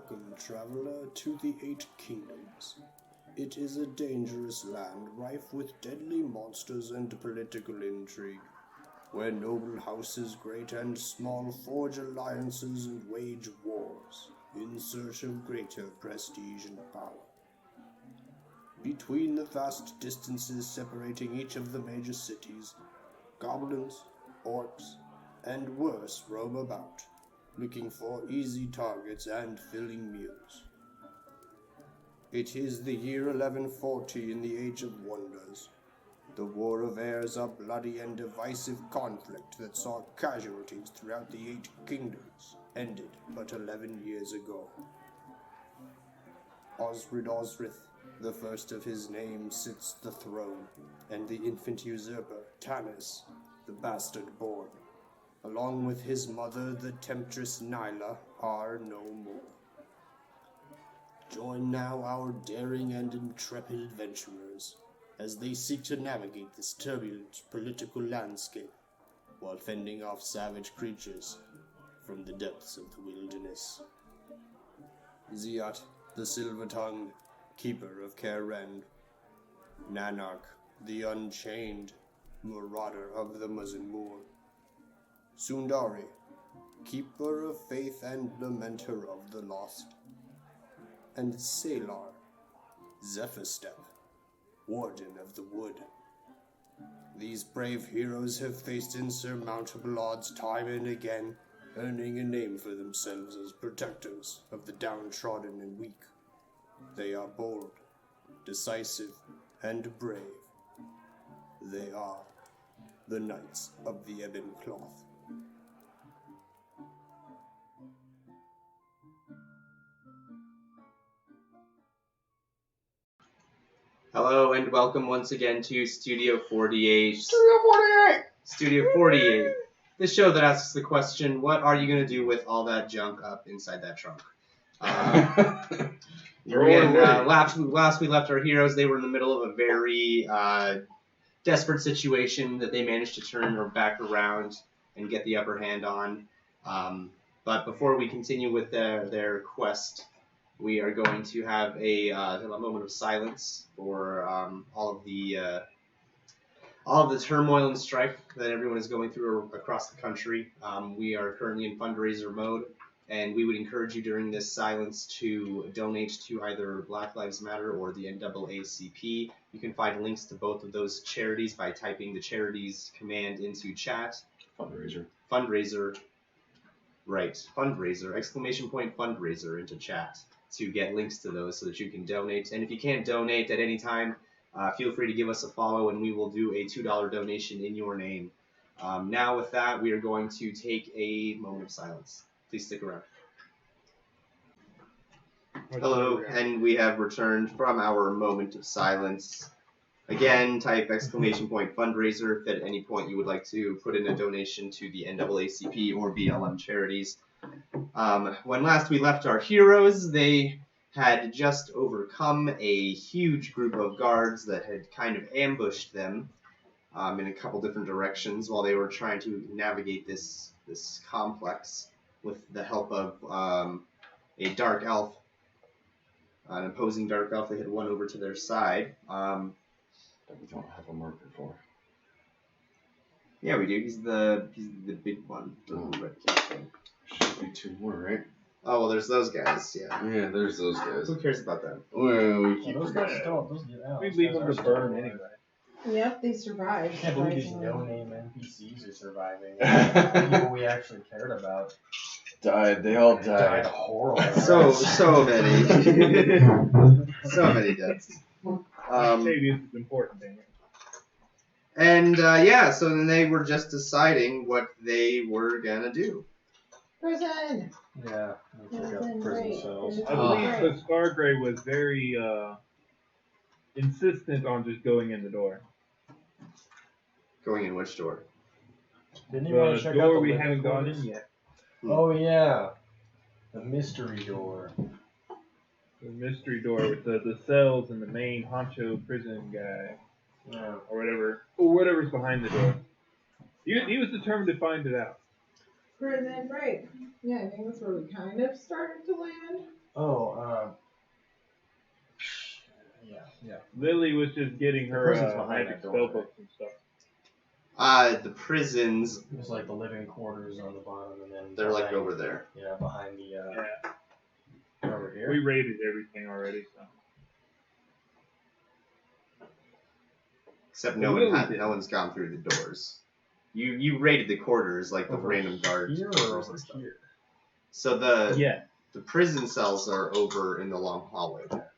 Welcome, traveler, to the Eight Kingdoms. It is a dangerous land rife with deadly monsters and political intrigue, where noble houses great and small forge alliances and wage wars in search of greater prestige and power. Between the vast distances separating each of the major cities, goblins, orcs, and worse roam about, looking for easy targets and filling meals. It is the year 1140 in the Age of Wonders. The War of Heirs, a bloody and divisive conflict that saw casualties throughout the Eight Kingdoms, ended but 11 years ago. Osred Osrith, the first of his name, sits the throne, and the infant usurper, Tanis, the bastard born, along with his mother, the temptress Nyla, are no more. Join now our daring and intrepid adventurers as they seek to navigate this turbulent political landscape while fending off savage creatures from the depths of the wilderness. Ziat, the Silver-Tongued, keeper of Cairn, Nanark, the Unchained, marauder of the Muzzin Moor, Sundari, keeper of faith and lamenter of the lost, and Saelaar, Zephyrstep, warden of the wood. These brave heroes have faced insurmountable odds time and again, earning a name for themselves as protectors of the downtrodden and weak. They are bold, decisive, and brave. They are the Knights of the Ebon Cloth. Hello and welcome once again to Studio 48. Studio 48! The show that asks the question, what are you going to do with all that junk up inside that trunk? Last we left our heroes, they were in the middle of a very desperate situation that they managed to turn back around and get the upper hand on. But before we continue with their quest, we are going to have a moment of silence for all of the turmoil and strife that everyone is going through across the country. We are currently in fundraiser mode, and we would encourage you during this silence to donate to either Black Lives Matter or the NAACP. You can find links to both of those charities by typing the charities command into chat. Fundraiser. Right. Fundraiser. !fundraiser into chat to get links to those so that you can donate. And if you can't donate at any time, feel free to give us a follow and we will do a $2 donation in your name. Now with that, we are going to take a moment of silence. Please stick around. Hello, and we have returned from our moment of silence. Again, type ! fundraiser if at any point you would like to put in a donation to the NAACP or BLM charities. When last we left our heroes, they had just overcome a huge group of guards that had kind of ambushed them in a couple different directions while they were trying to navigate this complex with the help of a dark elf, an opposing dark elf they had won over to their side. That we don't have a marker for. Yeah, we do. He's the big one. Should be two more, right? Oh, well, there's those guys, yeah. Yeah, there's those guys. Who cares about them? Well, we keep those guys still, those get out. We leave them to burn anyway. Yep, they survived. I can't believe these no-name NPCs are surviving. The people we actually cared about died. They all died. Horrible. So many. So many deaths. Maybe this is important thing. And so then they were just deciding what they were gonna do. Prison! Yeah, they took out prison cells. I believe the Scargrave was very insistent on just going in the door. Going in which door? Didn't you want to check out door the we living haven't gone quarters? in yet. Oh yeah, the mystery door. The mystery door with the cells and the main honcho prison guy. Yeah. Or whatever's behind the door. He was determined to find it out. Prison break. Yeah, I think that's where we kind of started to land. Oh, yeah. Lily was just getting The her prison's behind magic that door, spell right? books and stuff. The prisons, There's like the living quarters on the bottom, and then they're like behind- over there. Yeah, behind the Yeah. over here. We rated everything already, so. Except Well, Lily did. no one's gone through the doors. You raided the quarters like the Over random guard here or quarters over and stuff. here. So the Yeah. prison cells are over in the long hallway there.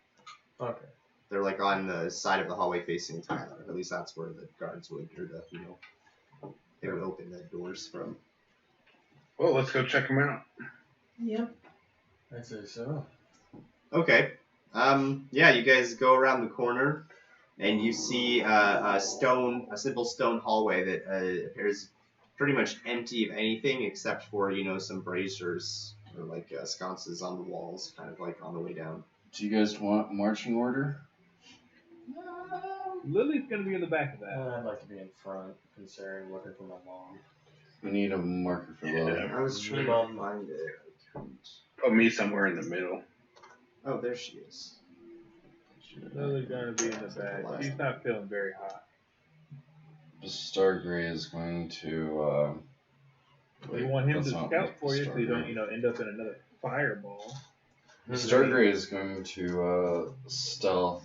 Okay. They're like on the side of the hallway facing Tyler. At least that's where the guards would, or they would open the doors from. Well, let's go check them out. Yep. I'd say so. Okay. Yeah, you guys go around the corner, and you see a simple stone hallway that appears pretty much empty of anything except for some braziers or like sconces on the walls, kind of like on the way down. Do you guys want marching order? Lily's gonna be in the back of that. I'd like to be in front, considering looking for my mom. We need a marker for love. Yeah. I was trying to find it. Put me somewhere in the middle. Oh, there she is. Lily's gonna be in the back. She's not feeling very hot. The Stargray is going to. You want him to that's not scout for you so you don't, Stargray. end up in another fireball. The Stargray is going to stealth.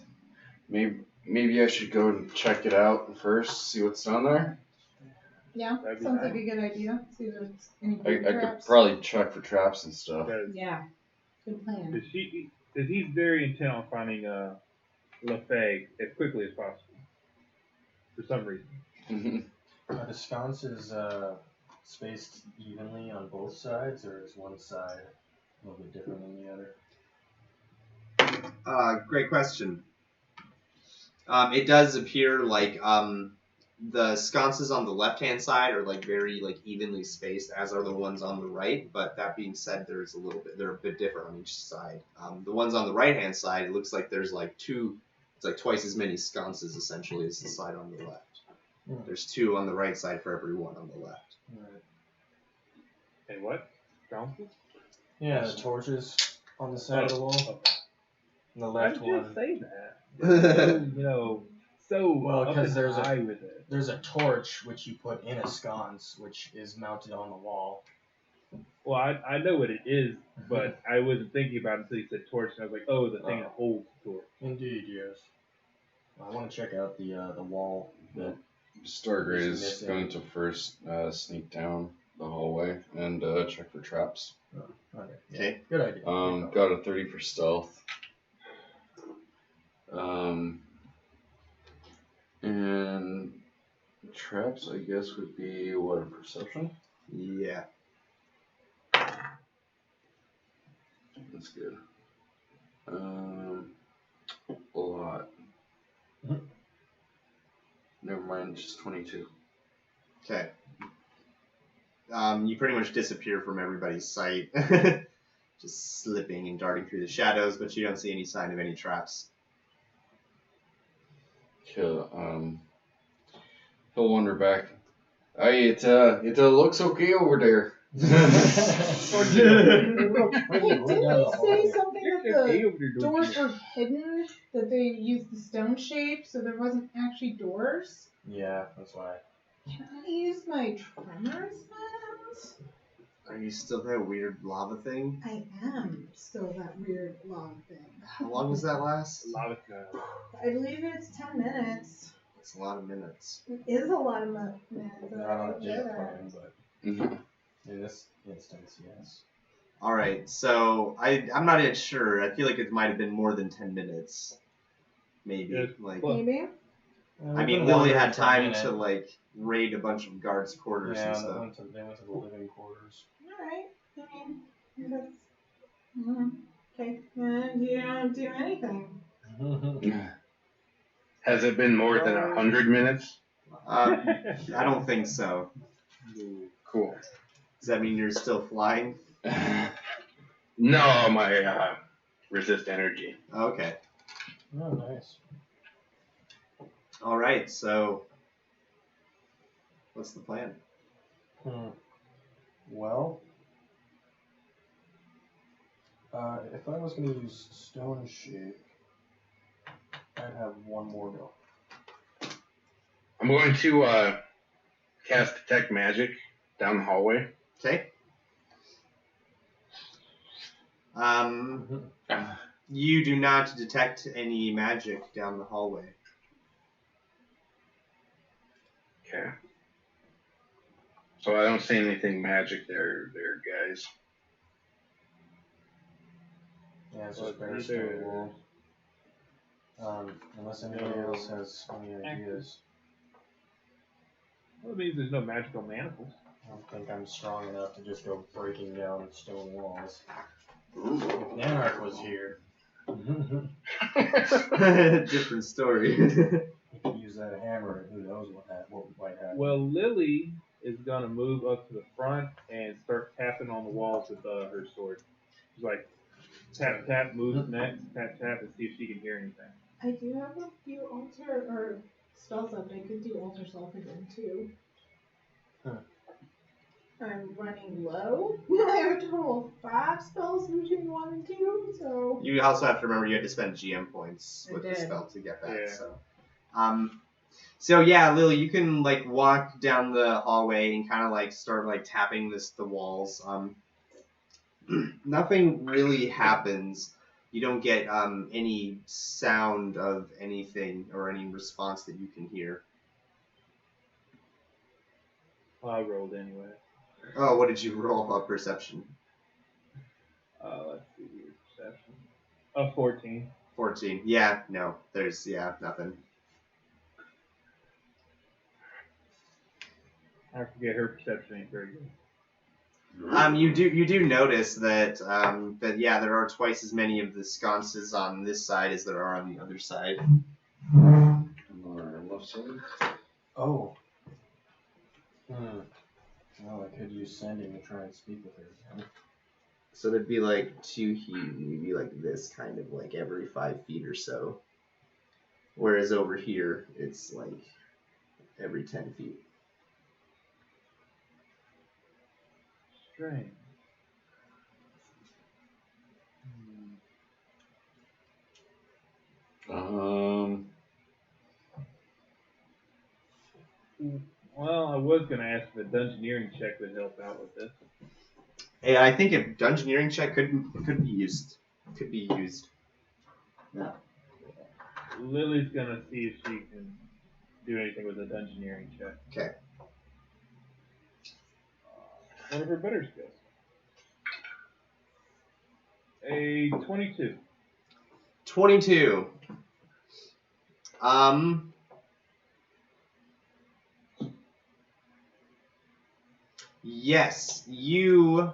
Maybe I should go and check it out first, see what's down there. Yeah, That'd be sounds nice. like a good idea. See if there's any I could traps. probably check for traps and stuff. Because Yeah, good plan. he's very intent on finding LaFay as quickly as possible. For some reason. Are the sconces spaced evenly on both sides, or is one side a little bit different than the other? Great question. It does appear like the sconces on the left-hand side are like very like evenly spaced, as are the ones on the right. But that being said, they're a bit different on each side. The ones on the right-hand side, it looks like there's like it's like twice as many sconces essentially as the side on the left. Hmm. There's 2 on the right side for every 1 on the left. Right. And what? Sconces? Yeah, the torches on the side of the wall. Okay. And the Why left did you one. say that? So Well, up 'cause and there's a- high with it. There's a torch which you put in a sconce, which is mounted on the wall. Well, I know what it is, but I wasn't thinking about it until you said torch, and I was like, oh, the thing that holds the torch. Indeed, yes. I want to check out the wall. The Stargray is Missing. going to first sneak down the hallway and check for traps. Okay. Yeah, Okay. good idea. Got a 30 for stealth. And traps, I guess, would be what, a perception? Yeah. That's good. A lot. Mhm. Never mind, just 22. Okay. You pretty much disappear from everybody's sight, just slipping and darting through the shadows, but you don't see any sign of any traps. He'll wander back. Hey, it looks okay over there. Didn't he say something that You're okay the over there, don't doors you? were hidden? That they used the stone shape, so there wasn't actually doors? Yeah, that's why. Can I use my tremors hands? Are you still that weird lava thing? I am still that weird lava thing. How long does that last? A lot of times. I believe it's 10 minutes. It's a lot of minutes. It is a lot of minutes. Not on a game plan, but Mhm. in this instance, yes. Alright, so I'm not yet sure. I feel like it might have been more than 10 minutes. Maybe. Yes. Like, Well, Maybe? I mean, Lily had time to like raid a bunch of guards' quarters and Yeah, stuff. they went to the living quarters. Alright. I mean, that's. Okay. And you don't do anything. Has it been more than 100 minutes? I don't think so. Cool. Does that mean you're still flying? No, my resist energy. Okay. Oh, nice. Alright, so what's the plan? Well, If I was going to use Stone Shape, I'd have one more go. I'm going to cast Detect Magic down the hallway. Okay. You do not detect any magic down the hallway. Okay. So I don't see anything magic there, guys. Yeah, it's Well, just bare either- stone wall. Unless anybody else has any ideas. Well, it means there's no magical manacles. I don't think I'm strong enough to just go breaking down stone walls. If Nanark was here, Different story. he could use that hammer, and who knows what might happen. Well, Lily is gonna move up to the front and start tapping on the walls with her sword. She's like, tap tap, moves next, tap tap, and see if she can hear anything. I do have a few altar or spells up. I could do altar self again too. Huh. I'm running low. I have a total of 5 spells between 1 and 2, so. You also have to remember you had to spend GM points I with the did. spell to get that. Yeah. So yeah, Lily, you can like walk down the hallway and kind of like start like tapping the walls. Nothing really happens. You don't get any sound of anything or any response that you can hear. Well, I rolled anyway. Oh, what did you roll up perception? Let's see here, perception. 14. 14. Yeah, no, there's nothing. I forget her perception ain't very good. You do notice that there are twice as many of the sconces on this side as there are on the other side. On the left side. Oh. Well, I could use sending to try and speak with her again. So there'd be like 2 here, maybe like this kind of like every 5 feet or so. Whereas over here, it's like every 10 feet. Strange. Well, I was gonna ask if a dungeoneering check would help out with this. Hey, I think a dungeoneering check could be used. Could be used. Lily's gonna see if she can do anything with a dungeoneering check. Okay. One of her better skills. A 22. 22. Yes, you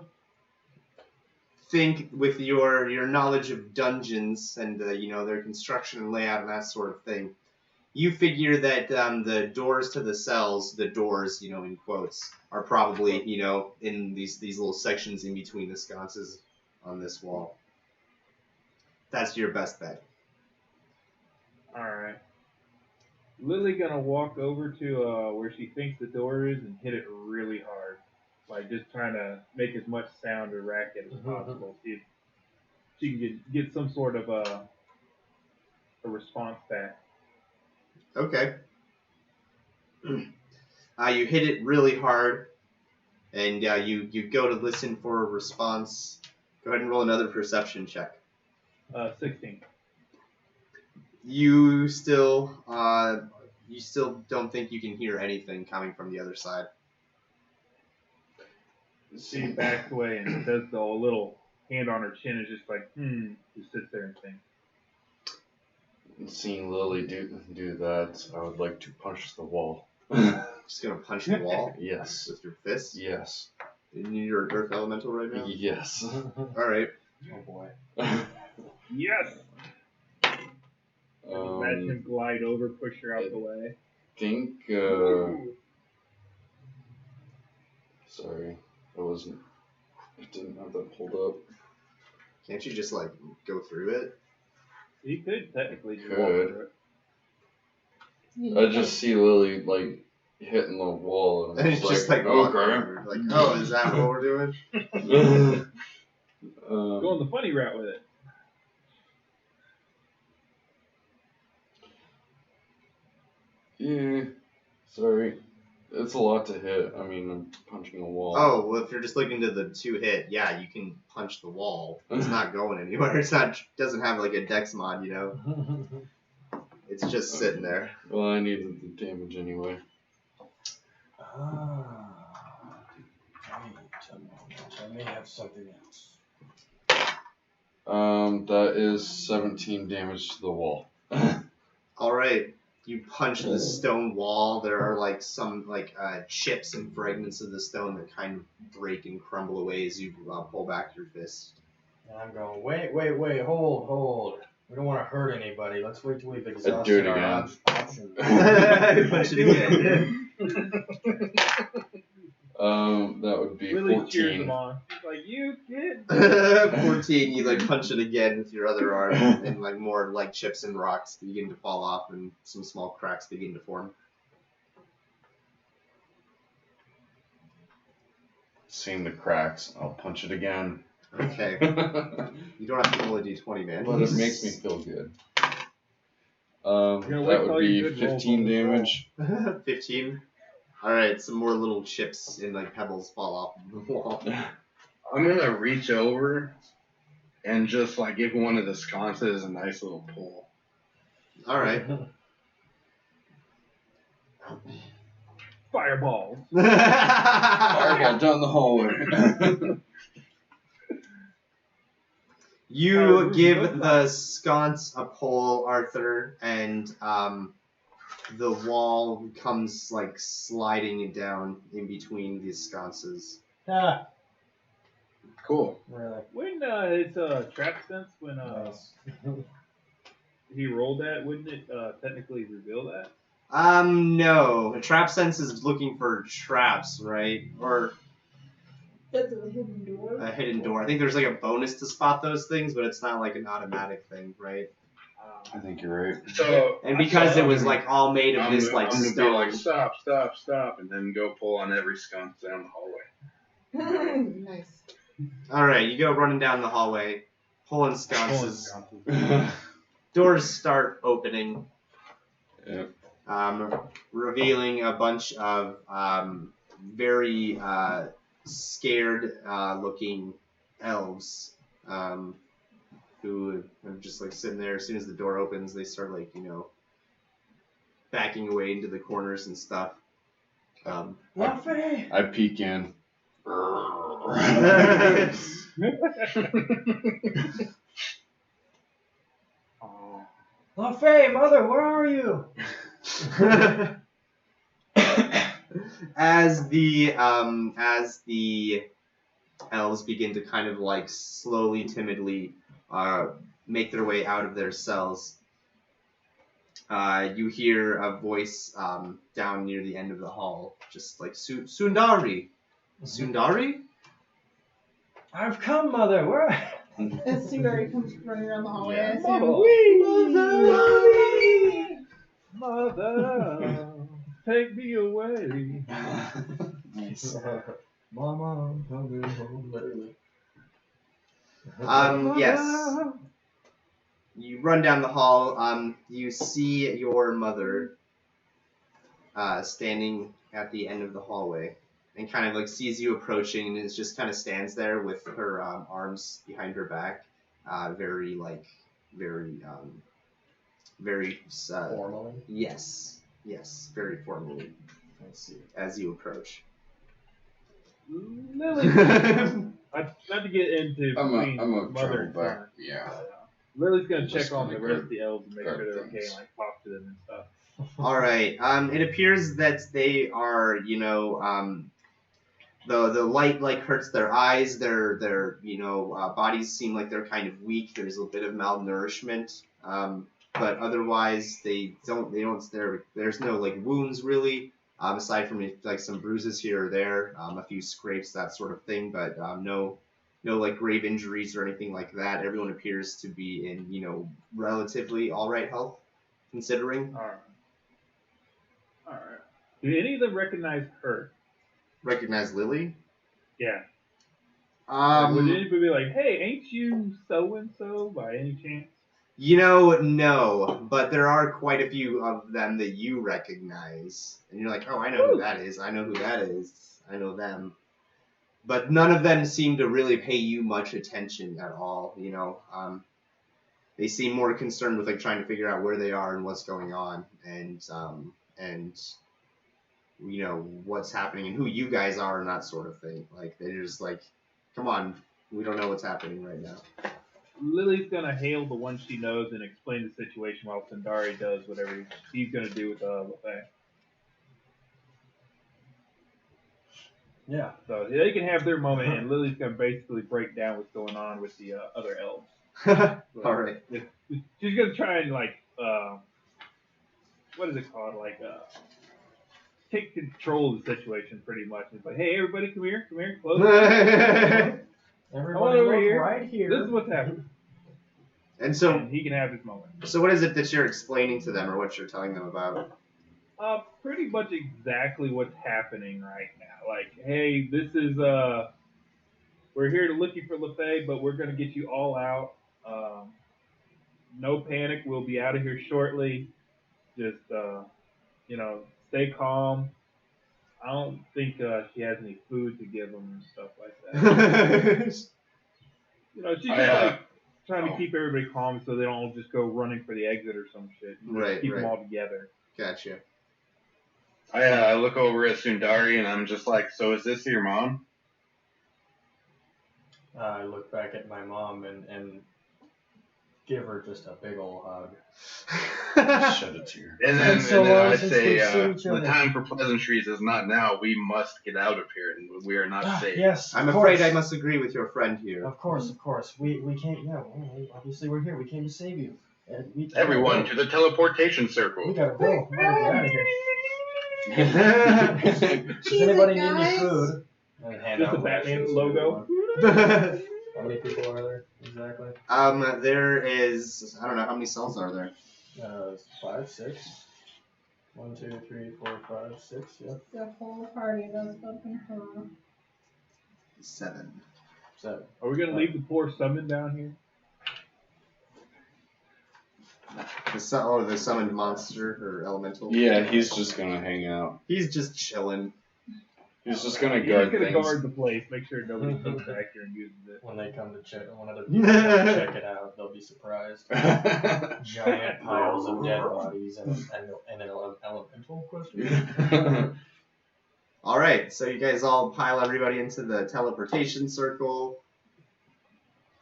think with your knowledge of dungeons and their construction and layout and that sort of thing, you figure that the doors to the cells, the doors, in quotes, are probably in these little sections in between the sconces on this wall. That's your best bet. Alright. Lily gonna walk over to where she thinks the door is and hit it really hard. Like just trying to make as much sound or racket as possible. See if she can get some sort of a response back. Okay. You hit it really hard, and you go to listen for a response. Go ahead and roll another perception check. 16. You still don't think you can hear anything coming from the other side. She backs away and does the little hand on her chin and just like, just sits there and thinks. Seeing Lily do that, I would like to punch the wall. Just gonna punch the wall Yes. with your fist. Yes. You're Earth Elemental right now. Yes. All right. Oh boy. Yes! Imagine him glide over, push her out the way. Think. Sorry, I didn't have that pulled up. Can't you just like go through it? He could technically just walk Could. through it. I just see Lily like hitting the wall, and And I'm it's just like okay. walking over. Like, oh, is that what we're doing? Going the funny route with it. Yeah. Sorry. It's a lot to hit. I mean, I'm punching a wall. Oh, well, if you're just looking to the 2-hit, yeah, you can punch the wall. It's not going anywhere. Doesn't have like a dex mod, you know? It's just sitting there. Well, I needed the damage anyway. Wait a moment. I may have something else. That is 17 damage to the wall. Alright, you punch the stone wall. There are like some chips and fragments of the stone that kind of break and crumble away as you pull back your fist. And I'm going, wait, hold. We don't want to hurt anybody. Let's wait till we've do it exhausted our again. options. Punch it again. That would be Lily 14. cheers him on. She's like, you kid. 14, you like punch it again with your other arm, and like more like chips and rocks begin to fall off, and some small cracks begin to form. Seeing the cracks, I'll punch it again. Okay. You don't have to roll a d20, man. But it makes me feel good. gonna wait That till would you be good rolls 15 on this roll. damage. 15. Alright, some more little chips and like pebbles fall off the wall. I'm gonna reach over and just like give one of the sconces a nice little pull. Alright. Fireball. Fireball down the hallway. You give the sconce a pull, Arthur, and the wall comes like sliding down in between these sconces. Ah, Cool. really? When it's trap sense, when Nice. he rolled that, wouldn't it technically reveal that? No. A trap sense is looking for traps, right? Or That's a hidden door. a hidden door. I think there's like a bonus to spot those things, but it's not like an automatic thing, right? I think you're right. So And because it was like all made of this like I'm gonna be stone. like stop, and then go pull on every sconce down the hallway. Nice. Alright, you go running down the hallway, pulling sconces. Doors start opening. Yep. Revealing a bunch of very scared looking elves who are just like sitting there. As soon as the door opens, they start like, backing away into the corners and stuff. Luffy! I peek in. Luffy, mother, where are you? As the elves begin to kind of like slowly, timidly make their way out of their cells, you hear a voice down near the end of the hall, just like Sundari. Sundari? I've come, mother. Where? As Sundari comes running down the hallway, Yeah. I see him. Mother, take me away. Nice. Mama, I'm coming home early. Yes. You run down the hall. You see your mother standing at the end of the hallway, and kind of like sees you approaching, and is just kind of stands there with her arms behind her back, very Formally. yes, very formally I see. as you approach. Lily, not to get into I'm between a mother and travel back. son. Yeah. Lily's gonna Just check on gonna the rest grab- of the elves and make grab sure they're okay things. and like talk to them and stuff. All right. It appears that they are, the light like hurts their eyes. Their bodies seem like they're kind of weak. There's a bit of malnourishment. But otherwise there's no like wounds really. Aside from like some bruises here or there, a few scrapes, that sort of thing. But no like grave injuries or anything like that. Everyone appears to be in relatively all right health, considering. All right. Do any of them recognize her? Recognize Lily? Yeah. Like, would anybody be like, "Hey, ain't you so and so by any chance?" No, but there are quite a few of them that you recognize, and you're like, oh, I know who that is. I know who that is. I know them. But none of them seem to really pay you much attention at all. They seem more concerned with like trying to figure out where they are and what's going on, and what's happening and who you guys are and that sort of thing. Like they're just like, come on, we don't know what's happening right now. Lily's gonna hail the one she knows and explain the situation while Sundari does whatever he's gonna do with Lefay. Yeah. So they can have their moment, and Lily's gonna basically break down what's going on with the other elves. All right. She's gonna try and like, what is it called? Like, take control of the situation pretty much. It's like, hey, everybody, come here, close. Everybody over look here. right here. This is what's happening. And so And he can have his moment. So what is it that you're explaining to them, or what you're telling them about? Pretty much exactly what's happening right now. Like, hey, this is we're here to looking for Lefay, but we're gonna get you all out. No panic. We'll be out of here shortly. Just stay calm. I don't think she has any food to give them and stuff like that. She's just like trying to keep everybody calm so they don't all just go running for the exit or some shit. Keep them all together. Gotcha. I look over at Sundari and I'm just like, so is this your mom? I look back at my mom and give her just a big ol' hug. Shed a tear. And then, So and then long I since say, we've seen each the other. time for pleasantries is not now. We must get out of here, and we are not safe. Yes, I'm of afraid course. I must agree with your friend here. Of course. We can't. Yeah. Well, obviously, we're here. We came to save you. And we Everyone to the teleportation circle. We gotta go. We gotta get out of here. Does Cheese anybody it, need any guys. food? And hand Just out the Batman rations to logo. everyone. How many people are there exactly? There is, I don't know, how many cells are there? 5, 6. 1, 2, 3, 4, 5, 6. Yep. The whole party does open her. 7. 7. Are we gonna leave the poor summon down here? The summoned monster or elemental? Yeah, he's just gonna hang out. He's just chilling. He's just gonna He's guard gonna things. guard the place, make sure nobody comes back here and uses it. When they come to check, when other people come to check it out, they'll be surprised. Giant piles of dead bodies and an elemental question. Alright, so you guys all pile everybody into the teleportation circle.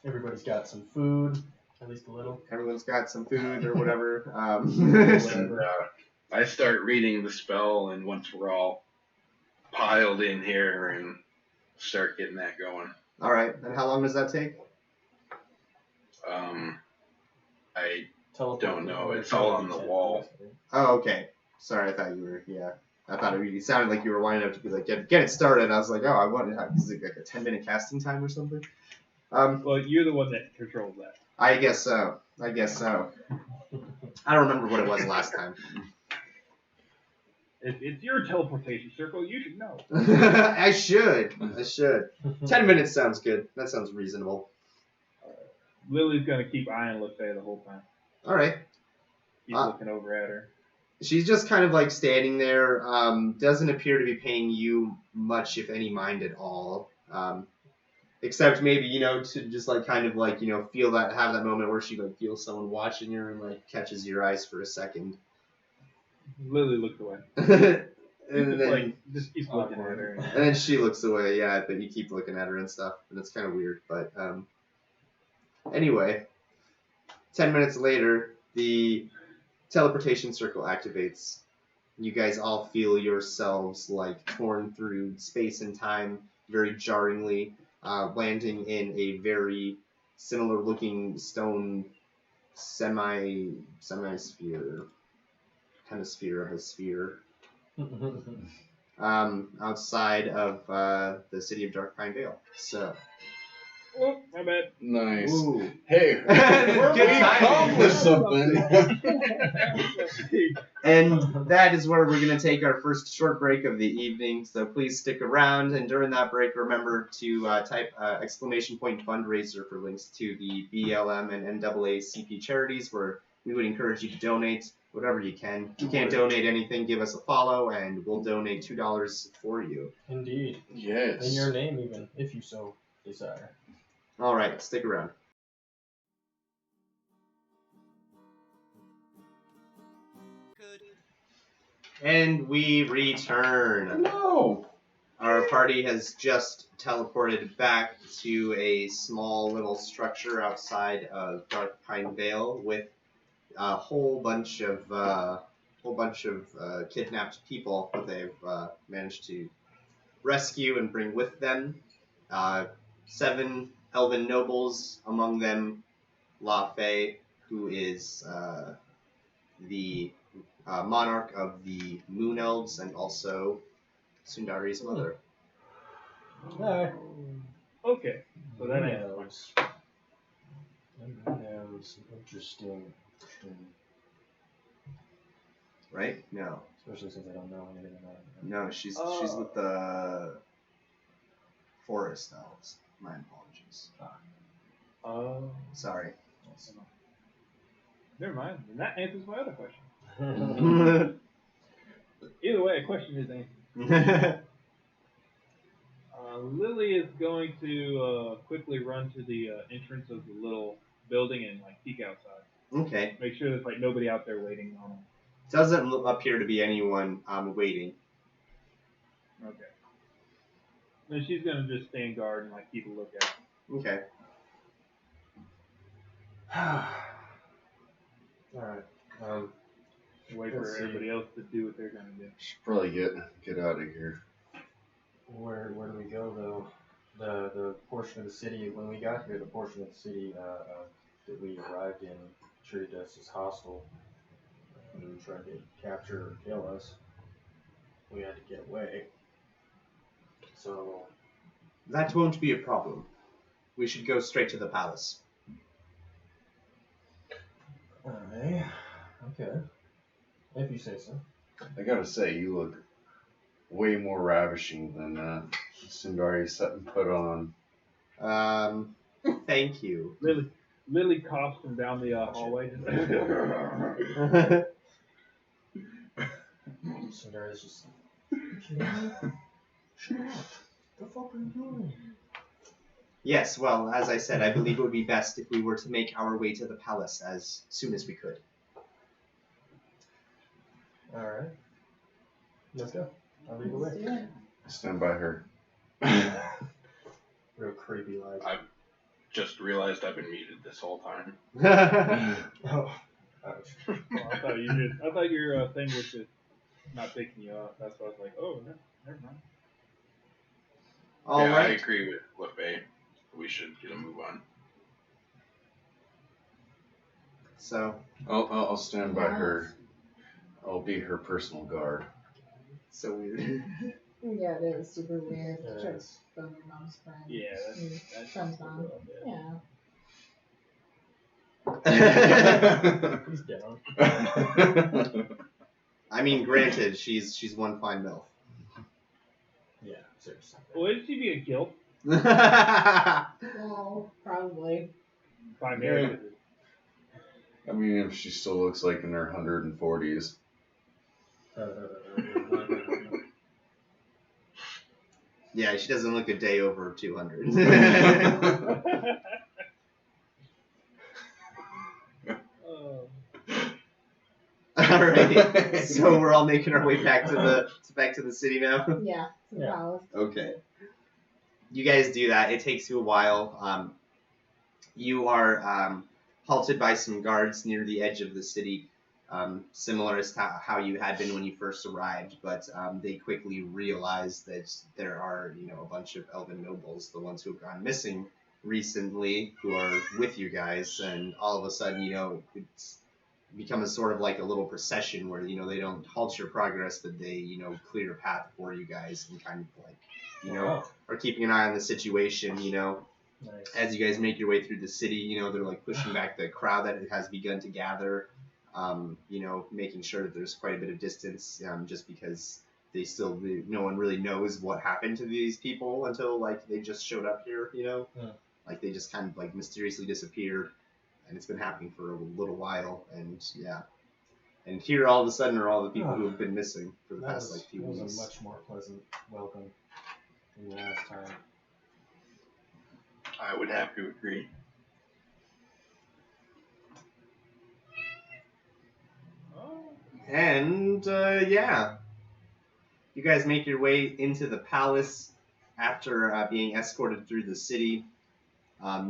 Everybody's got some food, at least a little. Everyone's got some food or whatever. And, I start reading the spell, and once we're all piled in here and start getting that going. Alright, and how long does that take? I Teleport don't know. It's all on the wall. Oh, okay. Sorry, I thought you were, I thought it sounded like you were winding up to be like, get it started. And I was like, oh, I wanted, is it like a 10-minute casting time or something? Well, you're the one that controls that. I guess so. I don't remember what it was last time. It's your teleportation circle. You should know. I should. 10 minutes sounds good. That sounds reasonable. Lily's gonna keep eyeing Lefay the whole time. All right. Keep looking over at her. She's just kind of like standing there. Doesn't appear to be paying you much, if any, mind at all. Except maybe, to just like kind of like, feel that, have that moment where she like feels someone watching her and like catches your eyes for a second. Lily looks away. And then just keeps looking at her. And then she looks away, but you keep looking at her and stuff, and it's kind of weird. But anyway, 10 minutes later, the teleportation circle activates. You guys all feel yourselves like torn through space and time very jarringly, landing in a very similar-looking stone semi-sphere, kind of sphere of a sphere. Outside of the city of Dark Pine Vale. So, Oh, my bad. Nice. Ooh. Hey, Good we timing. accomplished something. And that is where we're going to take our first short break of the evening. So please stick around. And during that break, remember to type exclamation point fundraiser for links to the BLM and NAACP charities, where we would encourage you to donate whatever you can. If you can't donate anything, give us a follow, and we'll donate $2 for you. Indeed. Yes. In your name, even, if you so desire. All right, stick around. And we return. No. Our party has just teleported back to a small little structure outside of Dark Pine Vale with a whole bunch of kidnapped people that they've managed to rescue and bring with them. 7 elven nobles, among them La Fey, who is the monarch of the Moon Elves and also Sundari's mother. Alright. Okay, so that ain't Elves. Elves. Interesting. Right? No. Especially since I don't know anything about it. No, she's with the forest elves. My apologies. Sorry. Never mind. And that answers my other question. Either way, a question is answered. Lily is going to quickly run to the entrance of the little building and like peek outside. Okay. Make sure there's like nobody out there waiting on them. Doesn't appear to be anyone waiting. Okay. Then she's gonna just stand guard and like keep a lookout. Okay. Alright. Wait Let's for see. everybody else to do what they're gonna do. Should probably get out of here. Where do we go though? The portion of the city, when we got here, the portion of the city that we arrived in treated us as hostile and tried to capture or kill us. We had to get away. So, That won't be a problem. We should go straight to the palace. alright. Okay. If you say so. I gotta say, you look way more ravishing than Sundari set and put on. Thank you. Lily coughs from down the hallway. So there's just. Shut up. The fuck are you doing? Yes, well, as I said, I believe it would be best if we were to make our way to the palace as soon as we could. Alright. Let's go. I'll lead the Let's way. do it. Stand by her. Real creepy like. I've just realized I've been muted this whole time. Oh. Ouch. Oh, I thought your thing was just not picking you up. That's why I was like, oh, no, never mind. All yeah, I right. agree with LaFay. We should get a move on. So, I'll stand by her. I'll be her personal guard. so weird. Yeah, it is super weird. It Try to is. phone your mom's friend. Yeah, that's Friend's mom. Yeah. Please don't. I mean, granted, she's one fine MILF. Yeah, seriously. Would she be a guilt? Well, probably. Primarily. I mean, if she still looks like in her 140s. Yeah, she doesn't look a day over 200. Alright, so we're all making our way back to the city now. Yeah, to the Yeah. palace. Okay. You guys do that. It takes you a while. You are halted by some guards near the edge of the city, similar as to how you had been when you first arrived, but they quickly realize that there are, a bunch of elven nobles, the ones who have gone missing recently, who are with you guys, and all of a sudden, it's become a sort of like a little procession where, they don't halt your progress, but they, clear a path for you guys and kind of like, Wow. are keeping an eye on the situation, Nice. As you guys make your way through the city, they're like pushing back the crowd that has begun to gather. Making sure that there's quite a bit of distance, just because no one really knows what happened to these people until like they just showed up here. Like they just kind of like mysteriously disappeared, and it's been happening for a little while. And yeah, and here all of a sudden are all the people who have been missing for the past like few That was weeks. a much more pleasant welcome than the last time. I would have to agree. And yeah, you guys make your way into the palace after being escorted through the city.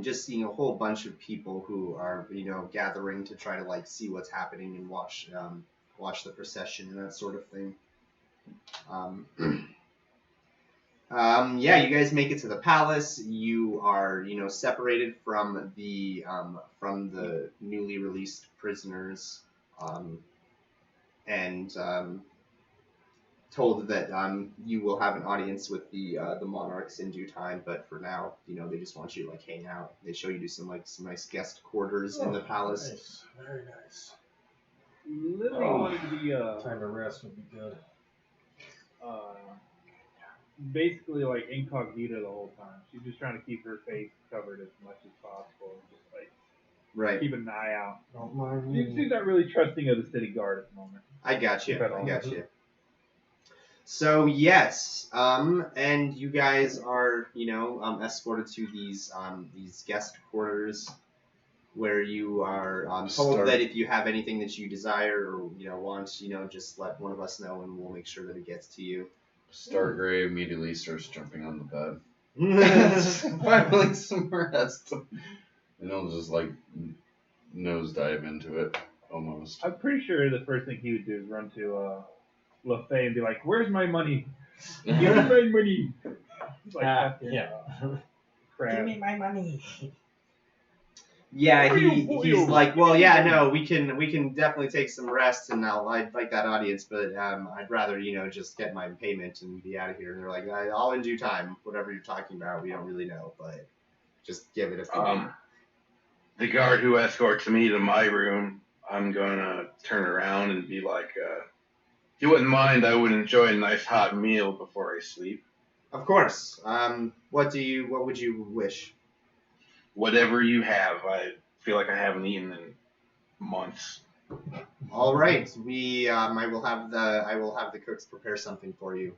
Just seeing a whole bunch of people who are, gathering to try to like see what's happening and watch the procession and that sort of thing. Yeah, you guys make it to the palace. You are, separated from the newly released prisoners, and told that you will have an audience with the monarchs in due time. But for now, they just want you to like hang out. They show you to some nice guest quarters in the palace. Nice. Very nice. Lily wanted to be Time to rest would be good. basically like incognito the whole time. She's just trying to keep her face covered as much as possible and just like Right. keep an eye out. Don't mind She's not really trusting of the city guard at the moment. I got you. If at all. So yes, and you guys are, escorted to these guest quarters, where you are told that if you have anything that you desire or want, just let one of us know and we'll make sure that it gets to you. Stargray immediately starts jumping on the bed. Finally some rest. And he'll just like nosedive into it almost. I'm pretty sure the first thing he would do is run to LaFay and be like, "Where's my money? Give me my money!" He's like, yeah. crap. Give me my money. Yeah, he's like, well, yeah, no, we can definitely take some rest, and I'd like that audience, but I'd rather just get my payment and be out of here. And they're like, all in due time, whatever you're talking about, we don't really know, but just give it a few. The guard who escorts me to my room, I'm gonna turn around and be like, if you wouldn't mind, I would enjoy a nice hot meal before I sleep. Of course. What would you wish? Whatever you have. I feel like I haven't eaten in months. All right, I will have the cooks prepare something for you.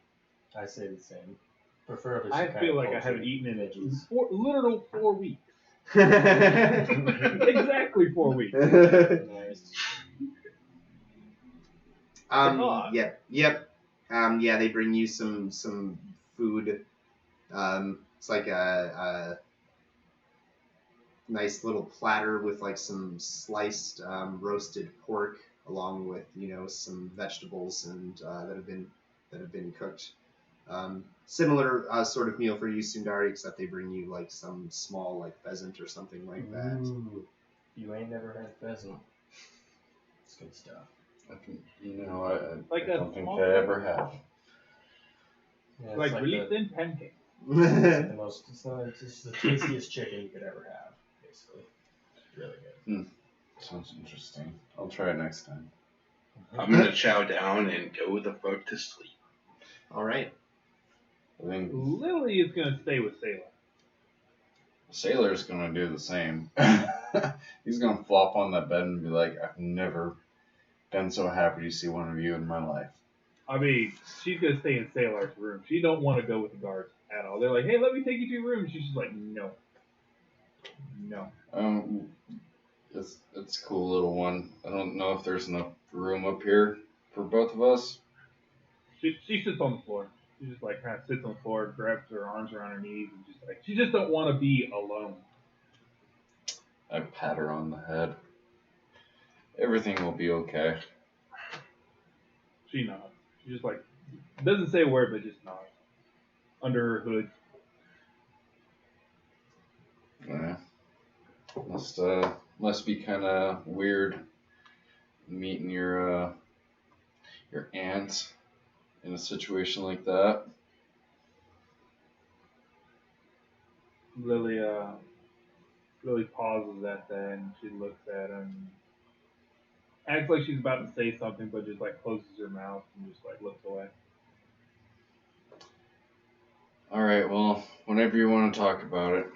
I say the same. Preferably. I some feel kind like of I haven't poultry eaten in veggies. literal 4 weeks. Exactly. Exactly 4 weeks. Nice. Yep. Yeah, they bring you some food. It's like a nice little platter with like some sliced roasted pork, along with some vegetables and that have been cooked. Similar sort of meal for you, Sundari, except they bring you like some small like pheasant or something like that. Ooh, you ain't never had pheasant. It's good stuff. I Like don't a think small I ever have. Yeah, it's Like like really the, thin pancake. it's just the tastiest chicken you could ever have, basically. Really good. Sounds interesting. I'll try it next time. I'm gonna chow down and go the fuck to sleep. All right. I think Lily is gonna stay with Saelaar. Sailor's gonna do the same. He's gonna flop on that bed and be like, I've never been so happy to see one of you in my life. I mean, she's gonna stay in Saelaar's room. She don't want to go with the guards at all. They're like, "Hey, let me take you to your room." She's just like, "No, no." It's a cool little one. I don't know if there's enough room up here for both of us. She sits on the floor. She just like kind of sits on the floor, grabs her arms around her knees, and just like she just don't want to be alone. I pat her on the head. Everything will be okay. She nods. She just like doesn't say a word, but just nods under her hood. Yeah. Must be kind of weird meeting your aunt in a situation like that. Lily, Lily pauses at that and she looks at him. Acts like she's about to say something, but just like closes her mouth and just like looks away. Alright, well, whenever you want to talk about it,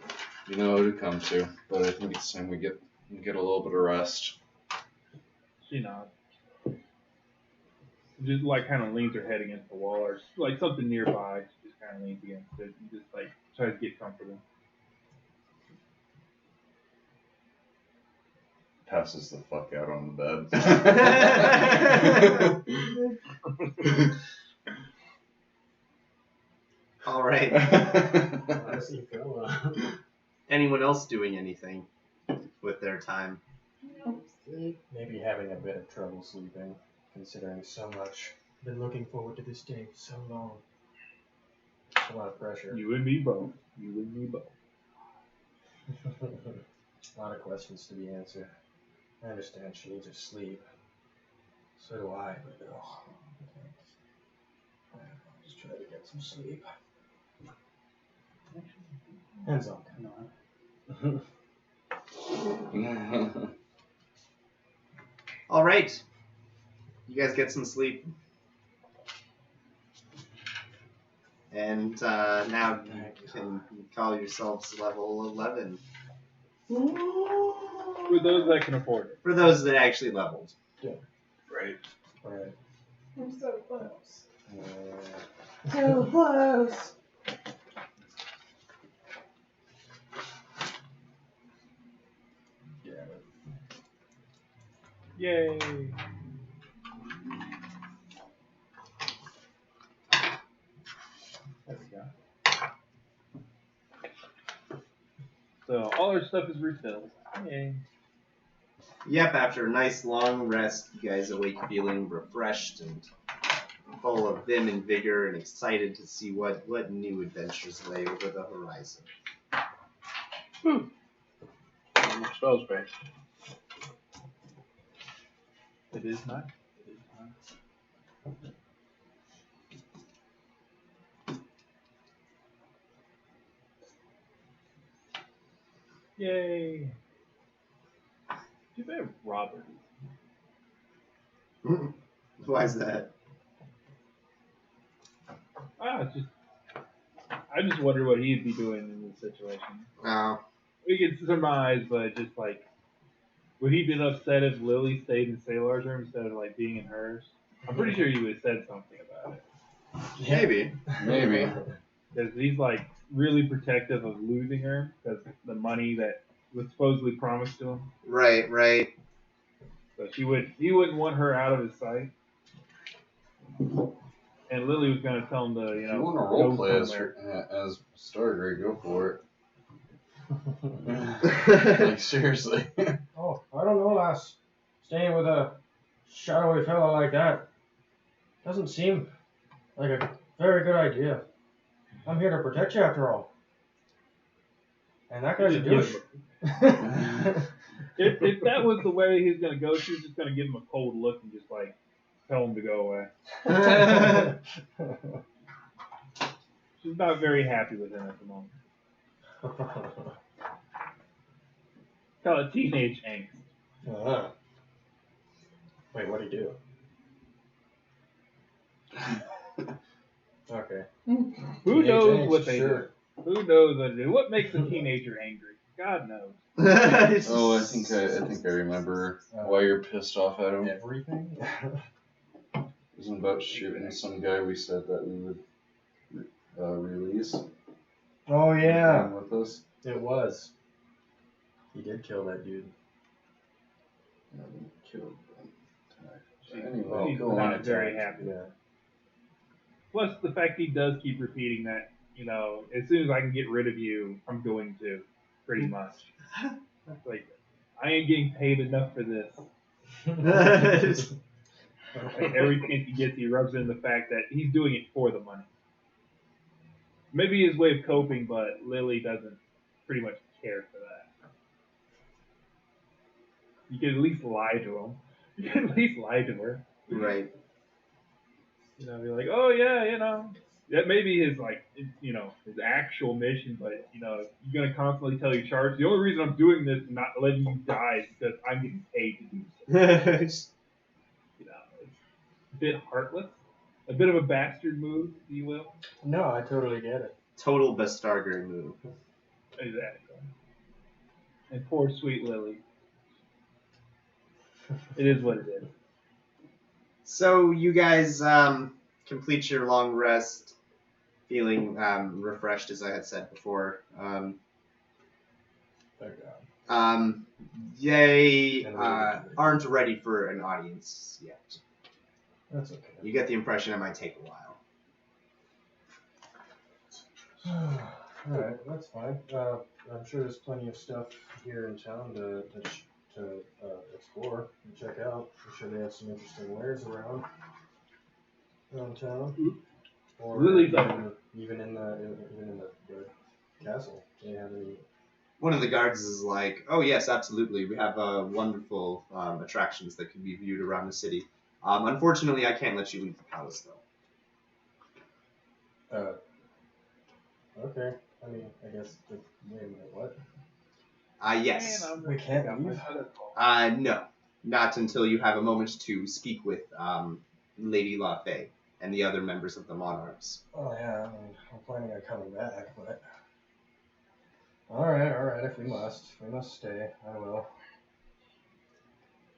you know who to come to. But I think it's time we get a little bit of rest. She nods. Just like kind of leans her head against the wall or like something nearby. She just kind of leans against it and just like tries to get comfortable. Passes the fuck out on the bed. All right. How's he going? Anyone else doing anything with their time? Maybe having a bit of trouble sleeping, considering so much. Been looking forward to this day so long. A lot of pressure. You and me both. You and me both. A lot of questions to be answered. I understand she needs her sleep. So do I, but I'll just try to get some sleep. Hands on. All right. You guys get some sleep. And now you can call yourselves level 11. For those that can afford it. For those that actually leveled. Right. Right. I'm so close. Uh, So close. damn it. Yay! There we go. So all our stuff is refilled. Yay. Yep, after a nice long rest, you guys awake feeling refreshed and full of vim and vigor and excited to see what new adventures lay over the horizon. Spell space. It is nice. It is nice. Yay! Too bad Robert. Why is that? I just wonder what he'd be doing in this situation. Oh. We can surmise, but just like, would he been upset if Lily stayed in Saelaar's room instead of like being in hers? I'm pretty sure he would have said something about it. Maybe. Maybe. Because he's like really protective of losing her because the money that was supposedly promised to him. Right, right. So he wouldn't want her out of his sight. And Lily was gonna tell him to, If you want to roleplay somewhere. as Stargrave, go for it. Like, seriously. Oh, I don't know, lass. Staying with a shadowy fellow like that doesn't seem like a very good idea. I'm here to protect you after all. And that guy's a douche. If that was the way he was gonna go, she was just gonna give him a cold look and just like tell him to go away. She's not very happy with him at the moment. Call it teenage angst. Uh-huh. Wait, what'd he do? Okay. Who Teenage knows angst, what they sure. do? Who knows what they do? What makes a teenager angry? God knows. Oh, I think I remember why you're pissed off at him. Everything? Isn't about shooting some guy we said that we would release. Oh, yeah. With us. It was. He did kill that dude. Yeah, we killed She's Anyway, she's go not on. very happy. Yeah. Plus the fact he does keep repeating that, as soon as I can get rid of you, I'm going to, pretty much. Like, I ain't getting paid enough for this. Like, every chance he gets, he rubs in the fact that he's doing it for the money. Maybe his way of coping, but Lily doesn't pretty much care for that. You can at least lie to him. You can at least lie to her. Right. Be like, oh yeah, that may be his his actual mission, but you're gonna constantly tell your charge. The only reason I'm doing this and not letting you die is because I'm getting paid to do so. It's a bit heartless, a bit of a bastard move, if you will. No, I totally get it. Total Bastarger move. Exactly. And poor sweet Lily. It is what it is. So you guys complete your long rest, feeling refreshed, as I had said before. Thank God. They And we- aren't ready for an audience yet. That's okay. You get the impression it might take a while. Alright, that's fine. I'm sure there's plenty of stuff here in town to explore and check out. I'm sure they have some interesting wares around town. Or Lily's even in the castle. Do you have any? One of the guards is like, "Oh yes, absolutely. We have wonderful attractions that can be viewed around the city. Unfortunately, I can't let you leave the palace, though." Okay. I mean, I guess. Wait a minute. What? Yes. We can't leave. No, not until you have a moment to speak with Lady LaFay and the other members of the Monarchs. Oh yeah. I mean, I'm planning on coming back, but. All right. If we must stay. I will.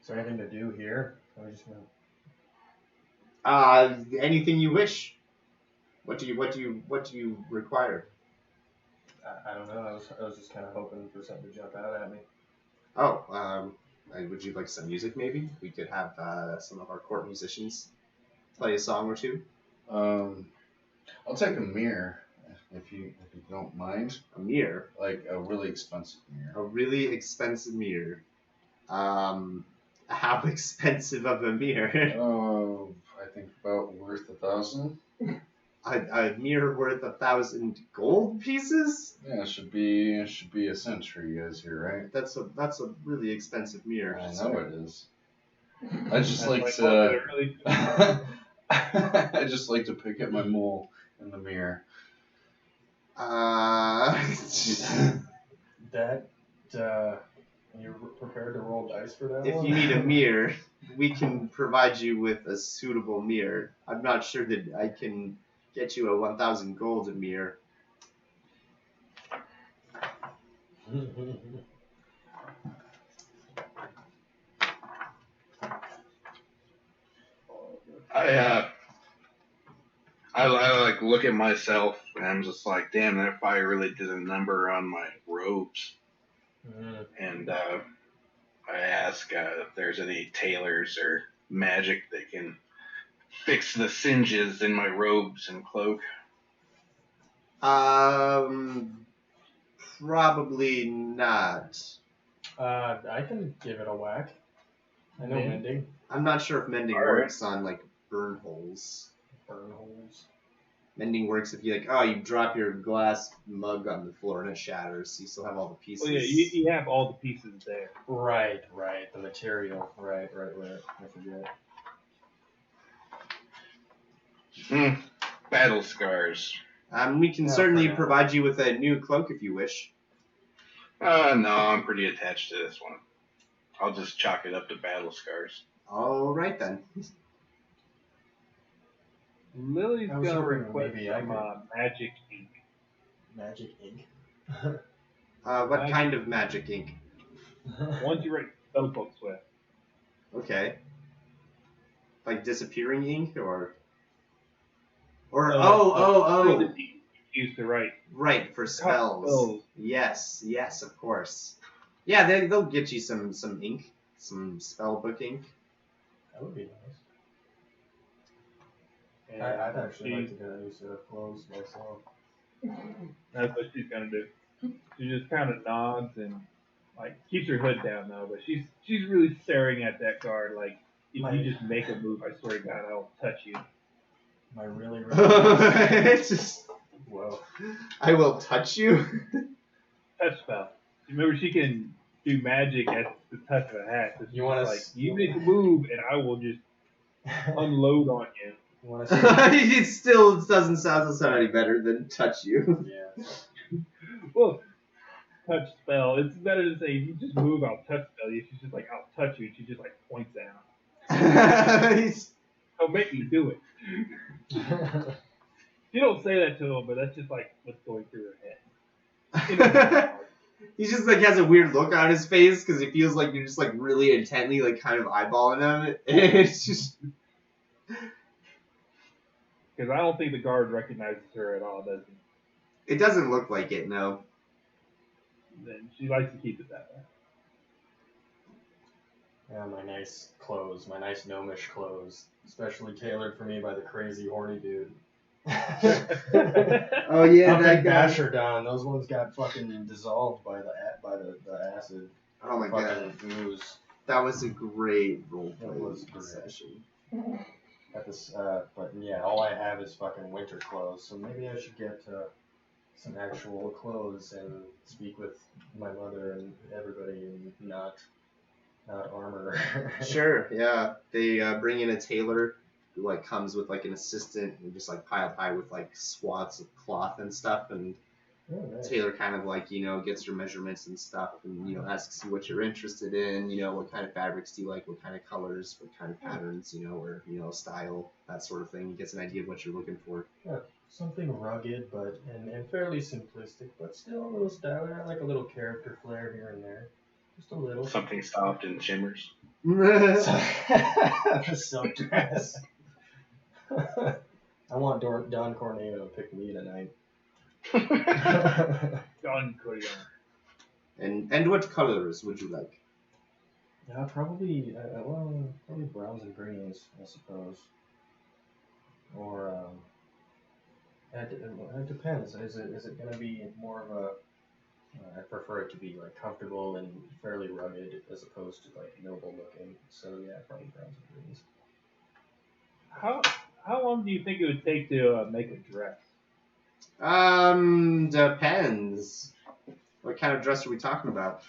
Is there anything to do here? Are we just gonna... Anything you wish. What do you require? I don't know. I was just kind of hoping for something to jump out at me. Oh, would you like some music? Maybe we could have some of our court musicians play a song or two. I'll take a mirror if you don't mind. A mirror, Like a really expensive mirror. a really expensive mirror. How expensive of a mirror? Oh, I think about worth 1,000. A mirror worth 1,000 gold pieces? Yeah, it should be a cent for you guys here, right? That's a really expensive mirror. I know it is. I just That's like like, to. really- I just like to pick at my mole in the mirror. That. You're prepared to roll dice for that If one? you need a mirror, we can provide you with a suitable mirror. I'm not sure that I can get you a 1,000 gold mirror. I like look at myself and I'm just like, damn, that fire really did a number on my robes. Mhm. And I ask if there's any tailors or magic that can fix the singes in my robes and cloak. Probably not. I can give it a whack. I know mending. I'm not sure if mending All right. works on like burn holes. Burn holes. Mending works if you you drop your glass mug on the floor and it shatters. So you still have all the pieces. Oh yeah, you have all the pieces there. Right. The material. Right. I forget. Battle scars. We can No, certainly for now. provide you with a new cloak if you wish. No, I'm pretty attached to this one. I'll just chalk it up to battle scars. All right then. Lily's I was gonna hoping request maybe I some could- magic ink. Magic ink. What Magic. kind of magic ink? Once you write spell books with. Okay. Like disappearing ink or that you used to write. right, for spells. spells. Yes, of course. Yeah, they'll get you some ink, some spell book ink. That would be nice. And I'd actually like she's- to get a new set of clothes myself. That's what she's gonna do. She just kind of nods and keeps her hood down though, but she's really staring at that guard like, if you just make a move, I swear to God, I'll touch you. My really It's just, Whoa. I will touch you. Touch spell. Remember, she can do magic at the touch of a hat. So You wanna like, s- you make a move, and I will just unload on you. You want to say? It still doesn't sound any better than touch you. Yeah. Well, touch spell. It's better to say if you just move, I'll touch spell you. She's just like, I'll touch you. She just like points down. Don't make me do it. You don't say that to him, but that's just like what's going through her head. He just like has a weird look on his face because it feels like you're just like really intently like kind of eyeballing him. It's just Because I don't think the guard recognizes her at all, does he? it doesn't look like it, no. Then she likes to keep it that way. Yeah, my nice clothes, my nice gnomish clothes, especially tailored for me by the crazy horny dude. Oh yeah, Up that in guy. Basher down, those ones got fucking dissolved by the acid. Oh my god, Fucking ooze. that was a great That was roleplay great. session. At this, but yeah, all I have is fucking winter clothes, so maybe I should get some actual clothes and speak with my mother and everybody and not armor. Sure, yeah. They bring in a tailor who like comes with like an assistant and just like piled high with like swaths of cloth and stuff, and Oh, nice. Taylor kind of like, gets your measurements and stuff and, asks you what you're interested in, what kind of fabrics do you like, what kind of colors, what kind of patterns, or, style, that sort of thing. He gets an idea of what you're looking for. Yeah, something rugged, but and fairly simplistic, but still a little stylish. I like a little character flair here and there, just a little. Something soft and shimmers. The silk dress. I want Don Corneo to pick me tonight. Don Corleone. And what colors would you like? Yeah, probably probably browns and greens, I suppose. Or it depends. Is it gonna be more of a? I prefer it to be like comfortable and fairly rugged as opposed to like noble looking. So yeah, probably browns and greens. How long do you think it would take to make a dress? Depends. What kind of dress are we talking about?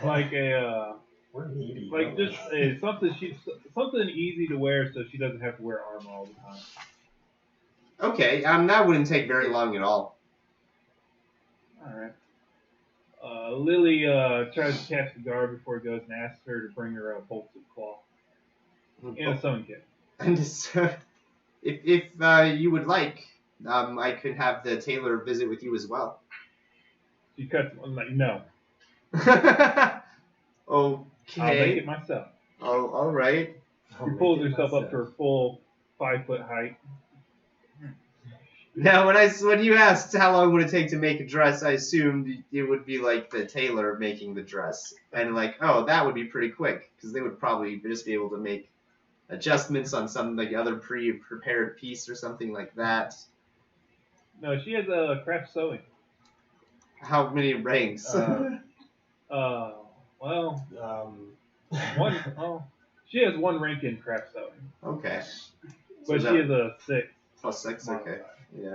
Like a We're needy. like aren't just we? something easy to wear so she doesn't have to wear armor all the time. Okay, that wouldn't take very long at all. All right. Lily tries to catch the guard before he goes and asks her to bring her bolts of claw and a sewing kit. And so, if you would like, I could have the tailor visit with you as well. She cuts. I'm like, no, Okay. I'll make it myself. Oh, all right. I'll She make pulls it herself up myself. to her full 5-foot height. Now, when you asked how long would it take to make a dress, I assumed it would be like the tailor making the dress, and like, oh, that would be pretty quick because they would probably just be able to make adjustments on some like other pre-prepared piece or something like that. No, she has a craft sewing. How many ranks? Well, One. she has one rank in craft sewing, Okay. but So she that- is a 6. +6. Okay. Yeah.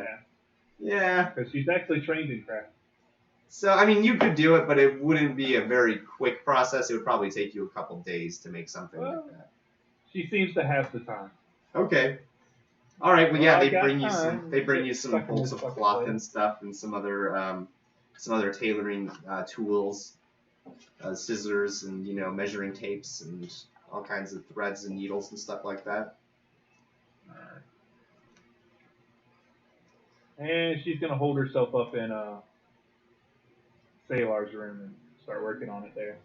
Yeah, Yeah. because she's actually trained in craft. So I mean, you could do it, but it wouldn't be a very quick process. It would probably take you a couple days to make something Well, like that. She seems to have the time. Okay. All right. Well, Well, yeah, I they got bring you time. some. They bring you Get some stuck in bolts this of fucking cloth place. and stuff, and some other tailoring tools, scissors, and measuring tapes, and all kinds of threads and needles and stuff like that. And she's gonna hold herself up in Saelaar's room and start working on it there.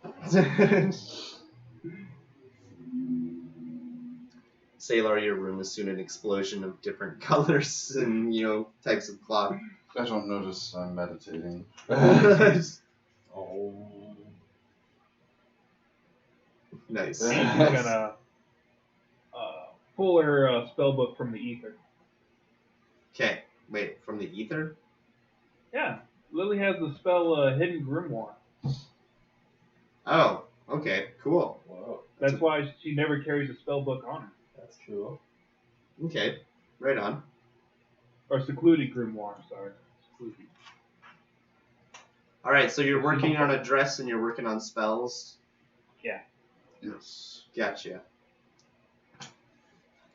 Saelaar, your room is soon an explosion of different colors and types of cloth. I don't notice I'm meditating. Oh. Nice. She's gonna pull her spell book from the ether. Okay, wait, from the ether? Yeah, Lily has the spell Hidden Grimoire. Oh, okay, cool. Whoa, That's why she never carries a spell book on her. that's cool. Okay, right on. Or Secluded Grimoire, sorry. Secluded. Alright, so you're working on a dress and you're working on spells? Yes. Gotcha.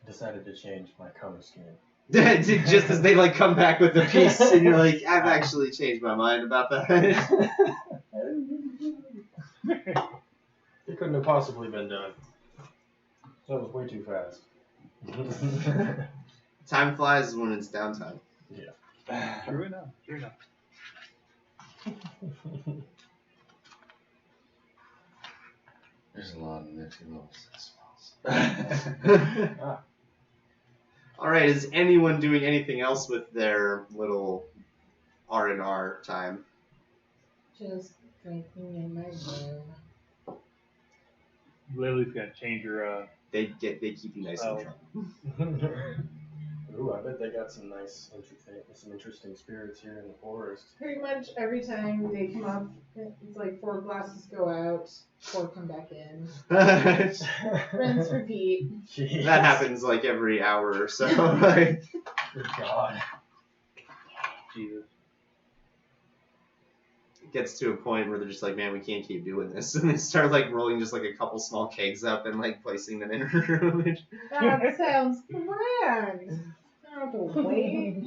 decided to change my color scheme. Just as they like come back with the piece, and you're like, I've actually changed my mind about that. It couldn't have possibly been done. That was way too fast. Time flies when it's downtime. True enough. There's a lot of nifty little smells. All right, is anyone doing anything else with their little R&R time? Just drinking in my room. Lily's gonna change her. They keep you nice and drunk. Ooh, I bet they got some interesting spirits here in the forest. Pretty much every time they come up, it's like 4 glasses go out, 4 come back in. Rinse, repeat. Jeez. That happens like every hour or so. Like, Good God. Jesus. it gets to a point where they're just like, man, we can't keep doing this, and they start like rolling just like a couple small kegs up and like placing them in her room. That sounds grand. I don't have to wait.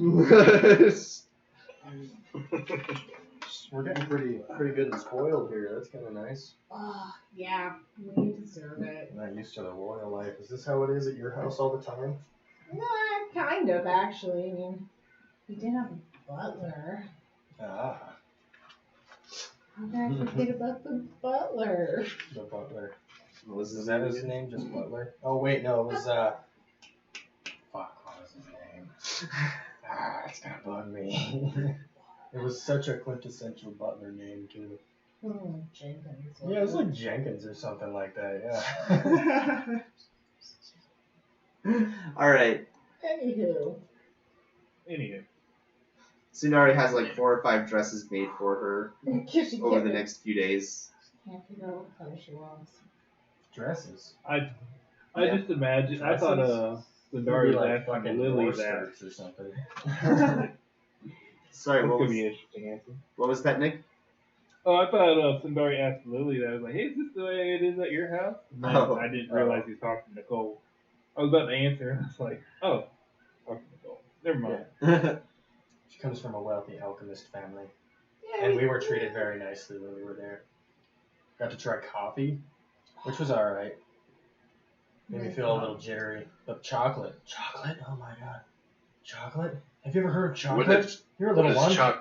We're getting pretty good and spoiled here. That's kind of nice. Oh, yeah, we deserve it. I'm not used to the royal life. Is this how it is at your house all the time? Nah, kind of, actually. I mean, we did have a butler. Ah, How could I forget about the butler? the butler. Was Is that his name? Just Butler? Oh wait, no, it was fuck, what was his name? It's gonna bug me. It was such a quintessential Butler name too. Jenkins. Yeah, it was like Jenkins or something like that. Yeah. All right. Anywho. Tsunari has like 4 or 5 dresses made for her over the next few days. Can't figure out what color she wants. Dresses. I Yeah. just imagine. I thought Maybe Sundari was like asking fucking Lily war that. skirts or something. Sorry, That what could was, be an interesting answer. what was that, Nick? Oh, I thought Sundari asked Lily that. I was like, hey, is this the way it is at your house? And then Oh. I didn't realize he was talking to Nicole. I was about to answer, and I was like, oh, talking to Nicole. Never mind. She comes from a wealthy alchemist family. Yeah, And we were treated very nicely when we were there. Got to try coffee, which was alright. Made me feel a little jittery. But chocolate. Chocolate? Oh my god. Chocolate? Have you ever heard of chocolate? What is, You're a what little is one.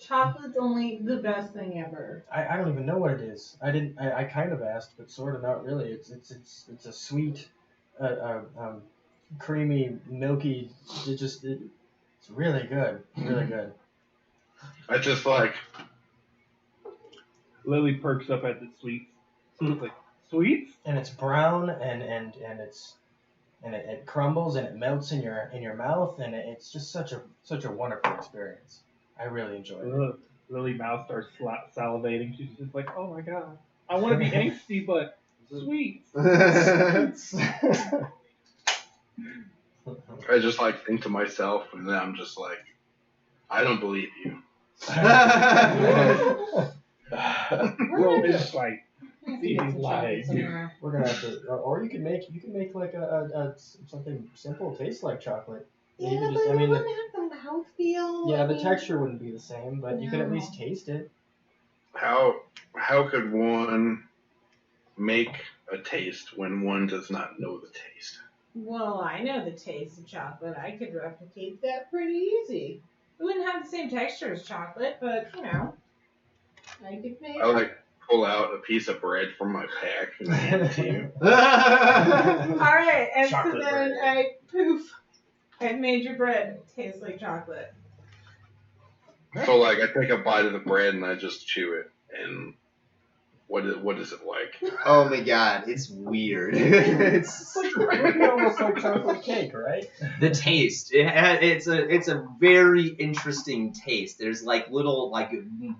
Chocolate's only the best thing ever. I don't even know what it is. I kind of asked, but sort of not really. It's a sweet, creamy, milky. It's really good. Really good. I just like, Lily perks up at the sweets. It's like, sweets? And it's brown and it crumbles and it melts in your mouth and it's just such a wonderful experience. I really enjoyed it. Lily mouth starts salivating. She's just like, oh my god. I want to be angsty, but sweets. I just like think to myself, and then I'm just like, I don't believe you. Roll insight. I have to See get these some chocolate lies. somewhere. We're gonna have to, or you can make like a something simple taste like chocolate. Yeah, You could but just, I mean, it wouldn't have the mouthfeel. yeah, I the mean, texture wouldn't be the same, but you could at No. least taste it. How could one make a taste when one does not know the taste? Well, I know the taste of chocolate. I could replicate that pretty easy. It wouldn't have the same texture as chocolate, but you know, I could make. I like pull out a piece of bread from my pack and hand it to you. All right, and Chocolate so then bread. I've made your bread taste like chocolate. So like I take a bite of the bread and I just chew it, and what is it like? Oh my god, it's weird. It's Almost like chocolate cake, right? the taste. It's a very interesting taste. There's like little like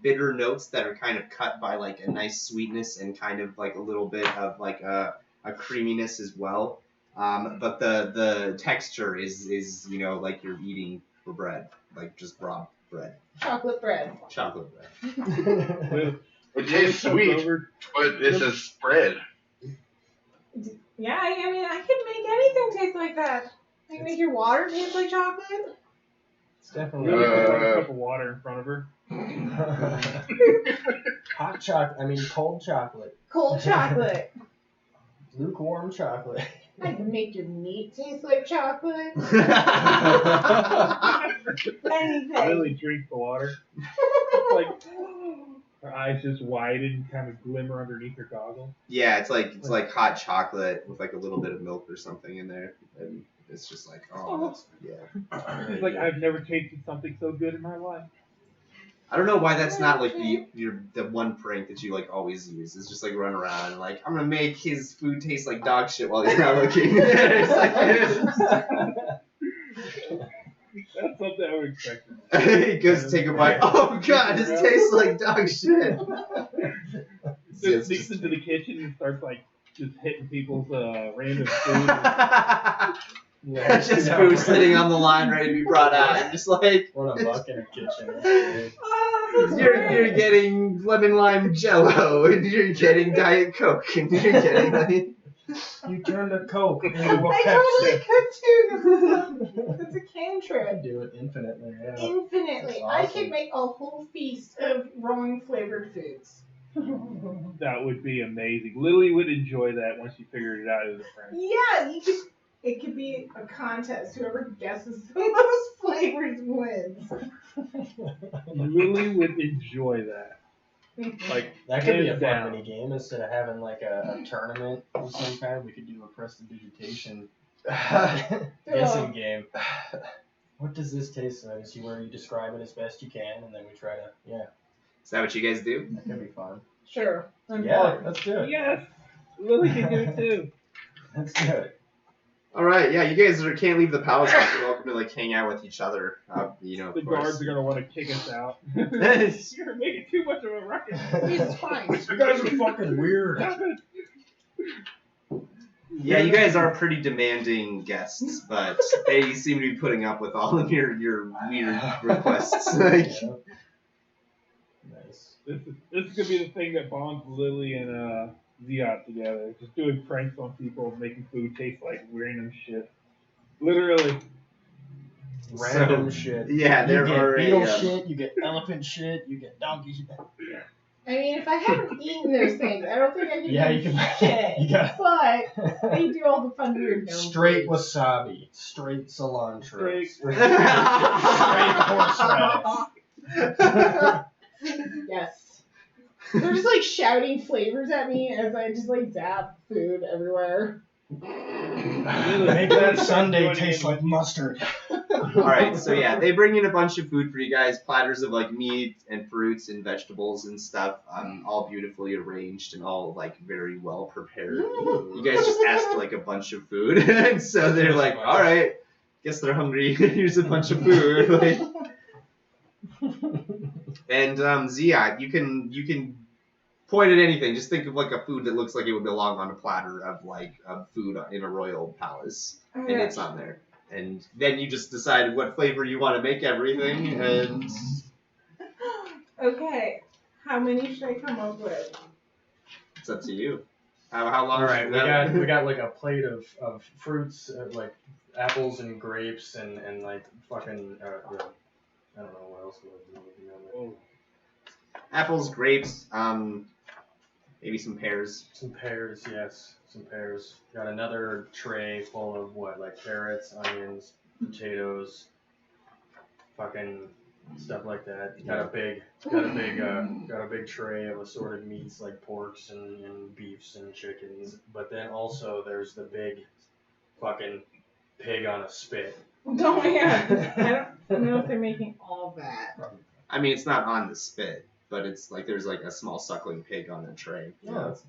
bitter notes that are kind of cut by like a nice sweetness and kind of like a little bit of like a creaminess as well. But the texture is you know like you're eating bread, like just raw bread, Chocolate bread. chocolate bread. It tastes sweet, but it's a spread. Yeah, I mean, I could make anything taste like that. I can make your water taste like chocolate. It's definitely Really put like a cup of water in front of her. hot chocolate. I mean, cold chocolate. Cold chocolate. Lukewarm chocolate. I can make your meat taste like chocolate. Anything. Lily drinks the water. It's like her eyes just widen and kind of glimmer underneath her goggles. Yeah, it's like hot chocolate with like a little bit of milk or something in there, and it's just like, oh, that's, yeah. It's like I've never tasted something so good in my life. I don't know why that's not like the one prank that you like always use. It's just like run around and like I'm gonna make his food taste like dog shit while he's not looking. It's like, That's something I would expect. he goes to take a bite. Oh god, this tastes like dog shit. Just sneaks into the kitchen and starts like just hitting people's random food. Just food sitting on the line ready to be brought out. And just like What a buck in a kitchen. Oh, that's you're great. getting lemon lime jello and you're getting Diet Coke and you're getting like You turned a Coke into a I Pepsi. totally could too. That's a cantrip. Do it infinitely. Yeah. Infinitely. That's I awesome. could make a whole feast of wrong flavored foods. That would be amazing. Lily would enjoy that once she figured it out as a friend. Yeah, it could be a contest. Whoever guesses the most flavors wins. Lily would enjoy that. Like That could be a hands fun down. mini game. Instead of having like a tournament of some kind, we could do a prestidigitation guessing game. What does this taste like? Is where you describe it as best you can, and then we try to, is that what you guys do? that could be fun. Sure. I'm Yeah, bored. let's do it. Yes, Lily can do it too. Let's do it. Alright, yeah, you guys can't leave the palace, but you're welcome to like hang out with each other. You know, The of course. guards are gonna want to kick us out. You're making too much of a ruckus. It's fine. You guys are fucking weird. Stop it. Yeah, you guys are pretty demanding guests, but they seem to be putting up with all of your weird requests. Like, Nice. This is gonna be the thing that bonds Lily and Ziot together. Just doing pranks on people, making food taste like random shit. Literally. Random So, shit. yeah, You there get are beetle a, shit, you get elephant shit, you get donkey shit. I mean, if I haven't eaten those things, I don't think I can Yeah, do you can. shit. You got But they do all the fun weird gnome straight things. wasabi, straight cilantro, Straight- straight horseradish. Yes. They're just like shouting flavors at me as I just like zap food everywhere. Make that sundae taste like mustard. Alright, so yeah, they bring in a bunch of food for you guys, platters of like meat and fruits and vegetables and stuff, all beautifully arranged and all like very well prepared. You guys just asked like a bunch of food, and so they're like, alright, guess they're hungry, here's a bunch of food. Like, and Ziad, you can point at anything, just think of like a food that looks like it would belong on a platter of like of food in a royal palace, and it's on there. And then you just decide what flavor you want to make everything, and Okay, how many should I come up with? it's up to you. How long? All right, is that? we got like a plate of fruits, like apples and grapes and like fucking I don't know what else would be on there. Apples, grapes, maybe some pears. Some pears, yes, some pears. Got another tray full of what, like carrots, onions, potatoes, fucking stuff like that. Got a big tray of assorted meats like porks and beefs and chickens. But then also there's the big fucking pig on a spit. Oh my god, I don't know if they're making all that. I mean, it's not on the spit, but it's like there's like a small suckling pig on the tray. Yeah, that's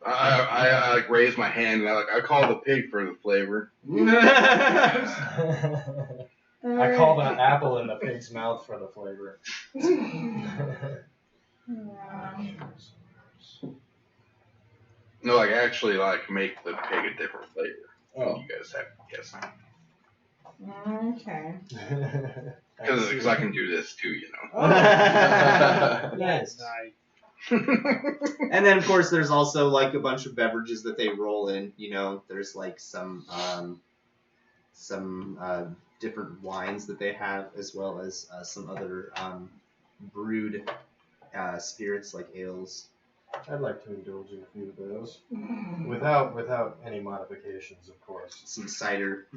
I like raise my hand and I call the pig for the flavor. nice. I call the apple in the pig's mouth for the flavor. No, like actually like make the pig a different flavor. Oh. You guys have to guess. Okay. Because I can do this too, you know. Nice. Nice. And then of course there's also like a bunch of beverages that they roll in. There's like some different wines that they have, as well as some other brewed spirits like ales. I'd like to indulge in a few of those, without any modifications, of course. Some cider.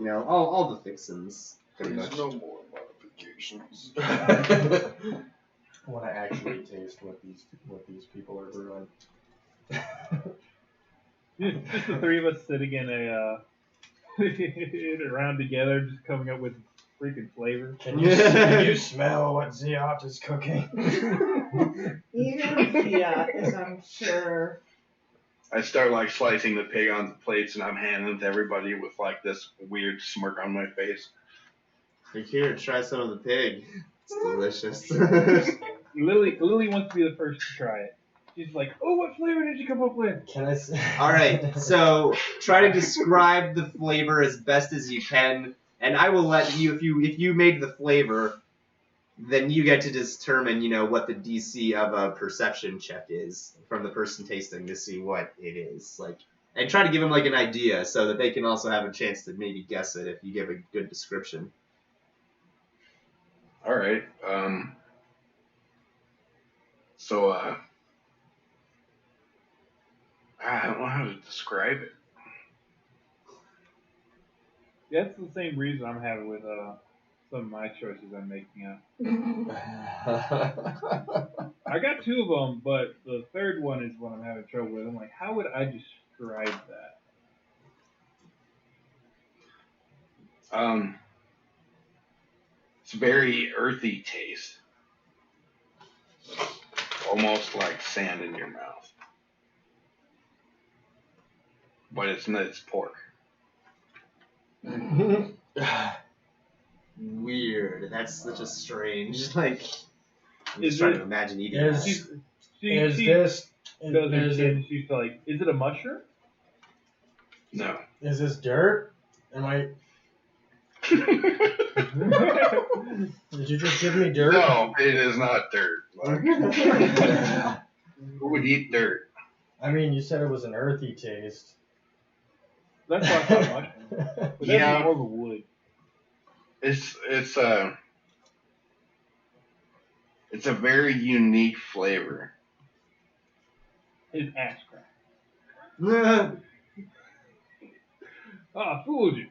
All the fixins. Pretty There's much. no more modifications. I want to actually taste what these people are brewing. Just the three of us sitting in a around together, just coming up with freaking flavor. Can you smell what Ziot is cooking? Even Fiat is, I'm sure. I start like slicing the pig onto plates, and I'm handing it to everybody with like this weird smirk on my face. Here, try some of the pig. It's delicious. Lily wants to be the first to try it. She's like, "Oh, what flavor did you come up with?" Can I? All right, so try to describe the flavor as best as you can, and I will let you. If you made the flavor, then you get to determine, what the DC of a perception check is from the person tasting to see what it is like, and try to give them like an idea so that they can also have a chance to maybe guess it if you give a good description. All right. So I don't know how to describe it. That's the same reason I'm having with some of my choices I'm making up. I got two of them, but the third one is what I'm having trouble with. I'm like, how would I describe that? It's very earthy taste, almost like sand in your mouth. But it's pork. Weird. That's such a strange, like, I'm just Is trying it- to imagine eating Is- that. She Is does her is chin, it and she's like, is it a mushroom? No. is this dirt? Am I? Did you just give me dirt? No, it is not dirt. Like, who would eat dirt? I mean, you said it was an earthy taste. That's why I thought mushroom. But Yeah. that's more of a wood. It's a very unique flavor. It's ass crack. Ah, fooled you.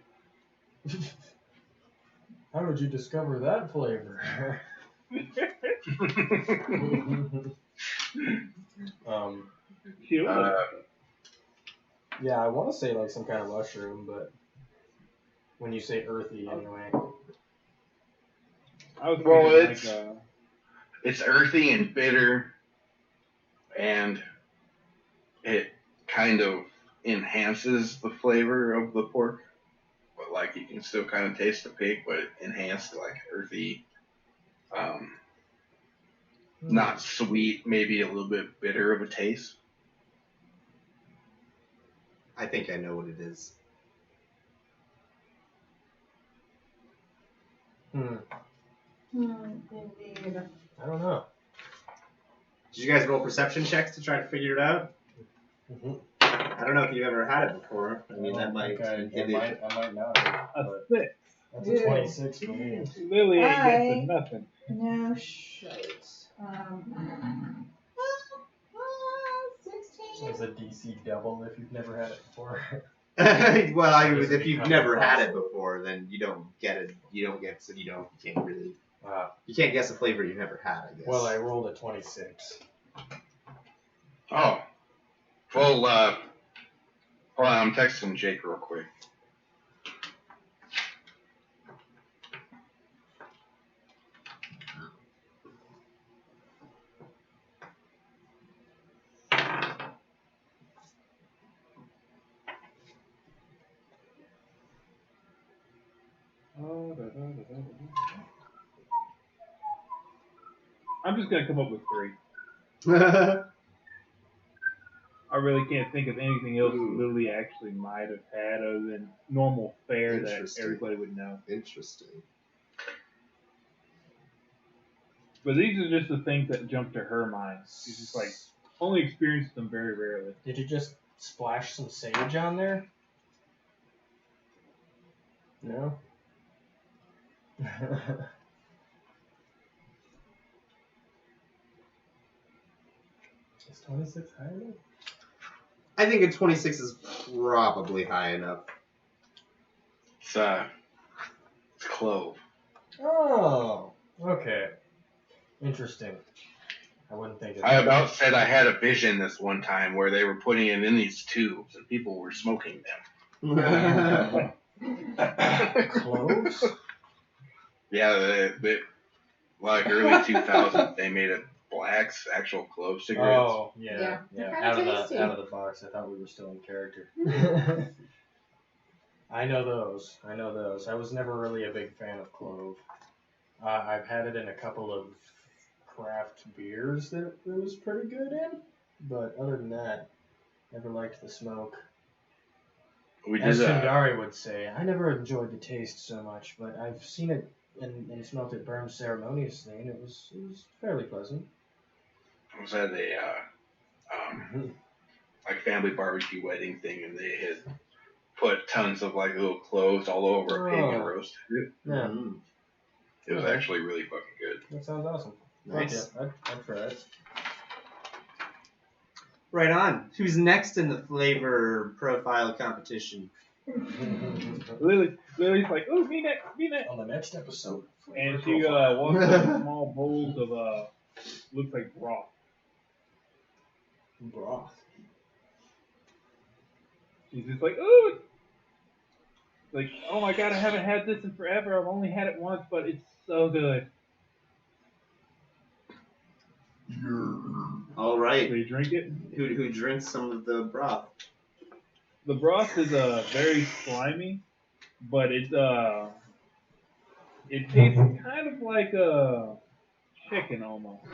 How did you discover that flavor? Cute. Yeah, I want to say like some kind of mushroom, but when you say earthy, anyway. I was Well, thinking it's- It's earthy and bitter, and it kind of enhances the flavor of the pork. But like you can still kind of taste the pig, but enhanced like earthy, not sweet, maybe a little bit bitter of a taste. I think I know what it is. Indeed. I don't know. Did you guys roll perception checks to try to figure it out? Mhm. I don't know if you've ever had it before. I mean, that might I inhibit. might not. a But 6. that's a 26 for me. Lily ain't guessing nothing. No shite. 16. It's a DC double if you've never had it before. Well, Does it if you've become never had it impossible? before, then you don't get it. You can't really. Wow. You can't guess a flavor you've never had, I guess. Well, I rolled a 26. Oh, well, hold on, I'm texting Jake real quick. I'm just gonna come up with 3. I really can't think of anything else Lily actually might have had other than normal fare that Interesting. everybody would know. Interesting. But these are just the things that jump to her mind. She's just like only experienced them very rarely. Did you just splash some sage on there? No? Is 26 high enough? I think a 26 is probably high enough. It's clove. Oh, okay. Interesting. I wouldn't think of I that. about said I had a vision this one time where they were putting it in these tubes and people were smoking them. Cloves? Yeah, like early 2000s, they made it blacks, actual clove cigarettes. Oh, Yeah, yeah. they're Out kinda of tasty. the box. I thought we were still in character. I know those. I was never really a big fan of clove. I've had it in a couple of craft beers that it was pretty good in, but other than that, never liked the smoke. We As did Sundari would say, I never enjoyed the taste so much, but I've seen it and smelt it burned ceremoniously, and it was fairly pleasant. I was at a like family barbecue wedding thing, and they had put tons of like little cloves all over a pig and Oh. roasted it. Yeah, It was Okay. actually really fucking good. that sounds awesome. Nice. Fuck yeah, I'd try it. Right on. Who's next in the flavor profile competition? Lily's like, oh, me next. On the next episode. And she walks up with small bowls of looks like broth. Broth. She's just like, ooh. Like, oh my god, I haven't had this in forever. I've only had it once, but it's so good. All So right. you drink it. Who drinks some of the broth? The broth is very slimy, but it tastes kind of like chicken almost.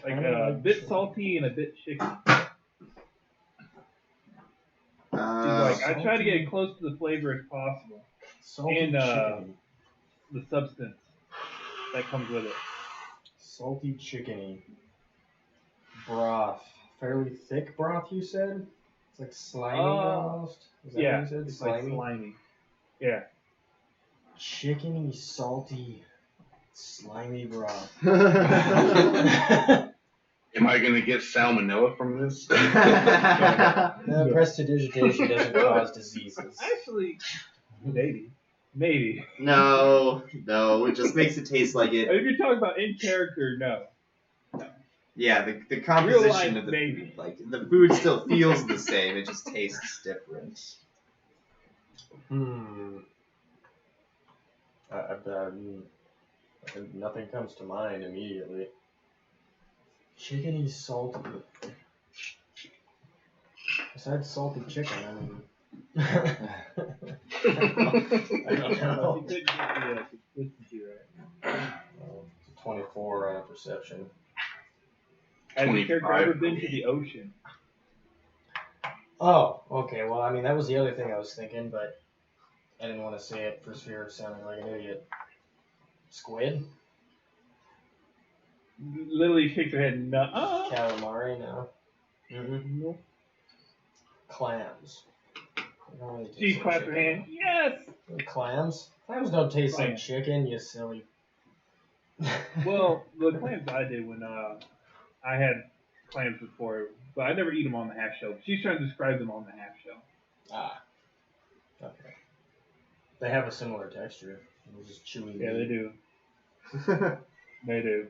Like a bit salty and a bit chicken. She's like, I try to get as close to the flavor as possible. Salty And, chickeny. The substance that comes with it. Salty chickeny. Broth. Fairly thick broth, you said? It's like slimy almost? Is that Yeah, what you said? it's like slimy. Yeah. Chickeny, salty, slimy broth. Am I gonna get salmonella from this? No, prestidigitation doesn't cause diseases. Actually, maybe. No, it just makes it taste like it. If you're talking about in character, no. Yeah, the Real composition life, of the maybe. like the food still feels the same. It just tastes different. Nothing comes to mind immediately. Chickeny, salty. Besides salty chicken, I mean. I don't know. You couldn't get the consistency right. 24 on a perception. Has your character ever 25. been to the ocean? Oh, okay. Well, I mean, that was the other thing I was thinking, but I didn't want to say it for fear of sounding like an idiot. Squid? Lily shakes her head, no. Calamari? No. Nope. Clams. They don't really taste She like claps her chicken. hand, yes! Clams? Clams don't taste like Clams. chicken, you silly. Well, the clams I did when I had clams before, but I never eat them on the half shell. She's trying to describe them on the half shell. Ah. Okay. They have a similar texture. They're just chewy. Yeah, they meat. do. They do.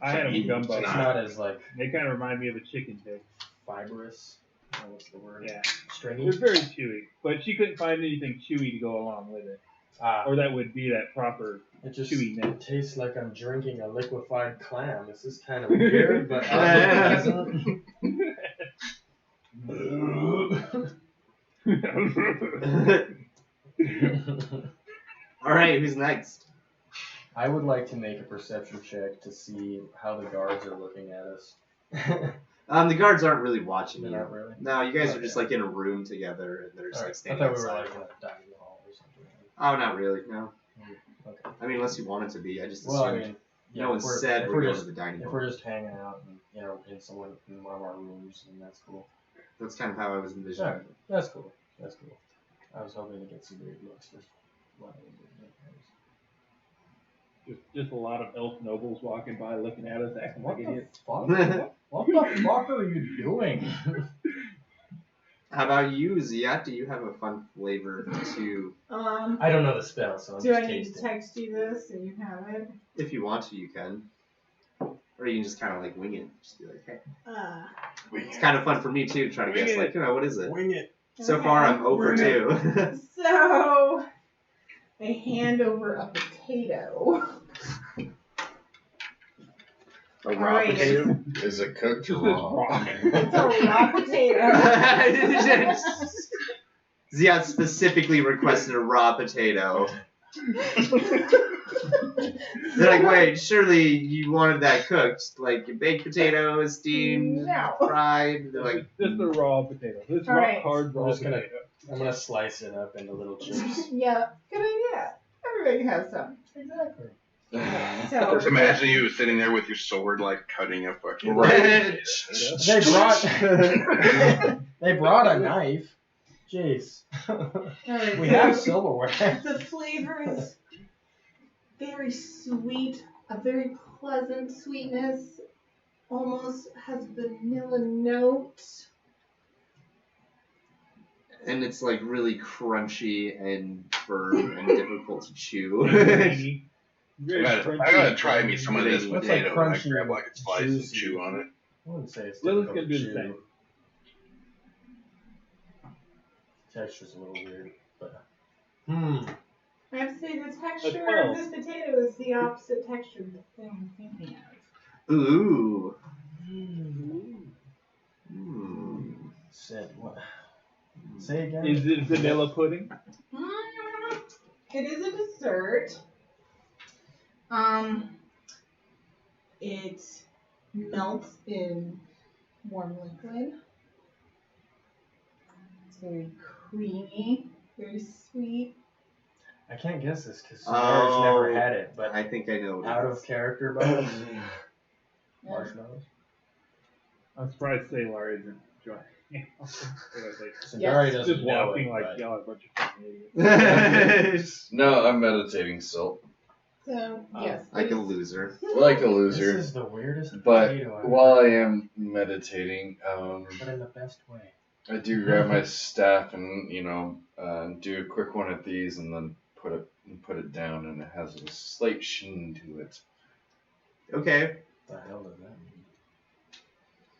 I had them in gumbo. It's not as like They kind of remind me of a chicken dick. fibrous. Oh, what's the word? Yeah. Stringy. They're very chewy, but she couldn't find anything chewy to go along with it, Ah. or that would be that proper. It just chewy-ness. tastes like I'm drinking a liquefied clam. This is kind of weird, but pleasant. All right, who's next? I would like to make a perception check to see how the guards are looking at us. The guards aren't really watching They're you. not really? No, you guys are Okay. just like in a room together, and they're just like Alright, I standing thought we were outside. like in a dining hall or something. Oh, not really. No. Okay. I mean, unless you want it to be. I just Well, I assumed. mean, Yeah, No one if we're- said if we're we're going just to the dining if hall. we're just hanging out and in one of our rooms, then that's cool. That's kind of how I was envisioning. Alright, that's cool. That's cool. I was hoping to get some weird looks. Just a lot of elf nobles walking by, looking at us, acting like What the idiots. fuck? What the fuck are you doing? How about you, Ziat? Do you have a fun flavor too? I don't know the spell, so I'm Do I just need to tasting. text you this and you have it? If you want to, you can. Or you can just kind of like wing it. Just be like, hey. It's kind of fun for me too, to try to Wing guess, it. like, what is it? Wing it. So Okay. far, I'm over 2. So, I hand over a potato. A raw Alright. potato. Is it cooked This or is raw? ramen. It's a raw potato. Ziat specifically requested a raw potato. They're like, wait, surely you wanted that cooked. Like, baked potato, steamed, No. fried. They're like, Just a raw potato. This All right. hard raw I'm just gonna- potato. I'm gonna slice it up into little chips. Yeah, good idea. Everybody can have some. Exactly. So, Just imagine you sitting there with your sword, like cutting a fucking. Right. They brought they brought a knife. Jeez. alright, We so have silverware. the flavor is very sweet, a very pleasant sweetness, almost has vanilla notes. And it's like really crunchy and firm and difficult to chew. Veiny. Very I crunchy. gotta try me some of this That's like potato. and I crunchy, grab like a slice and juicy. chew on it. I wouldn't say it's Lily's difficult gonna to do the same. chew. Texture's a little weird, but I have to say the texture well. of this potato is the opposite texture of the thing I'm thinking of. Ooh. Said what? Say again. Is it vanilla pudding? It is a dessert. It melts in warm liquid. It's very creamy, very sweet. I can't guess this because Saelaar's never Oh, had it, but I think I know what out it of is. character bonus. Yeah. Marshmallows. I'm surprised Saelaar isn't joining. Sangari doesn't Just know walking it, like but- y'all are a bunch of fucking idiots. No, I'm meditating still. So, yes. Like a please. loser. Like a This loser. is the weirdest But potato I've while I ever- am meditating, but in the best way. I do grab my staff and do a quick one at these and then put it down, and it has a slight sheen to it. Okay. What the hell does that mean?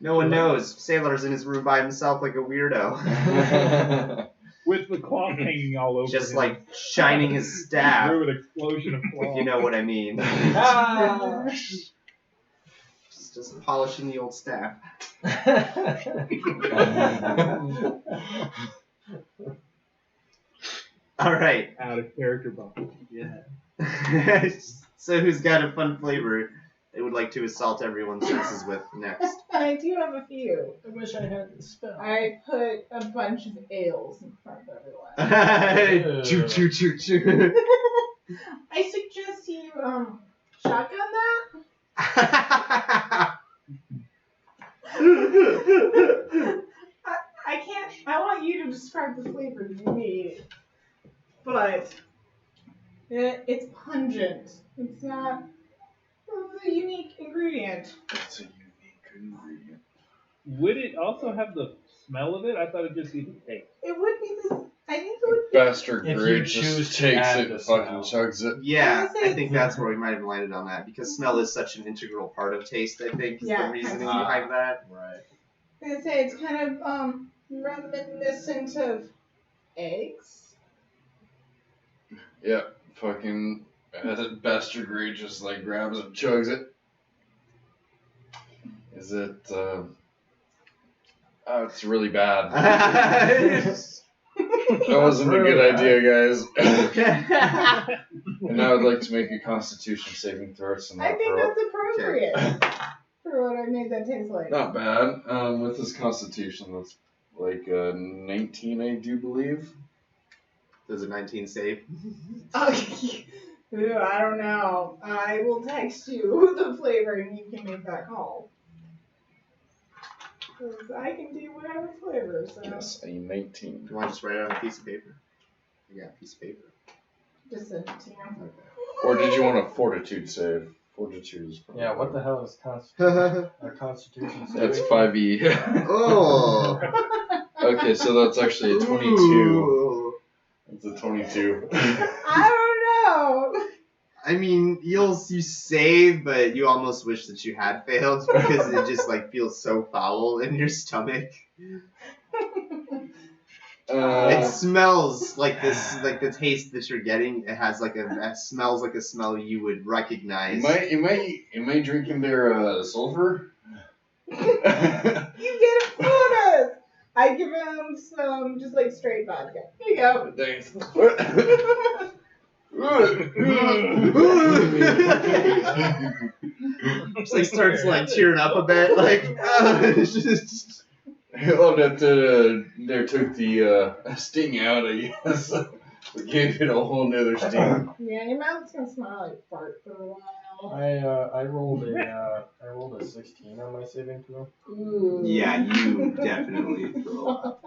No one knows. Saelaar's in his room by himself like a weirdo. With the cloth hanging all over Just him. like shining his staff. Through an explosion of If cloth. you know what I mean. Ah! Just polishing the old staff. Alright. Out of character bubble. Yeah. So who's got a fun flavor they would like to assault everyone's senses with next? I do have a few. I wish I had the spell. I put a bunch of ales in front of everyone. Choo choo choo choo. I suggest you shotgun that. I can't. I want you to describe the flavor you need, but it's pungent. It's not. It's a unique ingredient. It's a unique ingredient. Would it also have the smell of it? I thought it'd just be the taste. It would be this. I think it would be. Bastard If you Grid choose just to takes add it the and fucking smell. chugs it. Yeah, I I think that's where we might have landed on that because smell is such an integral part of taste. I think is Yeah, the reasoning kind of. behind that. Right. I'm gonna say it's kind of reminiscent of eggs. Yeah, fucking Bastard Grid just like grabs it and chugs it. Is it, oh, it's really bad. That wasn't a good idea, guys. And I would like to make a Constitution saving throw to I not think throw up. that's appropriate for what I made that taste like. Not bad. With this Constitution, that's like 19, I do believe. Does a 19 save? Oh, Ooh, I don't know. I will text you the flavor and you can make that call. Because I can do whatever flavor, so. Yes, a 19. You want to just write it on a piece of paper? You got a piece of paper. Just send it to you. Or did you want a fortitude save? Fortitude is probably Yeah, what the better. hell is a constitution saving? That's 5e. Oh. Okay, so that's actually a 22. Ooh. It's a 22. I don't know. I mean, you save, but you almost wish that you had failed because it just like feels so foul in your stomach. It smells like this, like the taste that you're getting. It has like it smells like a smell you would recognize. Am I drinking their sulfur? You get him sodas. I give him some just like straight vodka. Here you go. Thanks. Just like starts like tearing up a bit, like. Oh, that there took the sting out, I guess. We gave it a whole nother sting. Yeah, your mouth's gonna smell like fart for a while. I rolled a 16 on my saving throw. Ooh. Yeah, you definitely throw up.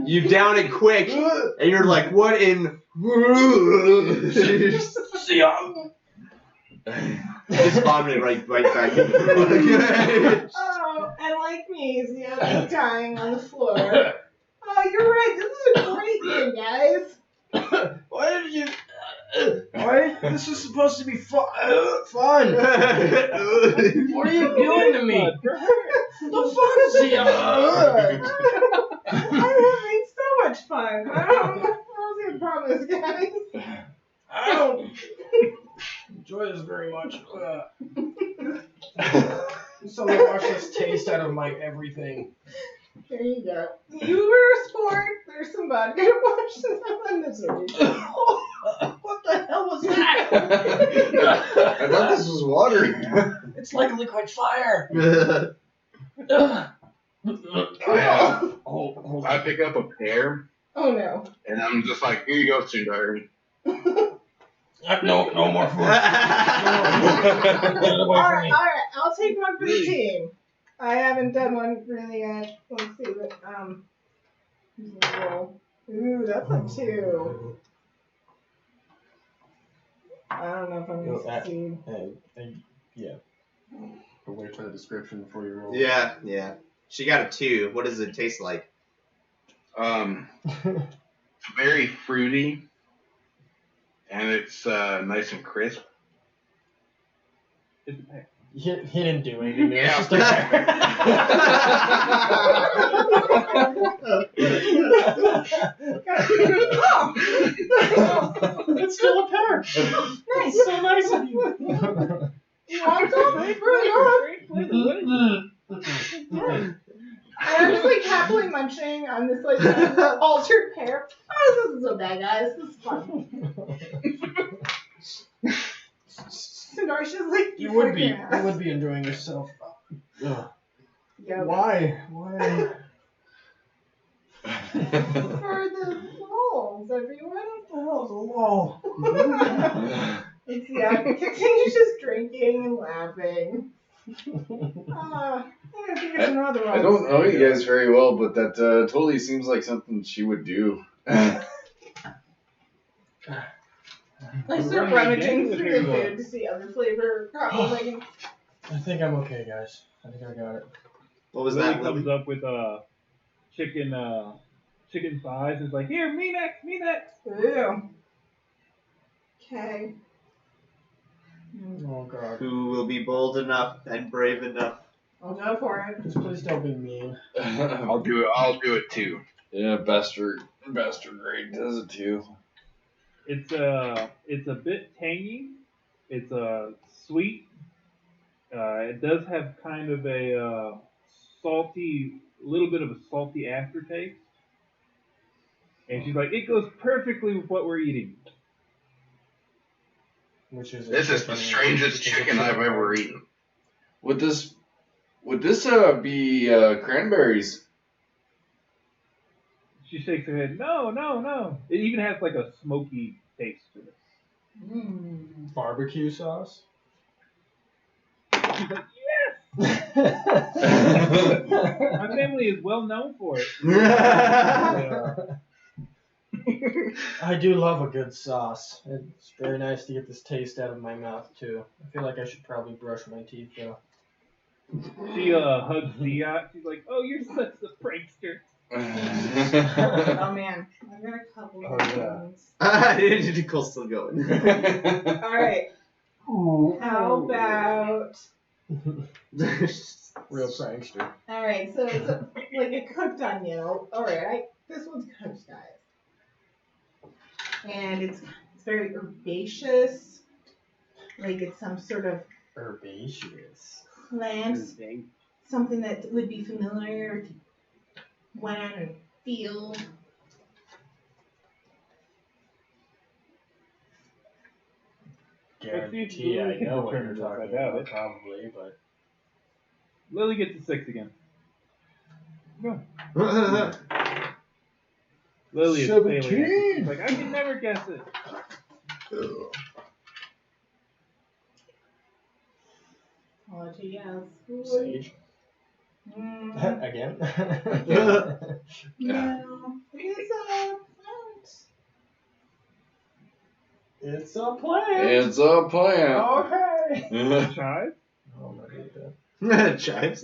You down it quick, and you're like, what in? Just vomit it right back in. Oh, and like me, is the other dying on the floor. Oh, you're right. This is a great thing, guys. Why did you? Why? This is supposed to be fun. Fun. What are you doing to me? The fuck is he? I'm having so much fun. I don't see a problem, guys. I don't enjoy this very much. Somebody wash this taste out of my everything. There you go. You were a sport. There's some vodka to wash this out of misery. What the hell was that? I thought this was water. It's like liquid fire. I pick up a pear Oh no. and I'm just like, here you go, Sundar. No more food. Alright, I'll take one for the team. I haven't done one really yet. Let's see what, roll. Ooh, that's a 2. I don't know if I'm gonna succeed. Yeah. But wait for the description before you roll. Yeah. She got a 2. What does it taste like? It's very fruity, and it's nice and crisp. He didn't do anything. Yeah. It's just a It's still a pear. Nice. So nice of you. You want some? Bring it on. And I'm just like happily munching on this like altered pear. Oh, this isn't so bad, guys. This is fun. Sindarsha's like, You would be enjoying yourself. Ugh. Yep. Why? For the rolls, everyone. What the hell's a lull? Continues just drinking and laughing. I think it's another one. I don't know you guys very well, but that totally seems like something she would do. I start rummaging through the food to see other flavor combos. I think I'm okay, guys. I think I got it. What was Lily that? comes up with chicken thighs and is like, here, me next. Ew. Okay. Oh god. Who will be bold enough and brave enough? I'll go for it. Just please don't be mean. I'll do it too. Yeah, Bastard Grade does it too. It's a bit tangy. It's sweet. It does have kind of a little bit of a salty aftertaste. And she's like, it goes perfectly with what we're eating. Which is This is the strangest chicken I've ever eaten. Would this be cranberries? She shakes her head. No. It even has like a smoky taste to it. Barbecue sauce? She's like, my family is well known for it. Yeah. I do love a good sauce. It's very nice to get this taste out of my mouth too. I feel like I should probably brush my teeth though. She hugs Zia. She's like, "Oh, you're such a prankster." Oh man, I've got a couple of things. Nicole's still going. Alright. How about... Real prankster. Alright, so it's like a cooked onion. Alright, this one's cooked, guys. And it's very herbaceous. Like it's some sort of Herbaceous. plant. Something that would be familiar to Gwen and Field. Guarantee I know what you're talking about, probably, but... Lily gets a 6 again. Go. Lily is failing. It. She's like, I can never guess it. Oh, yes. Sage. Again? No, it's a plant. It's a plant! It's a plant. Okay! Chive? Oh, my God. Chives.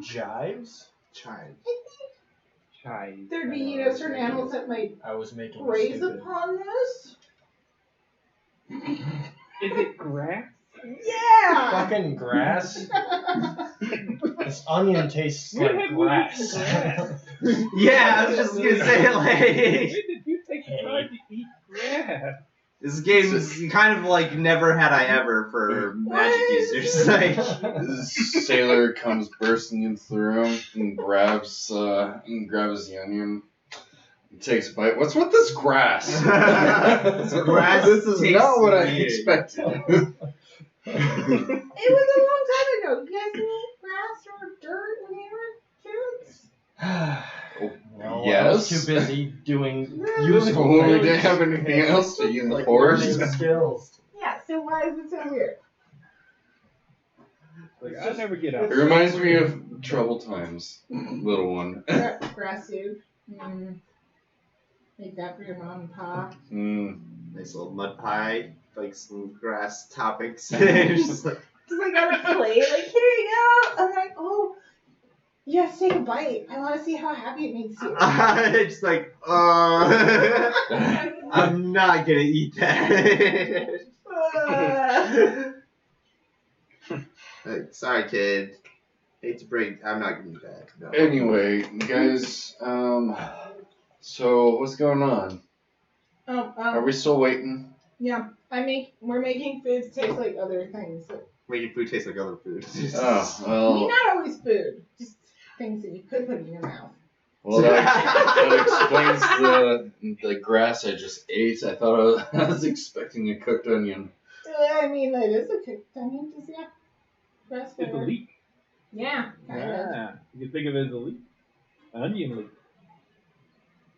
Jives? Chives. Chive. There'd be, certain animals that might I was making graze stupid. upon this. Is it grass? Yeah! Fucking grass? This onion tastes When like have you grass. eaten grass? Yeah, I was just gonna say, When like, did you take the time to eat grass? this game's kind of like never had I ever for magic users. Like, Sailor comes bursting into the room and grabs the onion. He takes a bite. What's with this grass? Grass This is tastes not what I weird. expected. It was a long time ago. You guys didn't eat grass or dirt when you were kids? No, I Yes. was too busy doing Well, useful we things. didn't have anything else to eat in the Like forest. learning skills. Yeah, so why is it so weird? Like, I never get out. It reminds me of troubled times, little one. Grass soup. Make that for your mom and pop. nice little mud pie, like some grass toppings. Just like on a plate, like, here you go. I'm like, oh, you have to take a bite. I want to see how happy it makes you. It's like, I'm not gonna eat that. Like, sorry, kid. Hate to break. I'm not gonna eat that. No. Anyway, guys, so what's going on? Are we still waiting? Yeah, we're making foods taste like other things. Making food taste like other food. Oh, I mean, well, not always food, just things that you could put in your mouth. well that explains the grass I just ate. I thought I was expecting a cooked onion. I mean, it is a cooked onion, just grass It's a flavor. leek. Yeah, kind of. Yeah. You can think of it as a leek. An onion leek.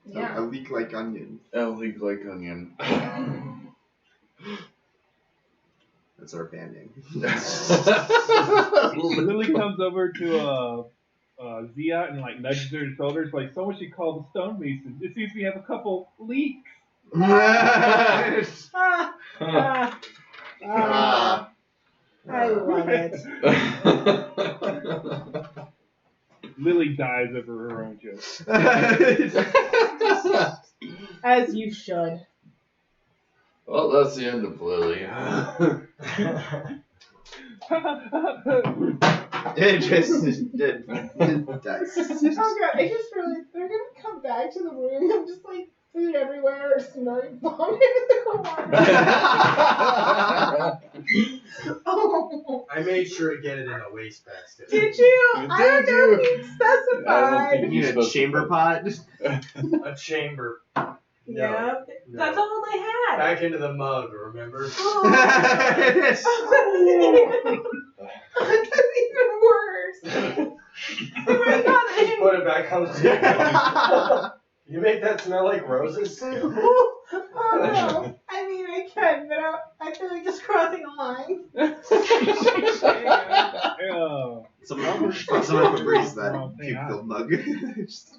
Yeah. A leek like onion. A leek like onion. That's our band name. Lily comes over to Zia and like nudges her shoulders, like someone should call the stone mason. It seems we have a couple leaks. I love it. Lily dies over her own joke. As you should. Well, that's the end of Lily. It just dies. Oh god, I just realized they're gonna come back to the room and just like food everywhere, snort vomit in the corner. Oh, I made sure to get it in a wastebasket. did you? I don't know if you specified. think You need a chamber pot? A chamber. Yep, No. that's all they had. Back into the mug, remember? Oh. That's even worse. Oh my god, I didn't. Put it back on the table. You make that smell like roses? Oh, know. I mean, I could, but I feel like just crossing a line. Oh, Someone put Breeze that puke-filled mug. It's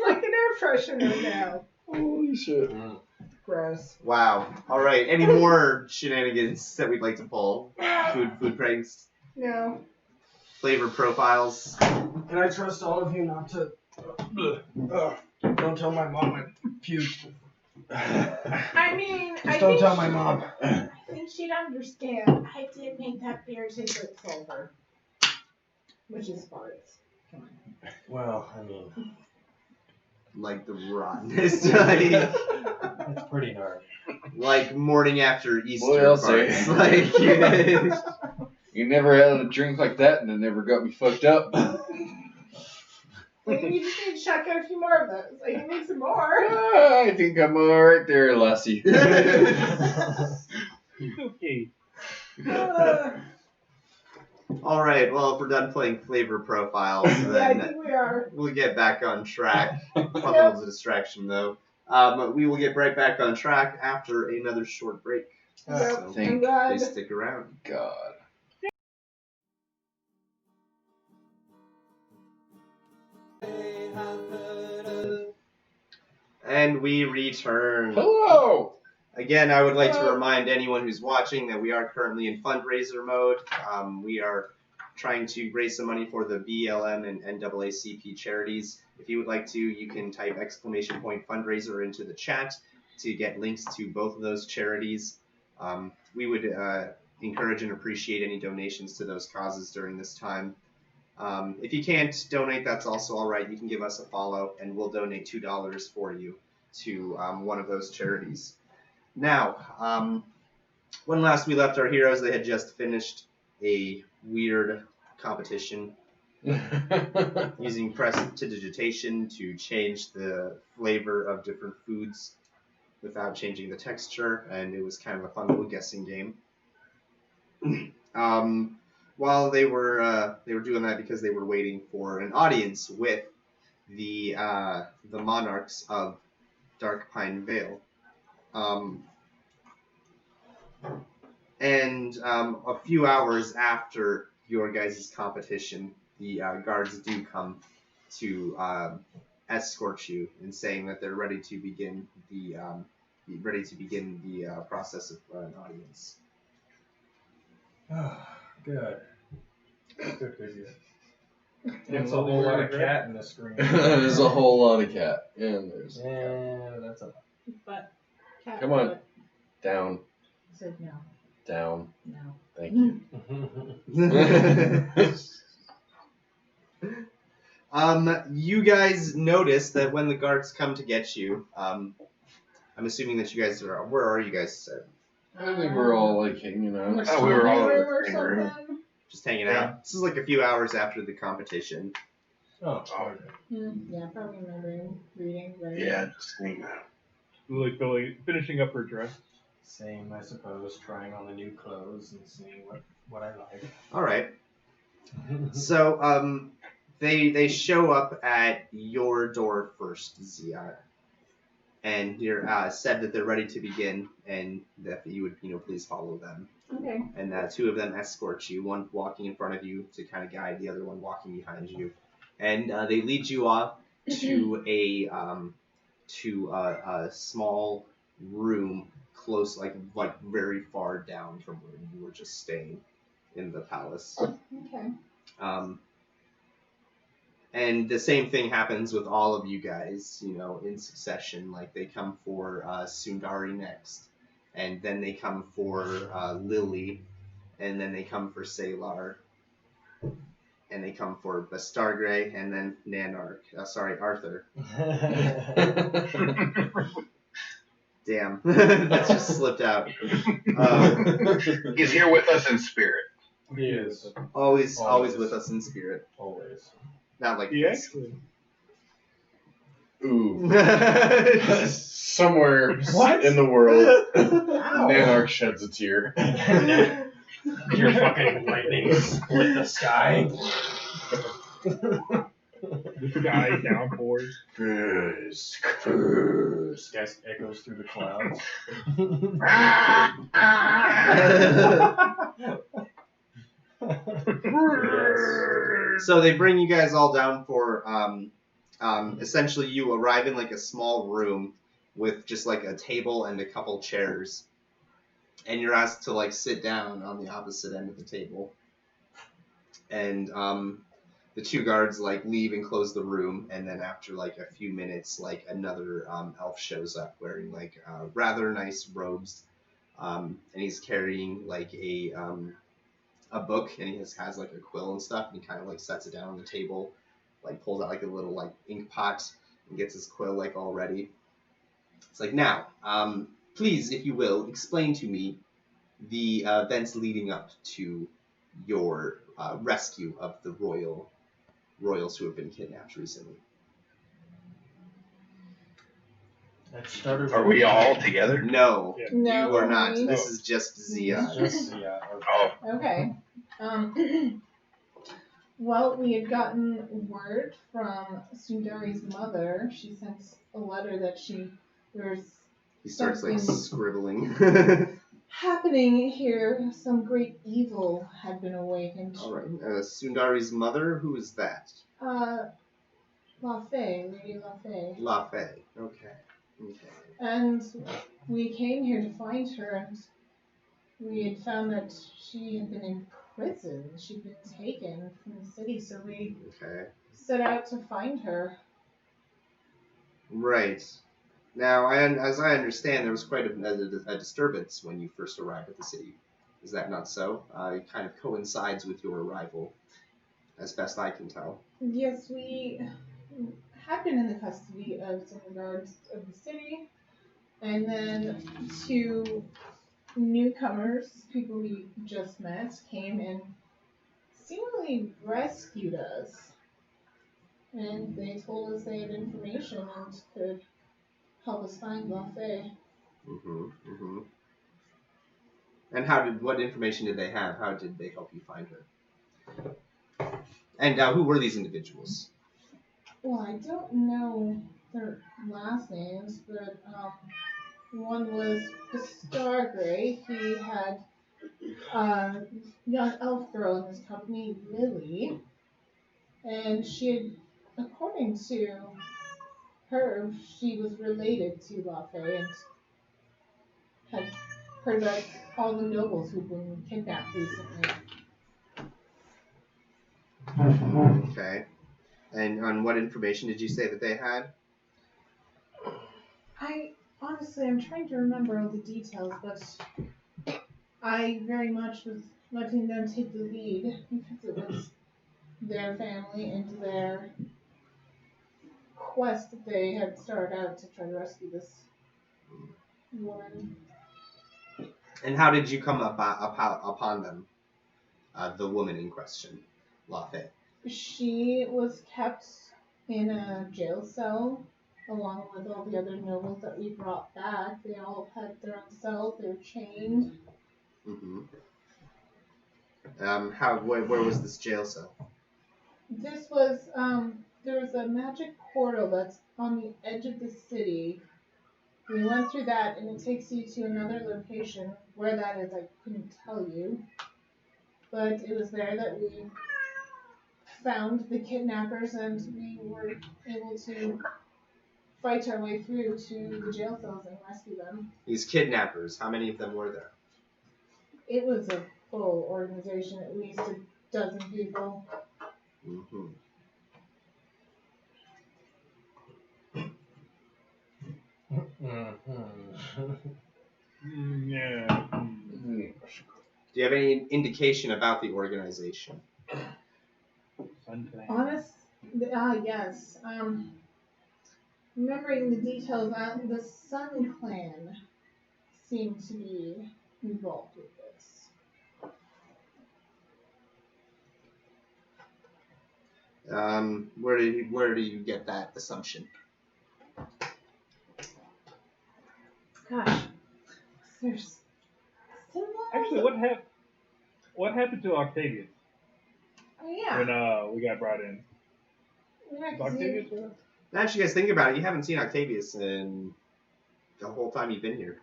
like an air freshener now. Holy shit. Gross. Wow. All right. Any more shenanigans that we'd like to pull? Food pranks, No. flavor profiles. Can I trust all of you not to? Don't tell my mom I puked. I mean, Just don't tell my mom. I think she'd understand. I did make that beer taste like sulfur. Which is farts. Come on. Well, I mean, Like the rottenness. like it's pretty gnarly. morning after Easter. Boy, I'll say. farts. Like You never had a drink like that and it never got me fucked up. Maybe you just need to check out a few more of those. I can make some more. I think I'm alright there, lassie. it's okay. All right. Well, if we're done playing flavor profiles, Yeah, I then think we are. we'll get back on track. Fun little distraction, though. We will get right back on track after another short break. Yep, So I'm Thank glad. please stick around. God. And we return. Hello! Again, I would like to remind anyone who's watching that we are currently in fundraiser mode. We are trying to raise some money for the BLM and NAACP charities. If you would like to, you can type !fundraiser into the chat to get links to both of those charities. We would encourage and appreciate any donations to those causes during this time. If you can't donate, that's also all right. You can give us a follow, and we'll donate $2 for you to one of those charities. Now, when last we left our heroes, they had just finished a weird competition using prestidigitation to change the flavor of different foods without changing the texture, and it was kind of a fun little guessing game. While they were doing that because they were waiting for an audience with the monarchs of Dark Pine Vale. And a few hours after your guys' competition, the guards do come to escort you and saying that they're ready to begin the process of an audience. Good. Good. That's That's a whole lot of cat in the screen. There's a whole lot of cat. And there's Yeah, that's a. But cat Come on. foot down, said no. down. No. Thank you. You guys notice that when the guards come to get you, I'm assuming that you guys are. Where are you guys? I think we're all like hanging out. Oh, we were all in room or the same room. something. Just hanging out. This is like a few hours after the competition. Oh, Yeah, probably in my room reading. Right? Yeah, just hang out. Like finishing up her dress. same, I suppose. Trying on the new clothes and seeing what I like. All right. So they show up at your door first, Ziad, and you're said that they're ready to begin, and that you would please follow them. Okay. And two of them escort you, one walking in front of you to kind of guide, the other one walking behind you, and they lead you off to a small room close, like very far down from where you were just staying in the palace. Okay. And the same thing happens with all of you guys, in succession. Like they come for Sundari next, and then they come for Lily, and then they come for Saelaar, and they come for Bastargray, and then Arthur. Damn, that just slipped out. He's here with us in spirit. He is. Always Always. with us in spirit. Always. Not like Yeah, this. actually. Ooh. Somewhere What? in the world, Ow. Nanarch sheds a tear. Your fucking lightning split the sky. The sky downpours. Gas echoes through the clouds. So they bring you guys all down for essentially you arrive in like a small room with just like a table and a couple chairs, and you're asked to like sit down on the opposite end of the table, and the two guards like leave and close the room, and then after like a few minutes like another elf shows up wearing like rather nice robes, and he's carrying like a book, and he has like a quill and stuff, and he kind of like sets it down on the table, like pulls out like a little like ink pot and gets his quill like all ready. It's like, now, please, if you will, explain to me the events leading up to your rescue of the royals who have been kidnapped recently. That started. Are we all together? No, Yeah. No, you are not. we- This is just Zia. Just, yeah. Oh, Okay. Well, we had gotten word from Sundari's mother. She sent a letter that there's He starts like something scribbling. happening here. Some great evil had been awakened. All right, Sundari's mother. Who is that? Lady La Fay. La Fay. Okay. And we came here to find her, and we had found that she had been in prison. She'd been taken from the city, so we Okay. set out to find her. Right. Now, as I understand, there was quite a disturbance when you first arrived at the city. Is that not so? It kind of coincides with your arrival, as best I can tell. Yes, we had been in the custody of some guards of the city, and then two newcomers, people we just met, came and seemingly rescued us. And they told us they had information and could help us find La Fay. And what information did they have? How did they help you find her? And who were these individuals? Well, I don't know their last names, but one was Stargray. He had a young elf girl in his company, Lily, and she had, according to her, she was related to La Fay and had heard about all the nobles who'd been kidnapped recently. Okay. And on what information did you say that they had? I'm trying to remember all the details, but I very much was letting them take the lead because it was their family and their quest that they had started out to try to rescue this woman. And how did you come upon them? The woman in question, La Fay. She was kept in a jail cell along with all the other nobles that we brought back. They all had their own cells. They were chained. Where was this jail cell? This was there was a magic portal that's on the edge of the city. We went through that, and it takes you to another location. Where that is, I couldn't tell you. But it was there that we found the kidnappers, and we were able to fight our way through to the jail cells and rescue them. These kidnappers, how many of them were there? It was a full organization, at least a dozen people. Yeah. Do you have any indication about the organization? Yes. Remembering the details, the Sun Clan seemed to be involved with this. Where do you get that assumption? Gosh, there's symbols. Actually, what happened to Octavius Oh, yeah. when we got brought in? Yeah, Is 'cause Octavius with us? Now, if you guys think about it, you haven't seen Octavius in the whole time you've been here.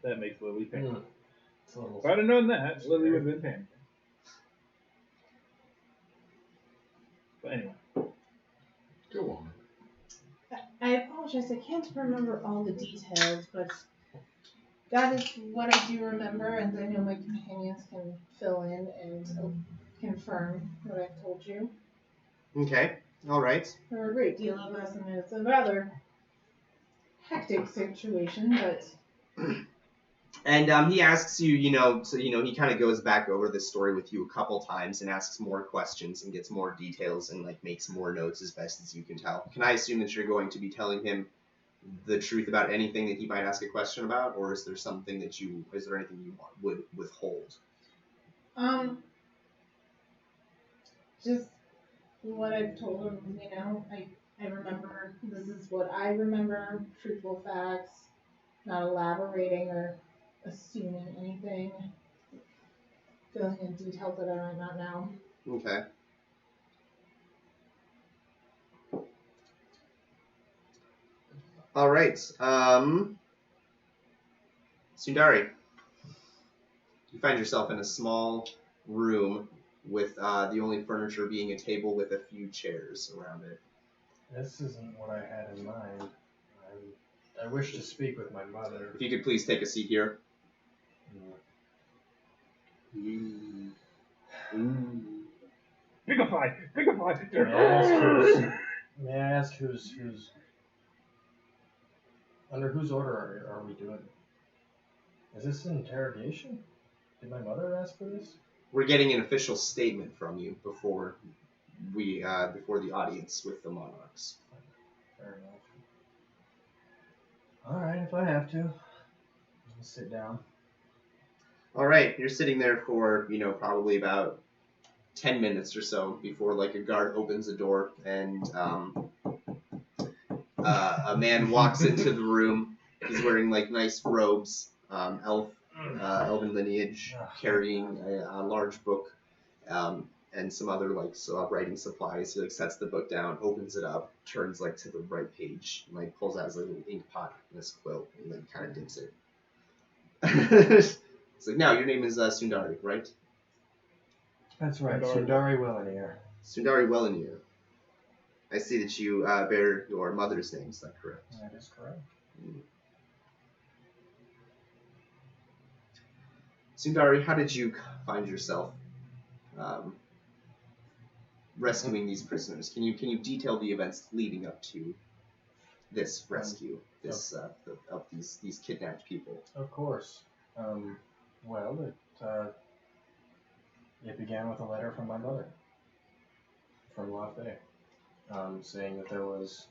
That makes Lily pay. It's a little. If I'd have known that, Lily would have been paying. But anyway. Go on. I apologize, I can't remember all the details, but that is what I do remember, and I know my companions can fill in and confirm what I've told you. Okay, all right. There were a great deal of us, and it's a rather hectic situation, but And he asks you, he kind of goes back over this story with you a couple times and asks more questions and gets more details and like makes more notes as best as you can tell. Can I assume that you're going to be telling him the truth about anything that he might ask a question about, or is there anything you would withhold? just what I've told him, I remember, this is what I remember, truthful facts, not elaborating or assuming anything, filling in details that I might not know. Okay. All right. Sundari, you find yourself in a small room with the only furniture being a table with a few chairs around it. This isn't what I had in mind. I wish to speak with my mother. If you could please take a seat here. Bigify! May I ask who's under whose order are we doing it? Is this an interrogation? Did my mother ask for this? We're getting an official statement from you before the audience with the monarchs. Fair enough. All right, if I have to, I'll sit down. All right, you're sitting there for probably about 10 minutes or so before like a guard opens the door and a man walks into the room. He's wearing like nice robes, elven lineage, carrying a large book and some other writing supplies. He like sets the book down, opens it up, turns like to the right page, and like pulls out his little ink pot and his quill, and then kind of dips it. It's like, now your name is Sundari, right? That's right, Sundari Wellenir. Sundari Wellenir. I see that you bear your mother's name. Is that correct? That is correct. Sundari, how did you find yourself rescuing these prisoners? Can you detail the events leading up to this rescue, of these kidnapped people? Of course. Well, it began with a letter from my mother, from Lafay, saying that there was.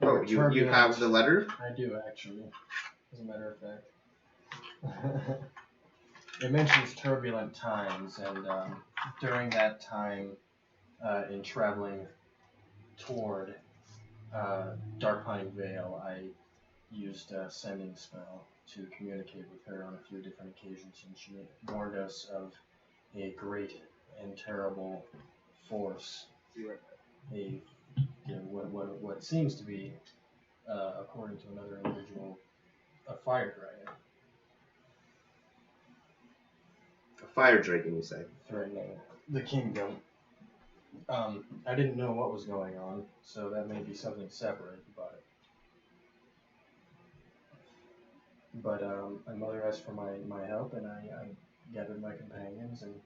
Oh, you have the letter? I do, actually, as a matter of fact. It mentions turbulent times, and during that time, in traveling toward Darkpine Vale, I used a sending spell to communicate with her on a few different occasions, and she warned us of a great and terrible force, what seems to be, according to another individual, a fire dragon. A fire dragon, you say? Threatening the kingdom. I didn't know what was going on, so that may be something separate about it. But my mother asked for my help, and I gathered my companions and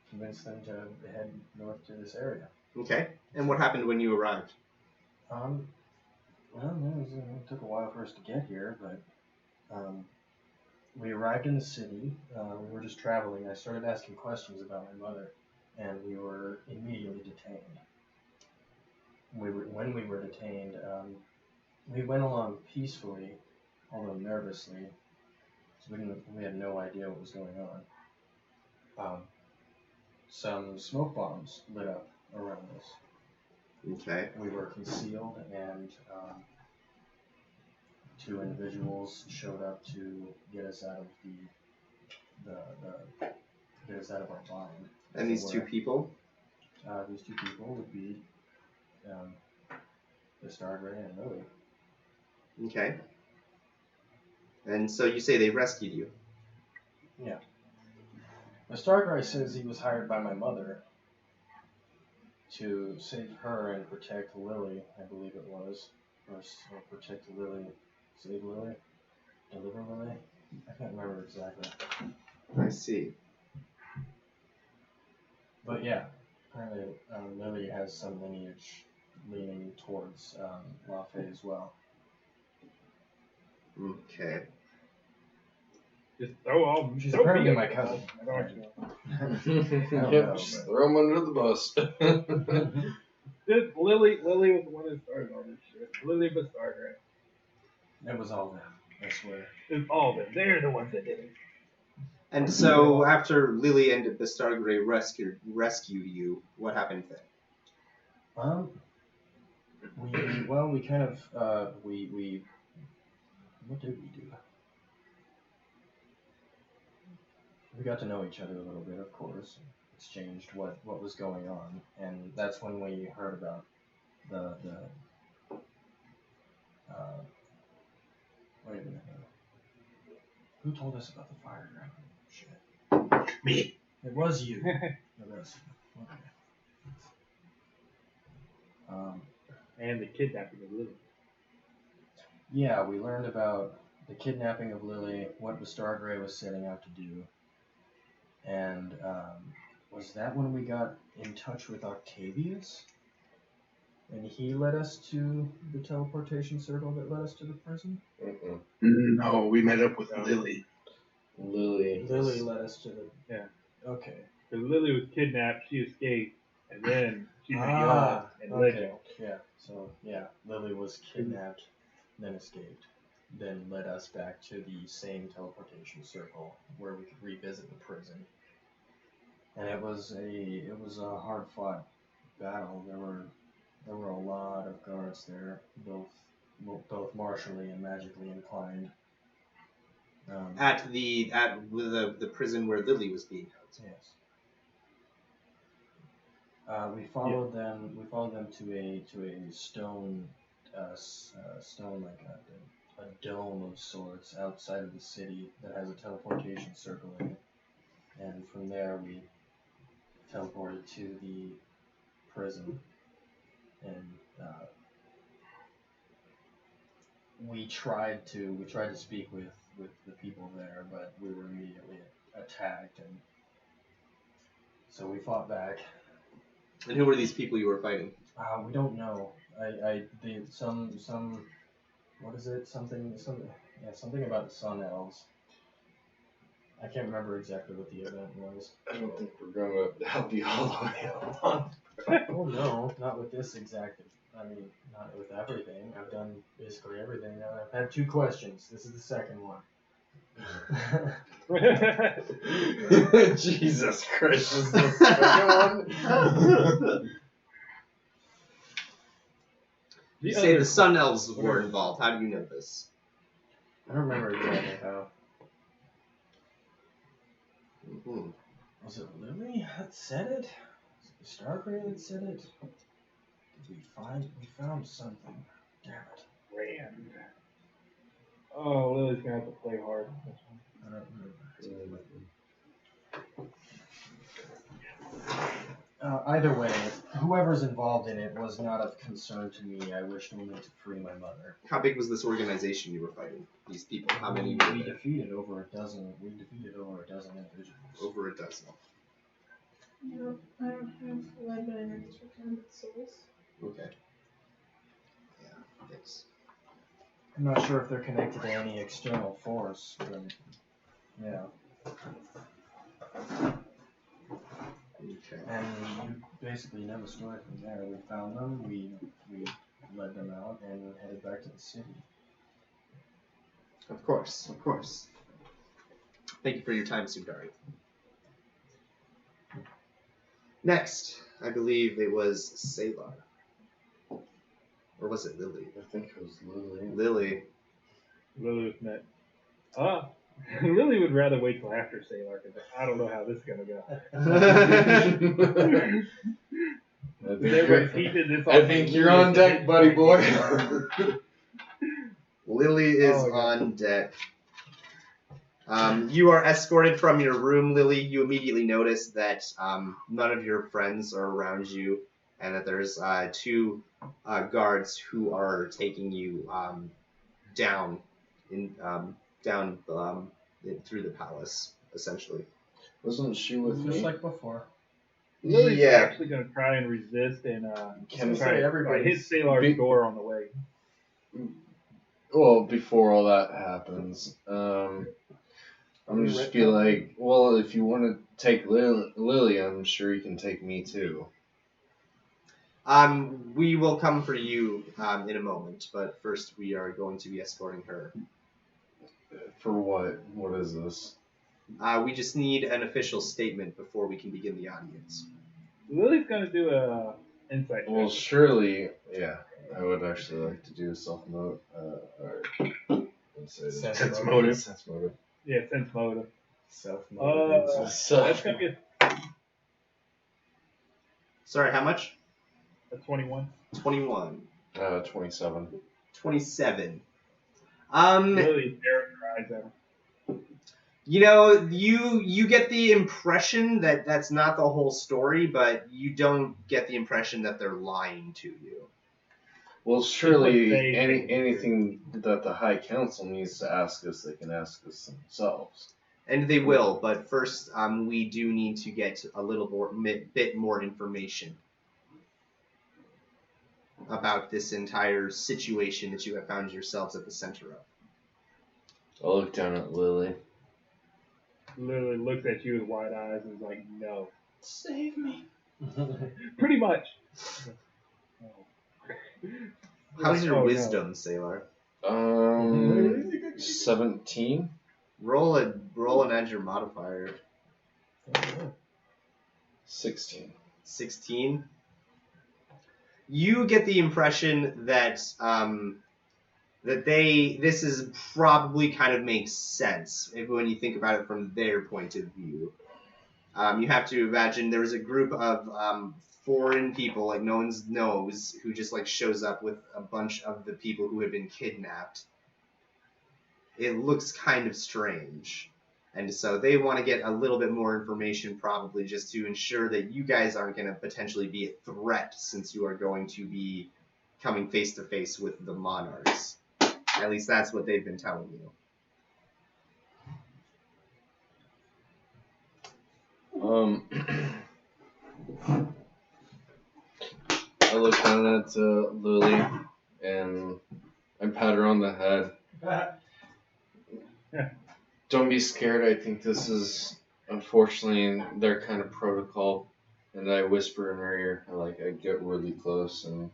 convinced them to head north to this area. Okay. And what happened when you arrived? Well, it took a while for us to get here, but we arrived in the city. We were just traveling. I started asking questions about my mother, and we were immediately detained. When we were detained, we went along peacefully, although nervously, so we had no idea what was going on. Some smoke bombs lit up around us. Okay. We were concealed, and two individuals showed up to get us out of get us out of our bind. And these two people? These two people would be the Stargray and Lily. Okay. And so you say they rescued you. Yeah. The Stargray says he was hired by my mother to save her and protect Lily, I believe it was. Or protect Lily, save Lily, deliver Lily. I can't remember exactly. I see. But yeah, apparently Lily has some lineage leaning towards Lafay as well. Okay. Just throw all. She's throw apparently me my up. cousin. I don't know. don't Yep, know, just but- throw him under the bus. Just Lily was the one that started all this shit. Lily Bastargra. It was all them, I swear. It's all of them. They're the ones that did it. And so after Lily and the Stargray rescued you, what happened then? We kind of we what did we do? We got to know each other a little bit, of course. Exchanged what was going on, and that's when we heard about the wait a minute. Who told us about the fire dragon? Shit. Me. It was you. It was you. Okay. And the kidnapping of Lily. Yeah, we learned about the kidnapping of Lily, what the Stargray was setting out to do, and was that when we got in touch with Octavius? And he led us to the teleportation circle that led us to the prison? Mm-mm. No, we met up with Lily. Lily. Lily led us to the... Yeah. Okay. Because Lily was kidnapped, she escaped, and then she met y'all and led okay. y'all. Yeah, so, yeah, Lily was kidnapped, then escaped, then led us back to the same teleportation circle where we could revisit the prison. And it was a hard fought battle. There were a lot of guards there, both martially and magically inclined. At the prison where Lily was being held. Yes. We followed them. We followed them to a stone, stone like a dome of sorts outside of the city that has a teleportation circle in it. And from there we teleported to the prison, and we tried to speak with the people there, but we were immediately attacked, and so we fought back. And who were these people you were fighting? We don't know. Some what is it? Something about the Sun Elves. I can't remember exactly what the event was. I don't think we're going to help you all the way along. Oh no, not with this exact. I mean, not with everything. I've done basically everything. Now I've had 2 questions. This is the second one. Jesus Christ, this is the second one? You say the Sun Elves were involved. How do you know this? I don't remember exactly how. Mm-hmm. Was it Lily that said it? Was it the Stargray that said it? Did we found something? Damn it. Rand. Oh, Lily's gonna have to play hard. I don't remember. Either way, whoever's involved in it was not of concern to me. I wished only to free my mother. How big was this organization you were fighting? These people? How many? We defeated over a dozen. We defeated over a dozen individuals. Over a dozen. No, I don't have lead and extra combat souls. Okay. Yeah. Thanks. I'm not sure if they're connected to any external force, but yeah. Okay. And you basically know the story from there. We found them, we led them out, and headed back to the city. Of course. Of course. Thank you for your time, Sundari. Next, I believe it was Saelaar. Or was it Lily? I think it was Lily. Lily. Lily was met. Lily would rather wait till after Saelaar because I don't know how this is gonna go. Everybody's keeping this on. I think you're on deck, buddy boy. Lily is Oh, my God. on deck. You are escorted from your room, Lily. You immediately notice that none of your friends are around you, and that there's two guards who are taking you down through the palace, essentially. Wasn't she with Just me? like before. Lily's Yeah. actually gonna try and resist and Can try to everybody's hit Saelar's big- door on the way. Well, before all that happens, I'm gonna just be like, well, if you want to take Lily, I'm sure you can take me too. We will come for you in a moment, but first we are going to be escorting her. For what? What is this? We just need an official statement before we can begin the audience. Lily's gonna do a insight Well, check. surely, yeah. I would actually like to do a self-motive. Sense motive. Sense motive. Yeah, sense motive. Self-motive. That's gonna be Sorry, how much? a 21. 21. 27. 27. Lily's staring her eyes at him. You know, you get the impression that that's not the whole story, but you don't get the impression that they're lying to you. Well, what surely they anything that the High Council needs to ask us, they can ask us themselves. And they will, but first we do need to get a little bit more information about this entire situation that you have found yourselves at the center of. I'll look down at Lily. Lily looks at you with wide eyes and is like, no. Save me. Pretty much. How's your No, no. wisdom, Saelaar? 17. Roll and add your modifier. 16. 16. You get the impression that this is probably kind of makes sense when you think about it from their point of view. You have to imagine there was a group of foreign people, like no one knows, who just like shows up with a bunch of the people who had been kidnapped. It looks kind of strange. And so they want to get a little bit more information, probably just to ensure that you guys aren't going to potentially be a threat, since you are going to be coming face to face with the monarchs. At least that's what they've been telling you. I look down at Lily and I pat her on the head. Don't be scared. I think this is unfortunately their kind of protocol. And I whisper in her ear. I get really close and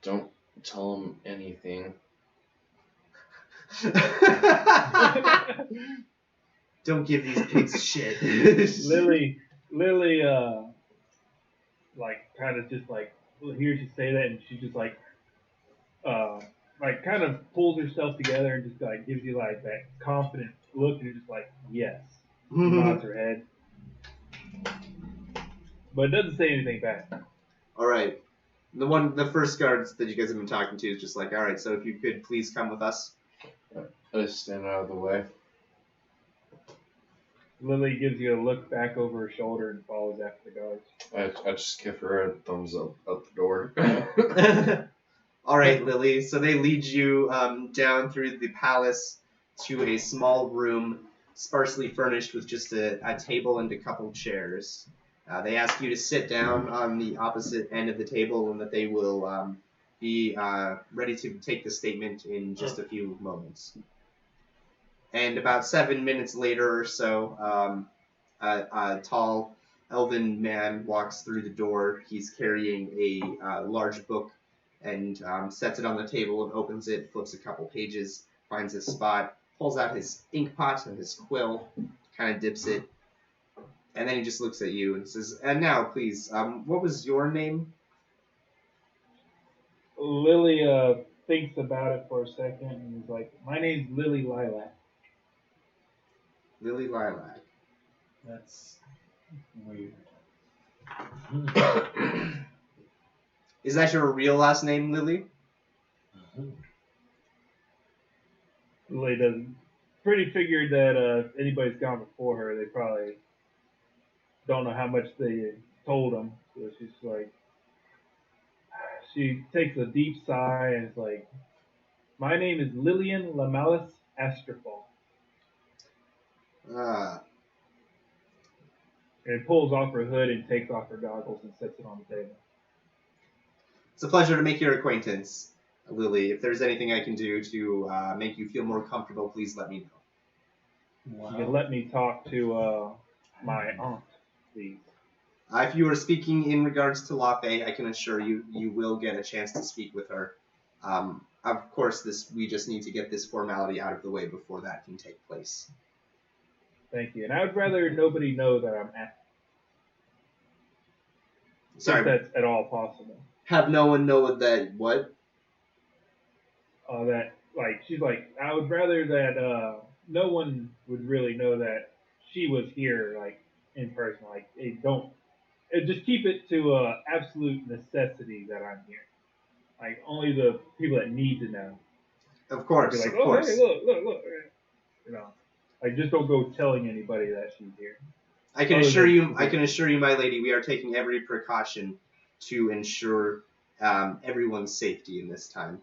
don't tell them anything. Don't give these pigs shit. Lily, kind of just hears you say that, and she just kind of pulls herself together and just gives you that confident look, and you're just like, yes. She nods her head, but it doesn't say anything back. All right. The first guards that you guys have been talking to is just like, all right, so if you could please come with us. I stand out of the way. Lily gives you a look back over her shoulder and follows after the guards. I just give her a thumbs up out the door. All right, Lily. So they lead you down through the palace to a small room, sparsely furnished with just a table and a couple chairs. They ask you to sit down on the opposite end of the table, and that they will be ready to take the statement in just a few moments. And about 7 minutes later or so, a tall elven man walks through the door. He's carrying a large book and sets it on the table and opens it, flips a couple pages, finds a spot, pulls out his ink pot and his quill, kind of dips it, and then he just looks at you and says, and now, please, what was your name? Lily thinks about it for a second and he's like, "My name's Lily Lilac." Lily Lilac. That's weird. Is that your real last name, Lily? Lily doesn't. Pretty figured that if anybody's gone before her, they probably don't know how much they told them. So she's like, she takes a deep sigh and is like, "My name is Lillian Lamalis Astrafall." Ah, And pulls off her hood and takes off her goggles and sets it on the table. it's a pleasure to make your acquaintance, Lily. If there's anything I can do to make you feel more comfortable, please let me know. Wow. You can let me talk to my aunt, please. If you are speaking in regards to Lafay, I can assure you, you will get a chance to speak with her. Of course, we just need to get this formality out of the way before that can take place. Thank you. And I would rather nobody know that I'm at. Sorry, If that's at all possible. have no one know that what? That like she's like, I would rather that no one would really know that she was here like in person. Like, just keep it to absolute necessity that I'm here. Like only the people that need to know. Of course, Be like, of oh course. hey, look. You know, like just don't go telling anybody that she's here. I can assure you, my lady, we are taking every precaution to ensure everyone's safety in this time.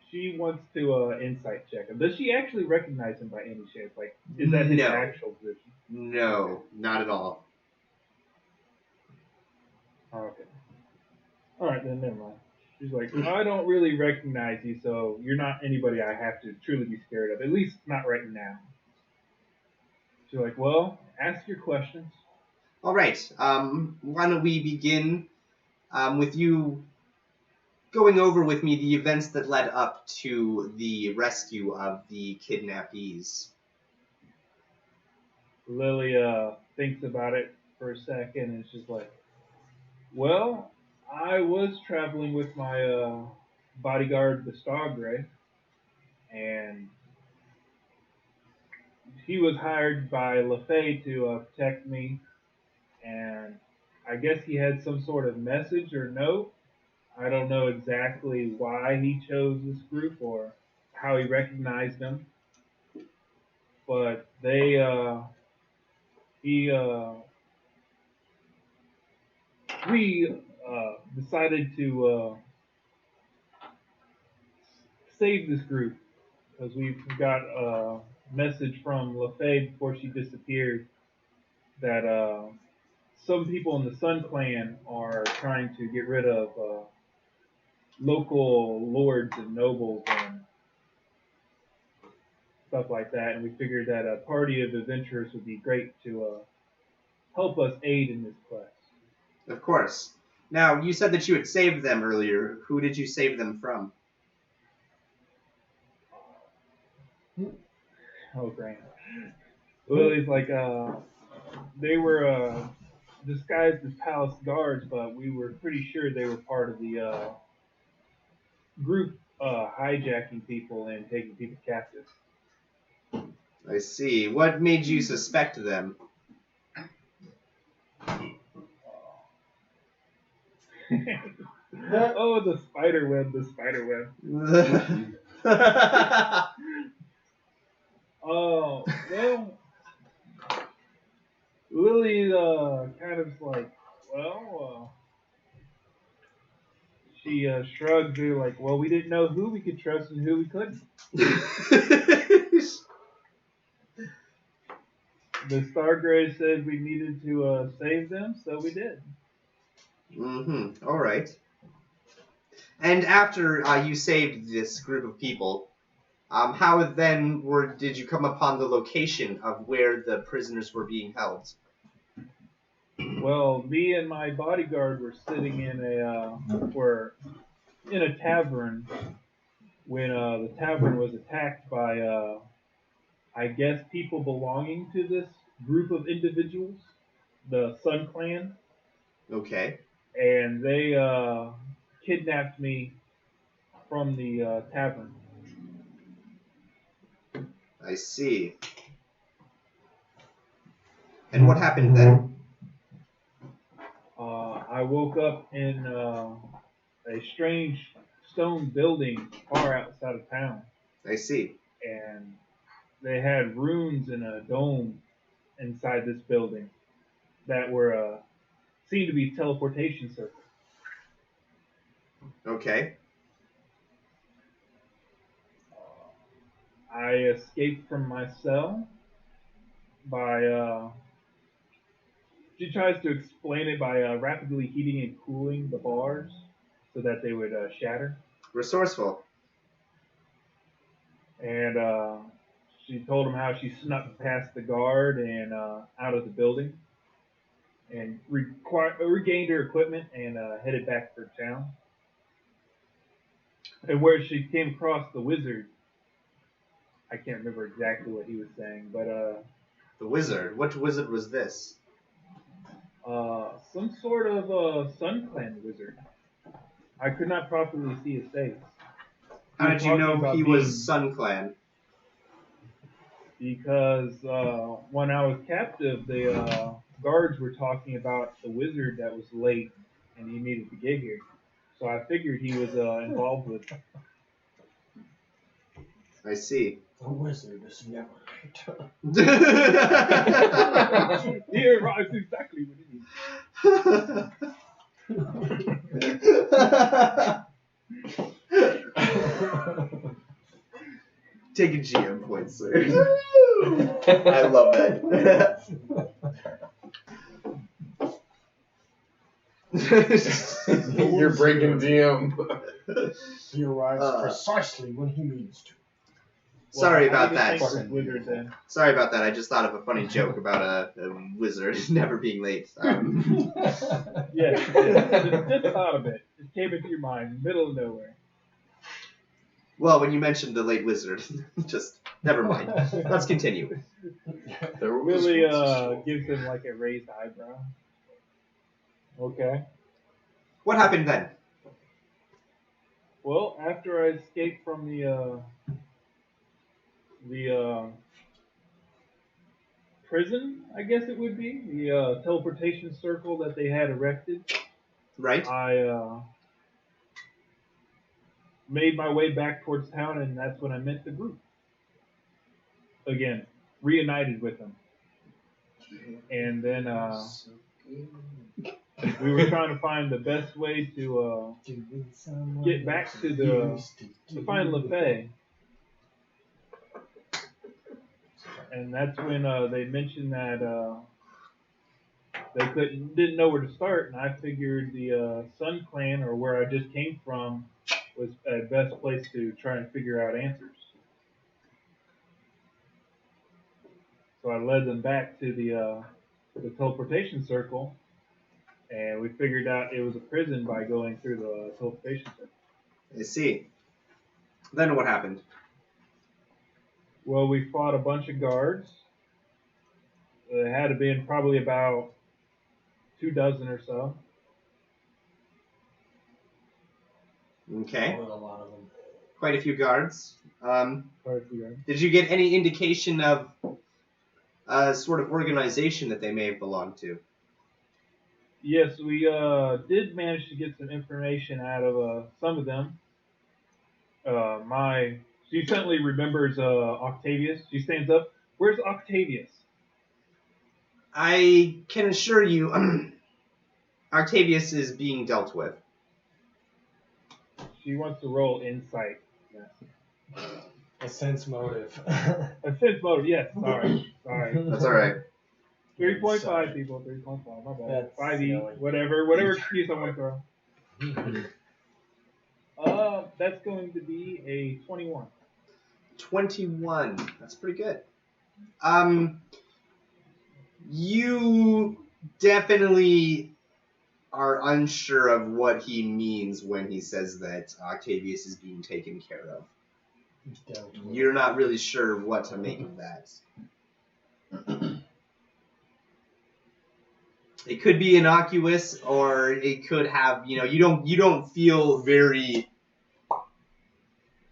She wants to insight check him. Does she actually recognize him by any chance? Like, is that his No. actual position? No, not at all. Oh, okay. All right, then never mind. She's like, I don't really recognize you, so you're not anybody I have to truly be scared of. At least not right now. She's like, well, ask your questions. All right. Why don't we begin with you going over with me the events that led up to the rescue of the kidnappees. Lily thinks about it for a second and she's like, well, I was traveling with my bodyguard, the Stargray, and he was hired by LaFay to protect me, and I guess he had some sort of message or note. I don't know exactly why he chose this group or how he recognized them, but we decided to save this group because we got a message from LaFay before she disappeared that some people in the Sun Clan are trying to get rid of local lords and nobles and stuff like that, and we figured that a party of adventurers would be great to help us aid in this quest. Of course. Now, you said that you had saved them earlier. Who did you save them from? Oh, great. Lily's like, they were disguised as palace guards, but we were pretty sure they were part of the group hijacking people and taking people captive. I see. What made you suspect them? Oh, the spider web. Oh, well, Lily kind of like, well, she shrugged her like, well, we didn't know who we could trust and who we couldn't. The Stargray said we needed to save them, so we did. Mm-hmm. All right. And after you saved this group of people, how then did you come upon the location of where the prisoners were being held? Well, me and my bodyguard were sitting in a tavern when the tavern was attacked by I guess people belonging to this group of individuals, the Sun Clan. Okay. And they kidnapped me from the tavern. I see. And what happened then? I woke up in a strange stone building far outside of town, I see. and they had runes in a dome inside this building that were seemed to be teleportation circles. Okay. I escaped from my cell by. She tries to explain it by rapidly heating and cooling the bars so that they would shatter. Resourceful. And she told him how she snuck past the guard and out of the building and regained her equipment and headed back for town. And where she came across the wizard, I can't remember exactly what he was saying, but The wizard. What wizard was this? some sort of Sun Clan wizard. I could not properly see his face. How did you know he being, was Sun Clan? Because when I was captive, the guards were talking about the wizard that was late and he needed to get here. So I figured he was involved with. I see. The wizard is never late. He arrives exactly when he needs. Take a GM point, sir. I love that. You're breaking DM. He arrives precisely when he means to. Sorry Well, about that. Wizard, then. Sorry about that. I just thought of a funny joke about a wizard never being late. Yeah, just thought of it. It came into your mind, middle of nowhere. Well, when you mentioned the late wizard, just never mind. Let's continue. Lily gives him like a raised eyebrow. Okay. What happened then? Well, after I escaped from the prison, I guess it would be the teleportation circle that they had erected. Right. I made my way back towards town, and that's when I met the group. Again, reunited with them. And then we were trying to find the best way to get back to find LeFay. And that's when they mentioned that they didn't know where to start, and I figured the Sun Clan, or where I just came from, was the best place to try and figure out answers. So I led them back to the teleportation circle, and we figured out it was a prison by going through the teleportation circle. I see. Then what happened? Well, we fought a bunch of guards. It had to been probably about 24 or so. Okay. With a lot of them. Quite a few guards. Quite a few guards. Did you get any indication of a sort of organization that they may have belonged to? Yes, we did manage to get some information out of some of them. She suddenly remembers Octavius. She stands up. Where's Octavius? I can assure you, Octavius is being dealt with. She wants to roll insight. Yes. A sense motive. A sense motive. Yes. Sorry. That's all right. 3.5 people. 3.5. My bad. That's 5e. silly. Whatever excuse I want to throw. That's going to be a 21. 21. That's pretty good. You definitely are unsure of what he means when he says that Octavius is being taken care of. You're not really sure what to make of that. It could be innocuous, or it could have, you don't feel very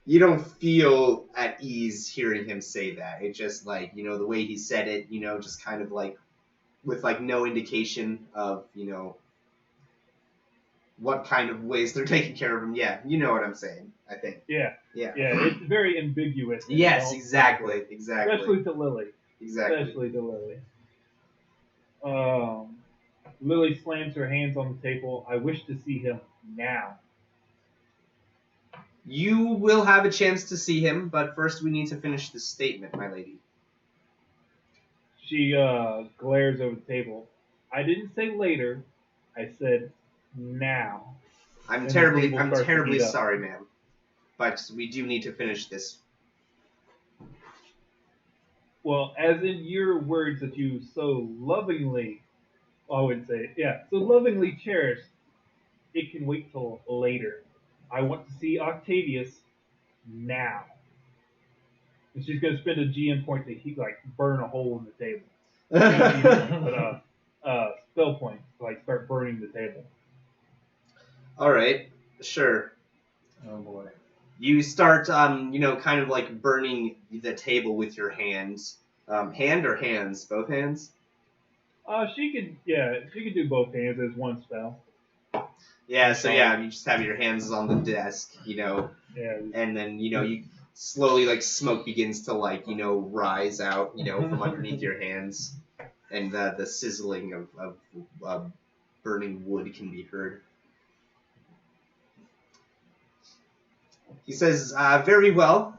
You don't feel at ease hearing him say that. It's just like, the way he said it, just kind of like with like no indication of, what kind of ways they're taking care of him. Yeah, you know what I'm saying, I think. Yeah. Yeah. Yeah, it's very ambiguous. and Yes, don't- exactly. Especially to Lily. Exactly. Especially to Lily. Lily slams her hands on the table. I wish to see him now. You will have a chance to see him, but first we need to finish the statement, my lady. She glares over the table. I didn't say later. I said now. I'm And the terribly table starts to terribly heat up. sorry, ma'am. But we do need to finish this. Well, as in your words that you so lovingly, I would say, yeah, so lovingly cherished, it can wait till later. I want to see Octavius now. And she's going to spend a GM point to burn a hole in the table. Not a GM point, but spell point to start burning the table. Alright, sure. Oh boy. You start, kind of like burning the table with your hands. Hand or hands? Both hands? She could do both hands as one spell. Yeah, so yeah, you just have your hands on the desk, Yeah. and then, you slowly, smoke begins to, rise out, from underneath your hands, and the sizzling of burning wood can be heard. He says, very well.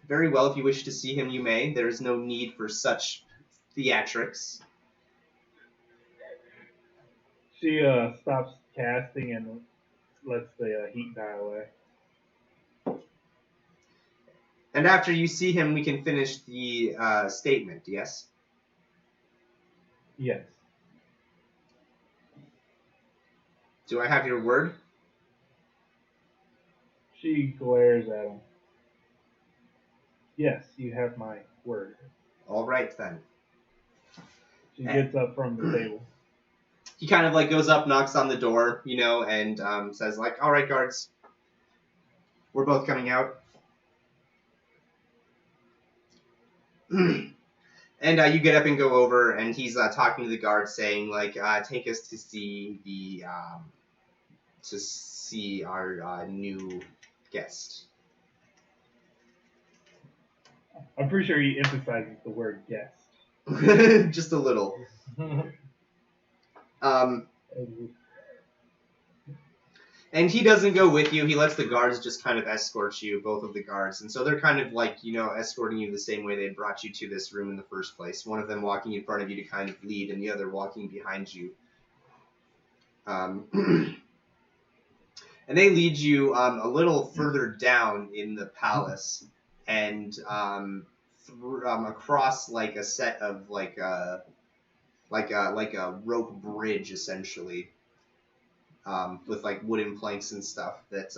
Very well, if you wish to see him, you may. There is no need for such theatrics. She stops casting and lets the heat die away. And after you see him, we can finish the statement, yes? Yes. Do I have your word? She glares at him. Yes, you have my word. All right, then. She gets up from the table. He kind of goes up, knocks on the door, and says all right, guards, we're both coming out. And you get up and go over, and he's talking to the guards, saying take us to see our new guest. I'm pretty sure he emphasizes the word guest. Just a little. And he doesn't go with you. He lets the guards just kind of escort you, both of the guards. And so they're kind of escorting you the same way they brought you to this room in the first place. One of them walking in front of you to kind of lead, and the other walking behind you. And they lead you a little further down in the palace, and across a set of a rope bridge, essentially. With wooden planks and stuff that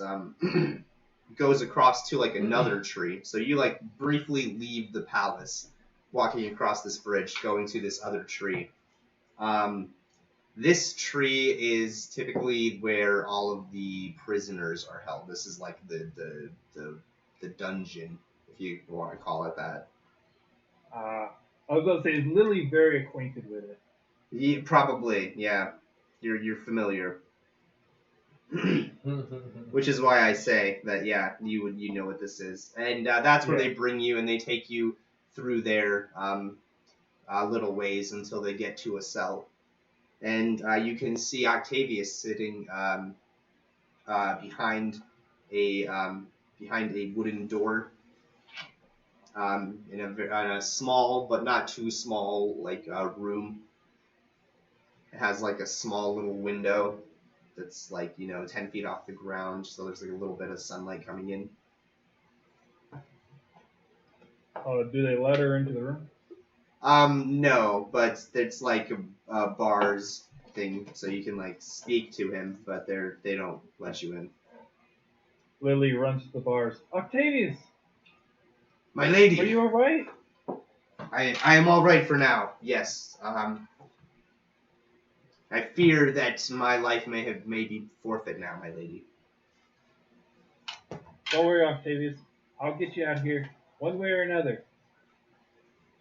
goes across to another tree. So you briefly leave the palace, walking across this bridge, going to this other tree. This tree is typically where all of the prisoners are held. This is the dungeon, if you want to call it that. I was going to say, is Lily very acquainted with it? Yeah, probably, yeah. You're familiar. Which is why I say that, yeah, you know what this is. And that's where they bring you, and they take you through their little ways until they get to a cell. And you can see Octavius sitting behind a wooden door in a small but not too small room. It has a small little window that's 10 feet off the ground, so there's a little bit of sunlight coming in. Do they let her into the room? No, but it's a bars thing, so you can speak to him, but they don't let you in. Lily runs to the bars. Octavius! My lady! Are you alright? I am alright for now, yes. I fear that my life may be forfeit now, my lady. Don't worry, Octavius. I'll get you out here one way or another.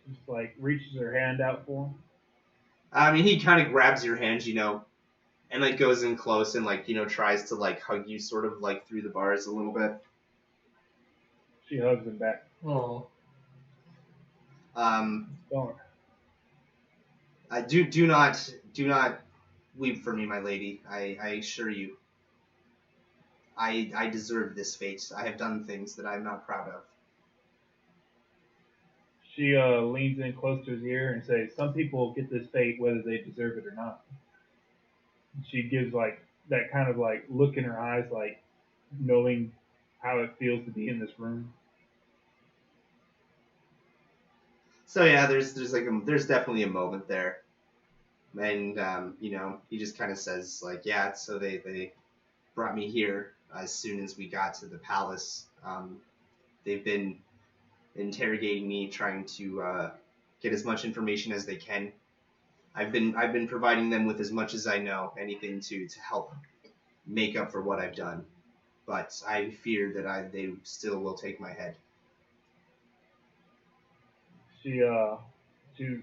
Just like reaches her hand out for him. I mean, he kind of grabs your hand, and like goes in close and like tries to like hug you, sort of like through the bars a little bit. She hugs him back. Oh. Don't. Do not weep for me, my lady. I assure you. I deserve this fate. I have done things that I'm not proud of. She leans in close to his ear and says, "Some people get this fate whether they deserve it or not." She gives like that kind of like look in her eyes, like knowing how it feels to be in this room. So yeah, there's definitely a moment there, and he just kind of says like, yeah. So they brought me here as soon as we got to the palace. They've been interrogating me, trying to get as much information as they can. I've been providing them with as much as I know, anything to help make up for what I've done. But I fear that they still will take my head. She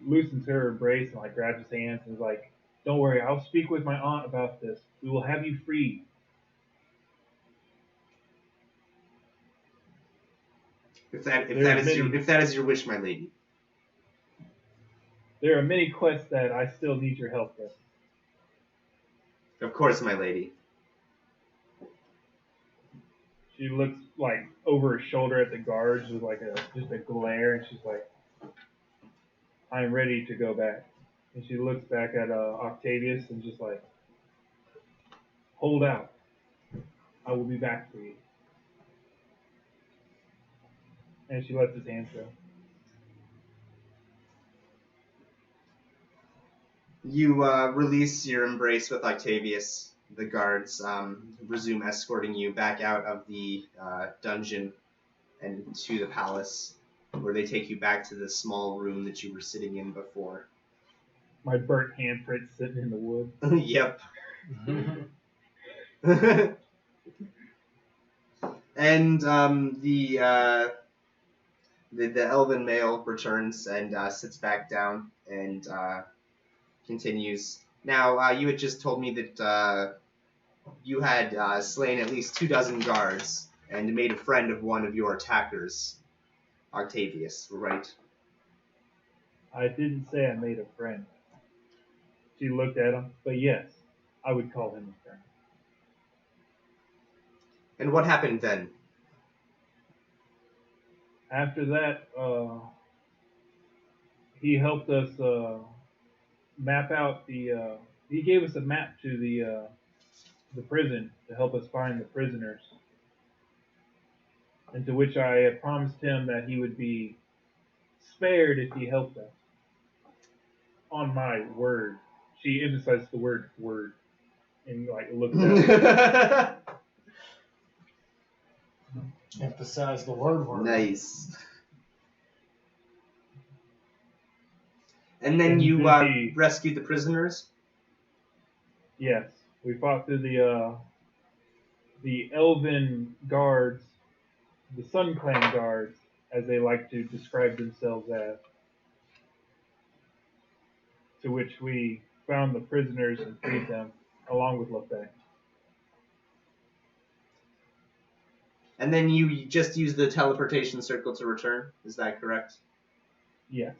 loosens her embrace and like grabs his hands and is like, "Don't worry, I'll speak with my aunt about this. We will have you freed." If that is your wish, my lady. There are many quests that I still need your help with. Of course, my lady. She looks like over her shoulder at the guards with like just a glare, and she's like, "I'm ready to go back." And she looks back at Octavius and just like, "Hold out. I will be back for you." And she lets his hands go. You release your embrace with Octavius. The guards resume escorting you back out of the dungeon and to the palace, where they take you back to the small room that you were sitting in before. My burnt handprint sitting in the wood. Yep. And the elven male returns and sits back down and continues. Now, you had just told me that you had slain at least 24 guards and made a friend of one of your attackers, Octavius, right? I didn't say I made a friend. She looked at him, but yes, I would call him a friend. And what happened then? After that, he helped us map out the. He gave us a map to the prison to help us find the prisoners, and to which I had promised him that he would be spared if he helped us. On my word, she emphasized the word "word" and like looked at me. Emphasize the word. Nice. And then And you the- rescued the prisoners? Yes, we fought through the elven guards, the Sun Clan guards, as they like to describe themselves as. To which we found the prisoners and freed them, along with Lefebvre. And then you just used the teleportation circle to return? Is that correct? Yes.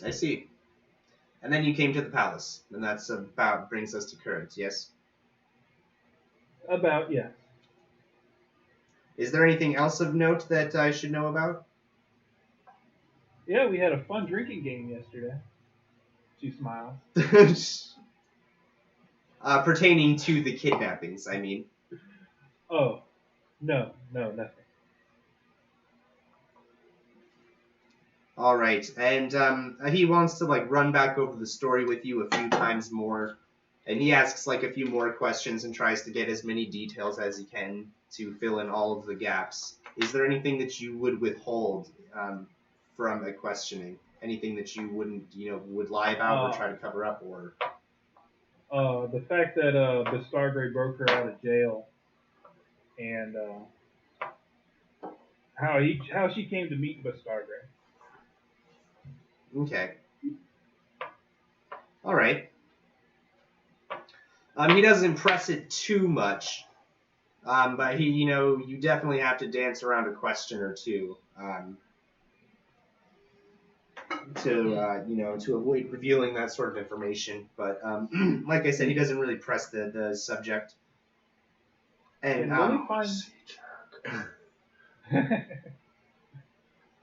I see. And then you came to the palace, and that's about brings us to current, yes? About, yes. Is there anything else of note that I should know about? Yeah, we had a fun drinking game yesterday. She smiles. Pertaining to the kidnappings, I mean. Oh, no, nothing. All right, and he wants to like run back over the story with you a few times more, and he asks like a few more questions and tries to get as many details as he can to fill in all of the gaps. Is there anything that you would withhold from a questioning? Anything that you wouldn't, would lie about or try to cover up, or? The fact that Bastargray broke her out of jail and how she came to meet Bastardo. Okay. All right. He doesn't press it too much, but you definitely have to dance around a question or two to avoid revealing that sort of information. But like I said, he doesn't really press the subject. And Lily finds.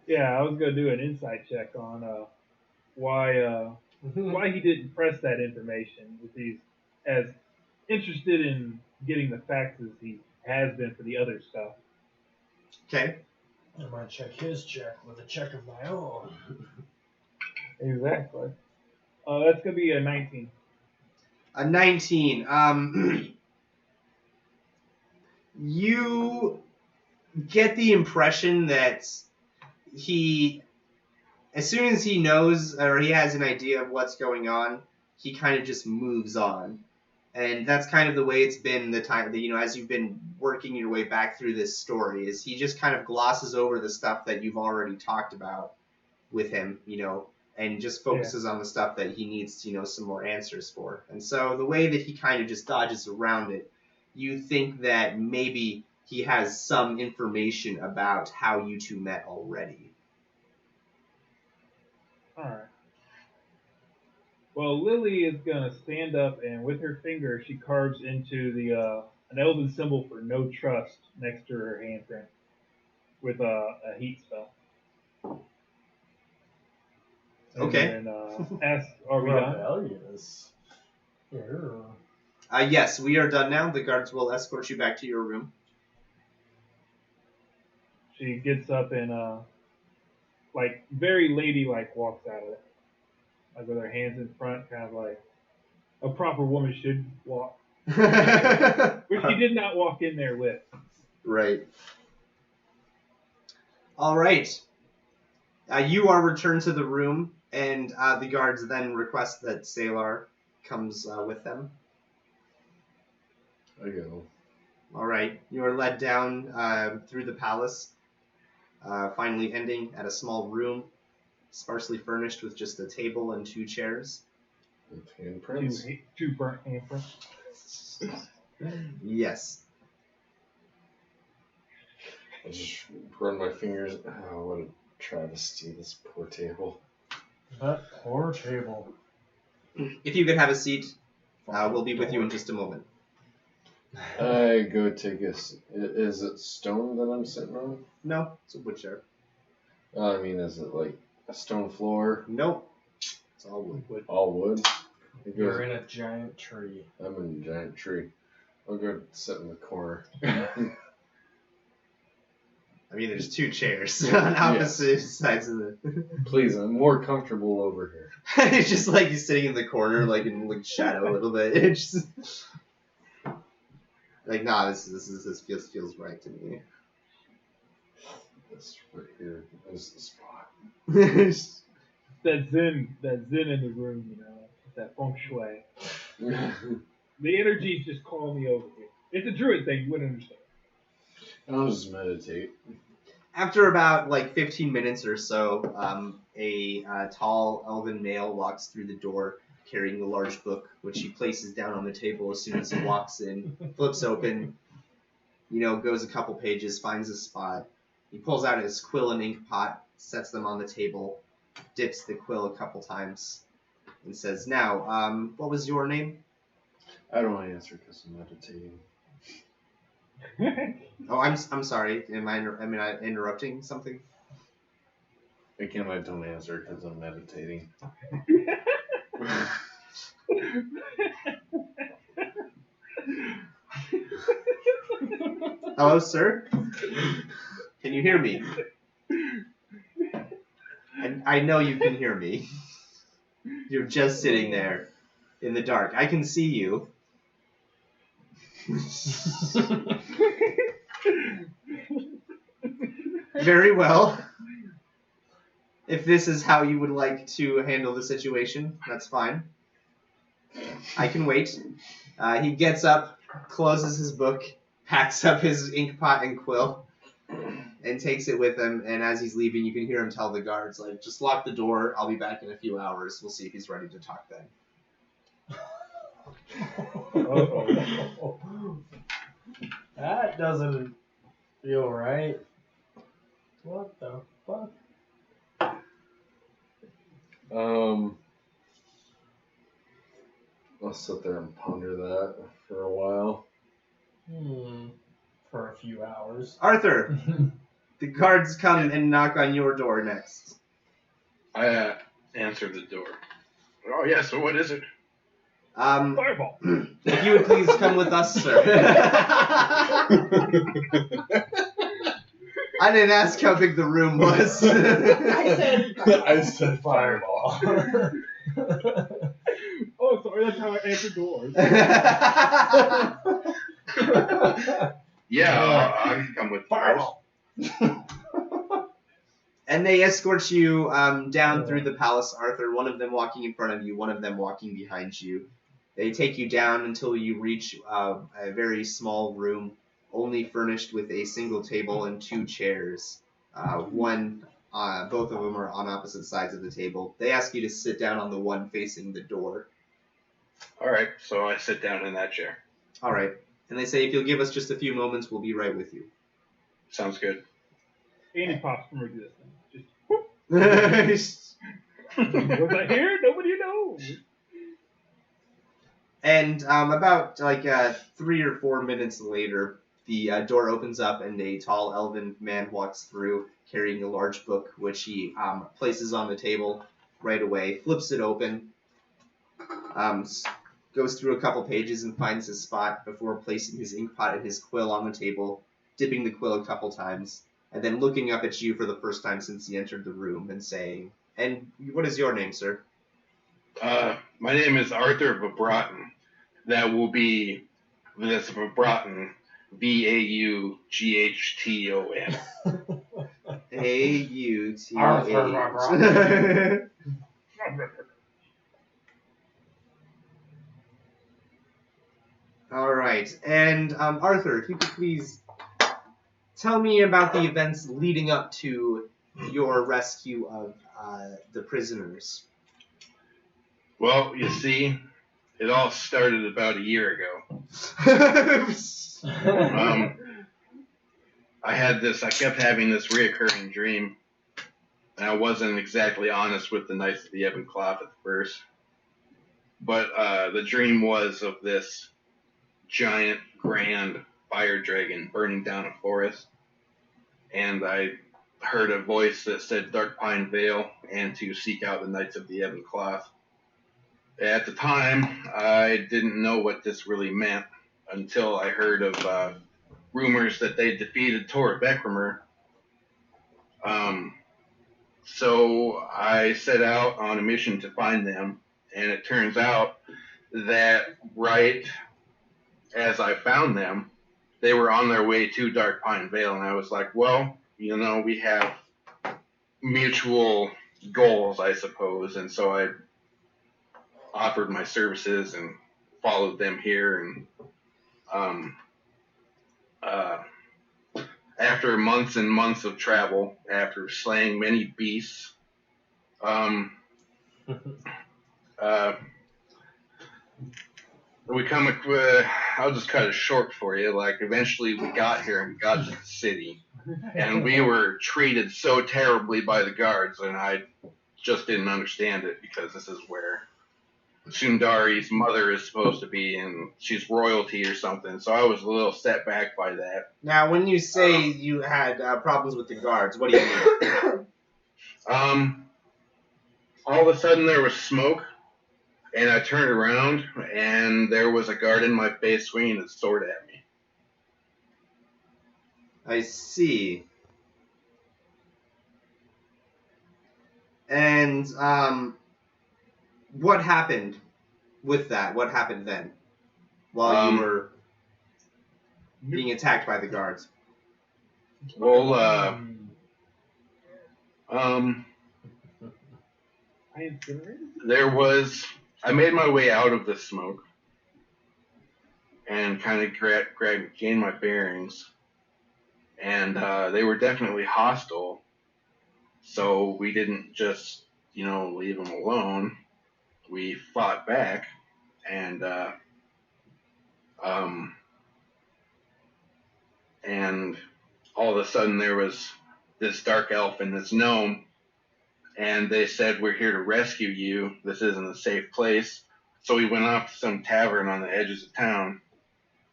Yeah, I was gonna do an insight check on why he didn't press that information if he's as interested in getting the facts as he has been for the other stuff. Okay. I might check his check with a check of my own. Exactly. That's gonna be a 19. A 19. You get the impression that he, as soon as he knows or he has an idea of what's going on, he kind of just moves on. And that's kind of the way it's been the time that, as you've been working your way back through this story, is he just kind of glosses over the stuff that you've already talked about with him, and just focuses on the stuff that he needs, some more answers for. And so the way that he kind of just dodges around it, you think that maybe he has some information about how you two met already. Alright. Well, Lily is gonna stand up and with her finger she carves into the an elven symbol for no trust next to her handprint with a heat spell. Okay. And then ask, are we done? Rebellious. Yes, we are done now. The guards will escort you back to your room. She gets up and very ladylike walks out of it. Like with her hands in front, kind of like a proper woman should walk. Which she did not walk in there with. Right. All right. You are returned to the room, and the guards then request that Saelaar comes with them. I go. All right. You are led down through the palace, finally ending at a small room, sparsely furnished with just a table and 2 chairs. With handprints. Two burnt handprints. Yes. I just run my fingers. Oh, what a travesty, this poor table. That poor table. If you could have a seat, we'll be with you in just a moment. I go take a. Is it stone that I'm sitting on? No, it's a wood chair. I mean, is it like a stone floor? Nope. It's all wood. All wood? You're in a giant tree. I'm in a giant tree. I'll go sit in the corner. I mean, there's 2 chairs on opposite sides of the. Please, I'm more comfortable over here. It's just like you're sitting in the corner, like in shadow a little bit. It's just like, nah, this feels right to me. This right here is the spot. That zen in the room, that feng shui. The energy's just calling me over here. It's a druid thing, you wouldn't understand. I'll just meditate. After about 15 minutes or so, a tall elven male walks through the door carrying a large book, which he places down on the table as soon as he walks in, flips open, goes a couple pages, finds a spot. He pulls out his quill and ink pot, sets them on the table, dips the quill a couple times, and says, "Now, what was your name?" I don't want to answer because I'm meditating. Oh, I'm sorry. Am I interrupting something? Again, I don't answer because I'm meditating. Hello, sir? Can you hear me? I know you can hear me. You're just sitting there in the dark. I can see you. Very well. If this is how you would like to handle the situation, that's fine. I can wait. He gets up, closes his book, packs up his ink pot and quill and takes it with him. And as he's leaving, you can hear him tell the guards, like, just lock the door. I'll be back in a few hours. We'll see if he's ready to talk then. That doesn't feel right. What the fuck? I'll sit there and ponder that for a while. For a few hours. Arthur, the guards come and knock on your door next. I answered the door. Oh, yeah, so what is it? Fireball. If you would please come with us, sir. I didn't ask how big the room was. I said fireball. Oh, sorry, that's how I answer doors. Yeah, I can come with Fireball. And they escort you down through the palace, Arthur, one of them walking in front of you, one of them walking behind you. They take you down until you reach a very small room, only furnished with a single table and 2 chairs. Both of them are on opposite sides of the table. They ask you to sit down on the one facing the door. All right, so I sit down in that chair. All right. And they say, if you'll give us just a few moments, we'll be right with you. Sounds good. Andy pops from existence. Just, And was I here? Nobody knows. About 3 or 4 minutes later, the door opens up and a tall elven man walks through carrying a large book, which he places on the table right away, flips it open, goes through a couple pages and finds his spot before placing his ink pot and his quill on the table, dipping the quill a couple times, and then looking up at you for the first time since he entered the room and saying, "And what is your name, sir?" My name is Arthur Vabrotten. That will be this Vabrotten, Vaughton. Auth. All right, and Arthur, if you could please tell me about the events leading up to your rescue of the prisoners. Well, you see, it all started about a year ago. I kept having this reoccurring dream, and I wasn't exactly honest with the Knights of the Ebon Cloth at first. But the dream was of this giant, grand fire dragon burning down a forest. And I heard a voice that said Dark Pine Vale and to seek out the Knights of the Ebon Cloth. At the time, I didn't know what this really meant until I heard of rumors that they defeated Tor Beckremer. So I set out on a mission to find them, and it turns out that right as I found them, they were on their way to Dark Pine Vale, and I was like, well, we have mutual goals, I suppose, and so I offered my services and followed them here, and after months and months of travel, after slaying many beasts, I'll just cut it short for you. Like, eventually we got here and we got to the city, and we were treated so terribly by the guards, and I just didn't understand it because this is where Sundari's mother is supposed to be, and she's royalty or something. So I was a little set back by that. Now, when you say you had problems with the guards, what do you mean? All of a sudden there was smoke, and I turned around, and there was a guard in my face swinging his sword at me. I see. And what happened with that? What happened then while you were being attacked by the guards? Well, I made my way out of the smoke, and kind of gained my bearings. And they were definitely hostile, so we didn't just, leave them alone. We fought back, and and all of a sudden there was this dark elf and this gnome, and they said, "We're here to rescue you. This isn't a safe place." So we went off to some tavern on the edges of town,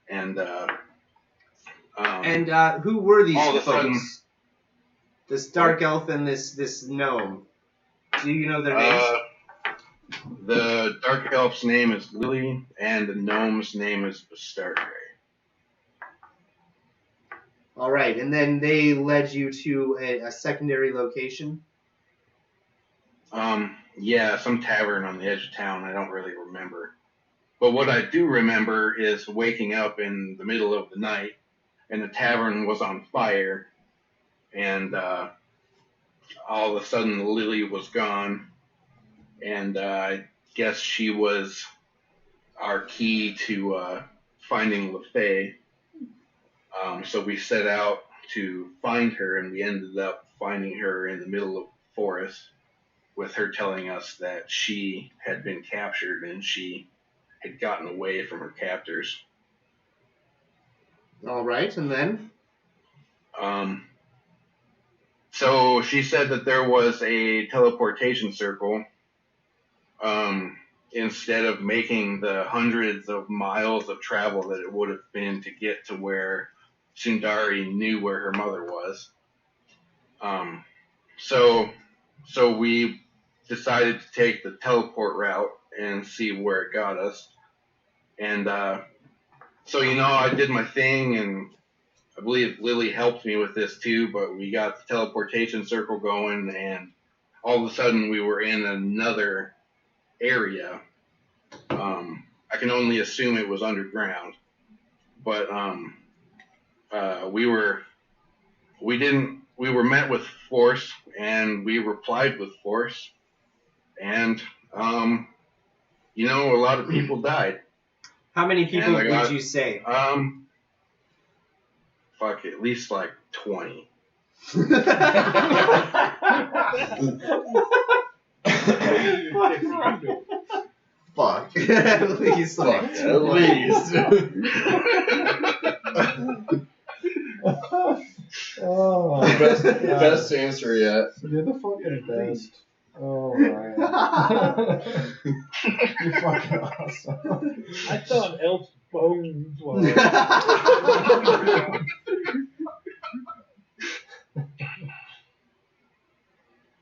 and who were these all of a folks? sudden, This dark elf and this gnome. Do you know their names? The dark elf's name is Lily, and the gnome's name is Bastard. All right, and then they led you to a secondary location? Yeah, some tavern on the edge of town. I don't really remember. But what I do remember is waking up in the middle of the night, and the tavern was on fire, and all of a sudden Lily was gone, and I guess she was our key to finding LaFay. So we set out to find her, and we ended up finding her in the middle of the forest, with her telling us that she had been captured and she had gotten away from her captors. All right, and then? So she said that there was a teleportation circle. Instead of making the hundreds of miles of travel that it would have been to get to where Sundari knew where her mother was. So we decided to take the teleport route and see where it got us. And so I did my thing, and I believe Lily helped me with this too, but we got the teleportation circle going, and all of a sudden we were in another area. I can only assume it was underground, but we were met with force, and we replied with force, and a lot of people died. How many people would you say? At least like 20. Fuck. At least like At least. Oh, Best answer yet. you're the fucking best. Oh, Ryan. You're fucking awesome. I saw an elf's bones while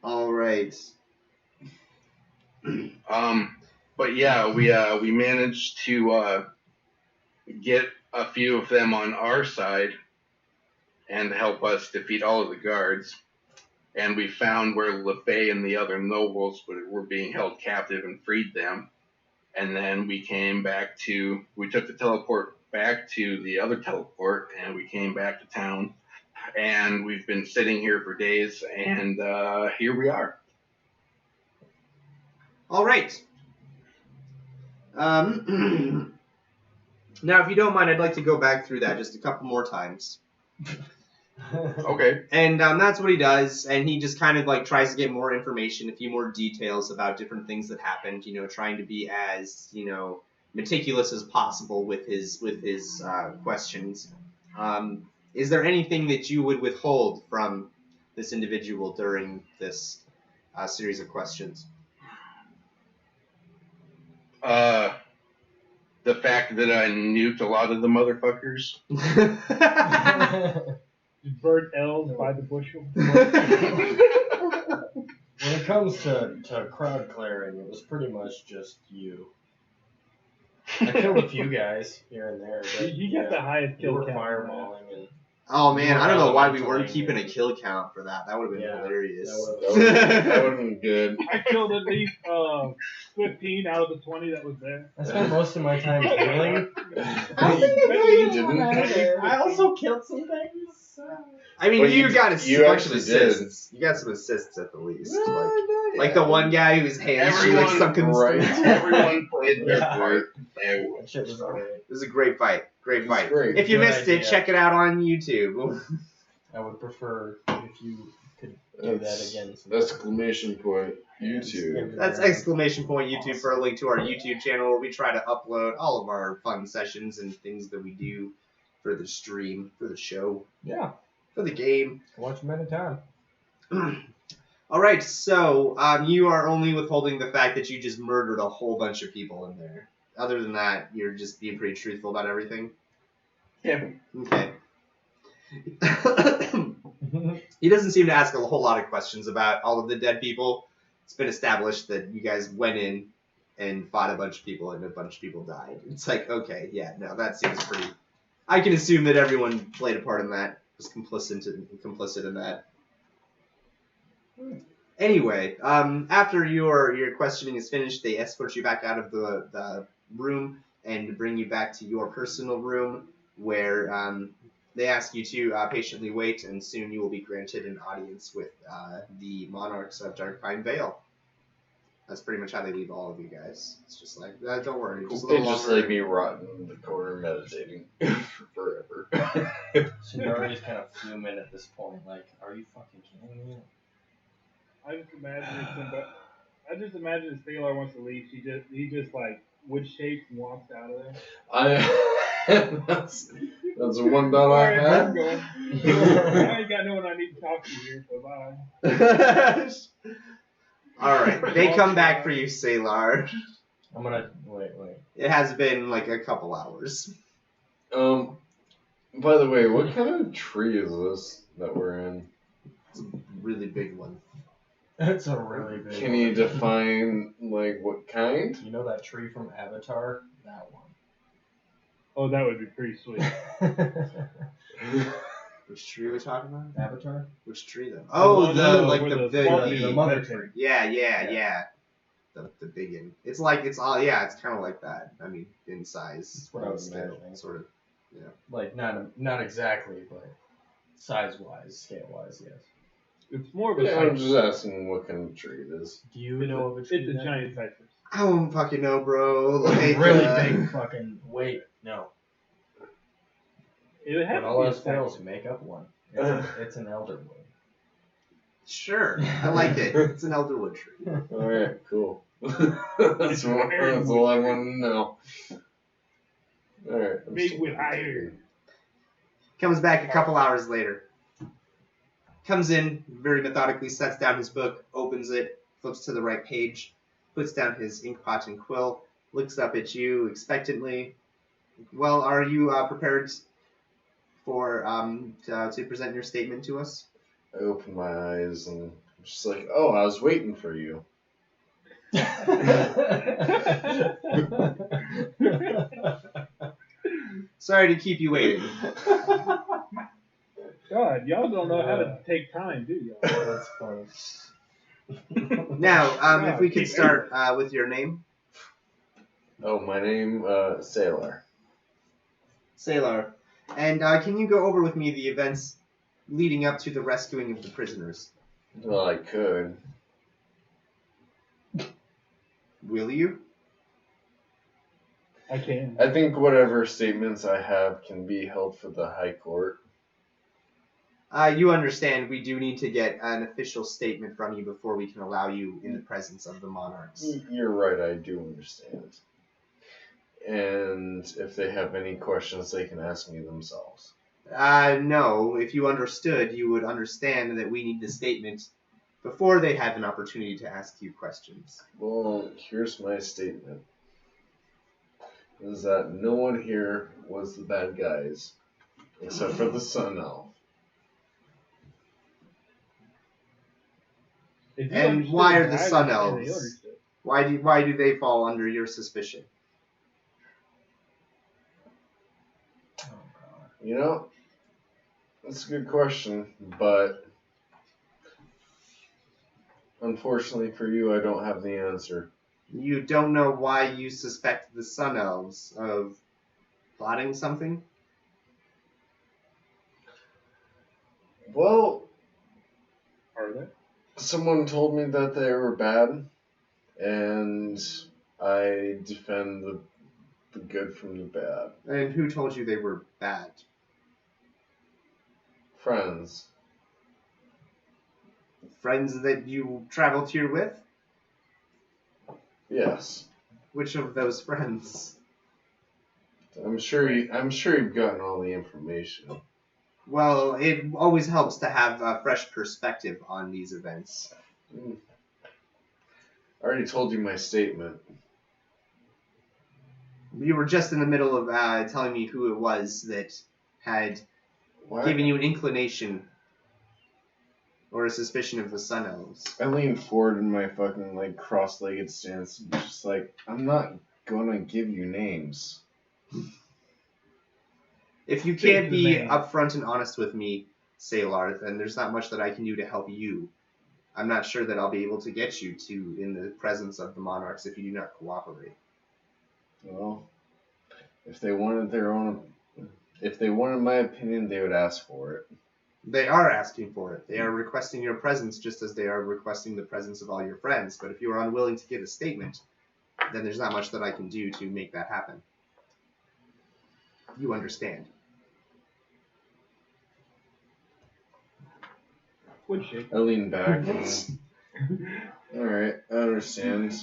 All right. But yeah, we managed to get a few of them on our side and help us defeat all of the guards. And we found where LaFay and the other nobles were being held captive and freed them. And then we took the teleport back to the other teleport, and we came back to town. And we've been sitting here for days, and here we are. All right. Now, if you don't mind, I'd like to go back through that just a couple more times. Okay. And that's what he does, and he just kind of like tries to get more information, a few more details about different things that happened, trying to be as, meticulous as possible with his questions. Is there anything that you would withhold from this individual during this series of questions? The fact that I nuked a lot of the motherfuckers. burnt elves by the bushel. When it comes to crowd clearing, it was pretty much just you. I killed a few guys here and there. But, You got the highest you kill were count. fireballing and Oh man, I don't know why we Yeah. weren't keeping a kill count for that. That would have been Yeah, hilarious. That would have been good. I killed at least 15 out of the 20 that was there. I spent most of my time healing. I don't think I killed anyone didn't. either. I also killed some things. I mean, Well, you got a you bunch of actually did. assists. You got some assists at the least. Like, Like the one guy whose hands she like sunk in the right. Everyone played their Yeah. part. And That shit was great. It was a great fight. Great It was fight. great. If you Good missed it, idea. check it out on YouTube. I would prefer if you could do that That's again. exclamation point YouTube. That's exclamation point YouTube for a link to our YouTube channel where we try to upload all of our fun sessions and things that we do for the stream, for the show, Yeah, for the game. watch them anytime. All right, so you are only withholding the fact that you just murdered a whole bunch of people in there. Other than that, you're just being pretty truthful about everything. yeah, Okay. He doesn't seem to ask a whole lot of questions about all of the dead people. It's been established that you guys went in and fought a bunch of people and a bunch of people died. It's like, okay, yeah, no, that seems pretty... I can assume that everyone played a part in that, was complicit in that. Anyway, after your questioning is finished, they escort you back out of the room and bring you back to your personal room where they ask you to patiently wait, and soon you will be granted an audience with the monarchs of Darkpine Vale. That's pretty much how they leave all of you guys. It's just like, don't worry, just a They little just longer. leave me rotting in the corner meditating forever. Sundari's kind of fuming at this point. Like, are you fucking kidding me? I just imagine if Saelaar wants to leave, he just like wood shapes and walks out of there. that's the one thought I Alright, had. I'm going. I ain't got no one I need to talk to here, so bye. Alright, they come back for you, Saelaar. I'm gonna wait. It has been like a couple hours. By the way, what kind of tree is this that we're in? It's a really big one. It's a really big. Can you define like what kind? You know that tree from Avatar? That Oh, that would be pretty sweet. one. Which tree are we talking about? Avatar? Which tree though? Oh, one the where The mother tree. yeah. The big one. It's like it's kind of like that. I mean, in size, That's what I was scale, imagining. sort of. Yeah. Like not exactly, but size-wise, scale-wise, yes. It's more of a Yeah, I'm cypress. just asking what kind of tree it is. Do you know of a tree? It's a that- giant cypress. I don't fucking know, bro. Like, really big fucking. Wait, no. It would have When to all be a else fails, cypress. make up one. It's an elderwood. Sure, I like it. It's an elderwood tree. Alright, cool. that's all I want to know. Alright. I'm Made still with iron. Comes back a couple hours later. Comes in, very methodically sets down his book, opens it, flips to the right page, puts down his inkpot and quill, looks up at you expectantly. Well, are you prepared for to present your statement to us? I open my eyes and I'm just like, oh, I was waiting for you. Sorry to keep you waiting. God, y'all don't know how to take time, do y'all? That's funny. Now, if we could start with your name. Oh, my name, Saelaar. Saelaar. And can you go over with me the events leading up to the rescuing of the prisoners? Well, I could. Will you? I can. I think whatever statements I have can be held for the High Court. You understand we do need to get an official statement from you before we can allow you in the presence of the monarchs. You're right, I do understand. And if they have any questions, they can ask me themselves. No. If you understood, you would understand that we need the statement before they have an opportunity to ask you questions. Well, here's my statement. Is that no one here was the bad guys, except for the Sun Elf. If you And understood, why are the I Sun understand they Elves? understood. Why do they fall under your suspicion? Oh, God. You know, that's a good question, but unfortunately for you, I don't have the answer. You don't know why you suspect the Sun Elves of plotting something? Well, Are they? Someone told me that they were bad, and I defend the good from the bad. And who told you they were bad? Friends. Friends that you traveled here with? Yes. Which of those friends? I'm sure you've gotten all the information. Well, it always helps to have a fresh perspective on these events. I already told you my statement. You were just in the middle of telling me who it was that had What? given you an inclination or a suspicion of the Sun Elves. I leaned forward in my fucking like cross-legged stance, and just like, I'm not gonna give you names. If you Say can't the be name. upfront and honest with me, Saelaar, then there's not much that I can do to help you. I'm not sure that I'll be able to get you to in the presence of the monarchs if you do not cooperate. Well, if they wanted my opinion, they would ask for it. They are asking for it. They are requesting your presence just as they are requesting the presence of all your friends. But if you are unwilling to give a statement, then there's not much that I can do to make that happen. You understand. Would shake. I lean back and alright, I understand.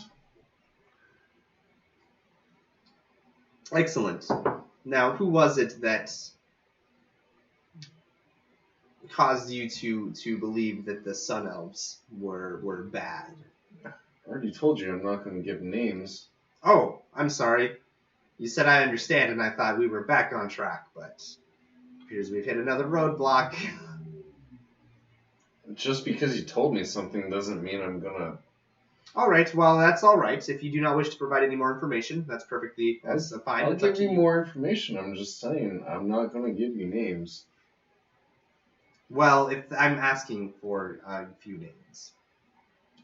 Excellent. Now, who was it that caused you to believe that the Sun Elves were bad? I already told you I'm not gonna give names. Oh, I'm sorry. You said I understand, and I thought we were back on track, but it appears we've hit another roadblock. Just because you told me something doesn't mean I'm gonna. All right, well, that's all right. If you do not wish to provide any more information, that's fine. I'll It's up give to you more information. I'm just saying I'm not gonna give you names. Well, if I'm asking for a few names.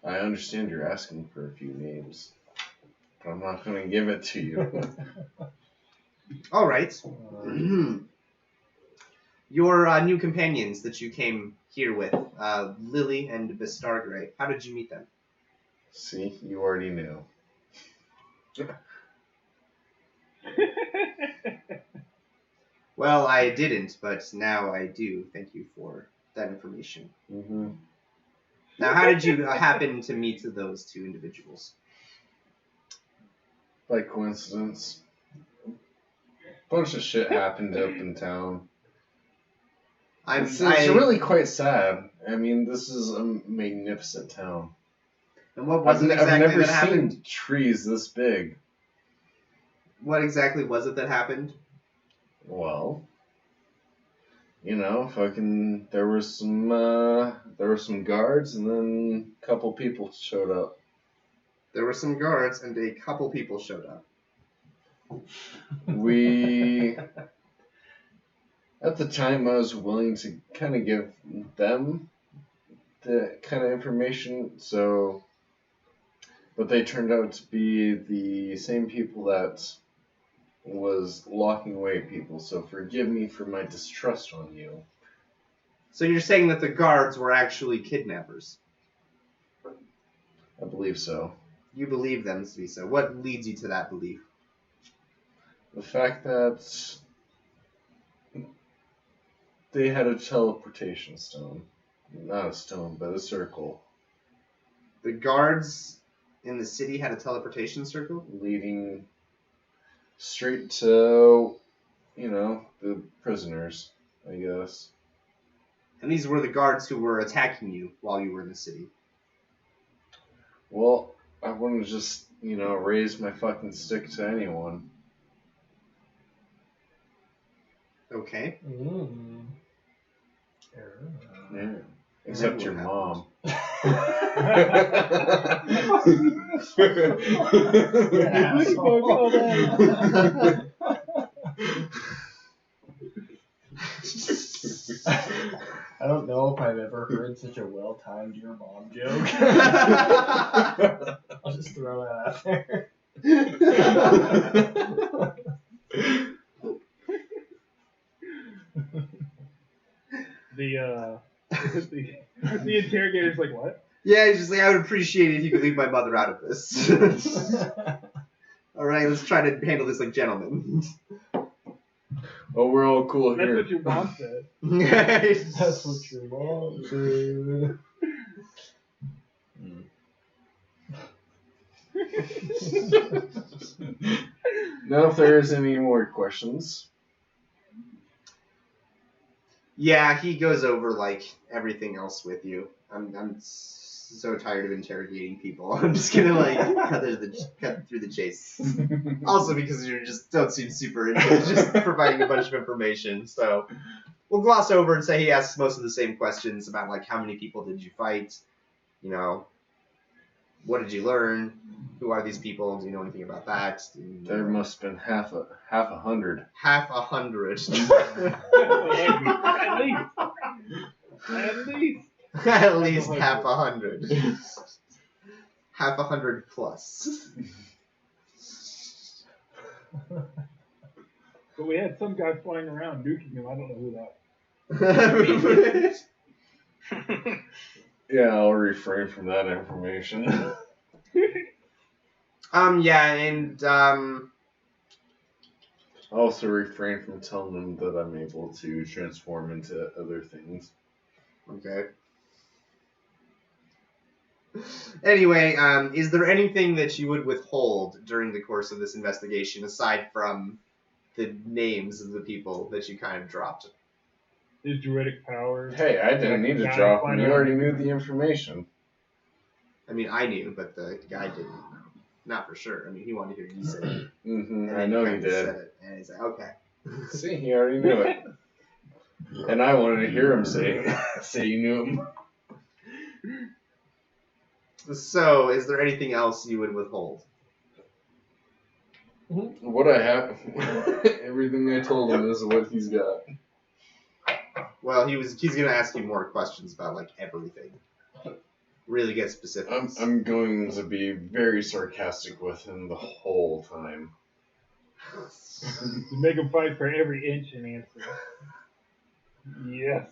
I understand you're asking for a few names, but I'm not gonna give it to you. All right. Your new companions that you came here with, Lily and Bistargray, how did you meet them? See, you already knew. Well, I didn't, but now I do. Thank you for that information. Mm-hmm. Now, how did you happen to meet those two individuals? By coincidence. Bunch of shit happened up in town. It's really quite sad. I mean, this is a magnificent town. And what was it exactly I've never that happened? seen trees this big. What exactly was it that happened? Well, you know, there were some guards, and then a couple people showed up. There were some guards, and a couple people showed up. At the time, I was willing to kind of give them the kind of information, but they turned out to be the same people that was locking away people, so forgive me for my distrust on you. So you're saying that the guards were actually kidnappers? I believe so. You believe them to be so. What leads you to that belief? The fact that they had a teleportation stone. Not a stone, but a circle. The guards in the city had a teleportation circle? Leading straight to, the prisoners, I guess. And these were the guards who were attacking you while you were in the city? Well, I wouldn't just, raise my fucking stick to anyone. Okay. Yeah. Except your mom. I don't know if I've ever heard such a well-timed your mom joke. I'll just throw that out there. The interrogator's like, what? Yeah, he's just like, I would appreciate it if you could leave my mother out of this. All right, let's try to handle this like gentlemen. Oh, we're all cool That's here. what your mom said. That's what your mom said. Now, if there's any more questions, Yeah, he goes over like everything else with you. I'm so tired of interrogating people. I'm just gonna like cut through the chase. Also because you just don't seem super into just providing a bunch of information. So we'll gloss over and say he asks most of the same questions about like how many people did you fight, you know, what did you learn, who are these people, do you know anything about that? there must have been half a hundred. Half 100. At least. At least. At least half 100. Half 100 plus. But we had some guy flying around duking him. I don't know who that. Yeah, I'll refrain from that information. Yeah, and I'll also refrain from telling them that I'm able to transform into other things. okay. Anyway, is there anything that you would withhold during the course of this investigation aside from the names of the people that you kind of dropped? His druidic powers. Hey, I didn't need to drop them. You already knew the information. I mean, I knew, but the guy didn't know. Not for sure. I mean, he wanted to hear you say it. Mm-hmm. And I then know you he kinda did. said it, and he's like, okay. See, he already knew it. And I wanted to hear him say you knew him. So, is there anything else you would withhold? What I have, everything I told him is what he's got. Well, he's gonna ask you more questions about like everything. Really get specifics. I'm going to be very sarcastic with him the whole time. To make him fight for every inch and answer. Yes.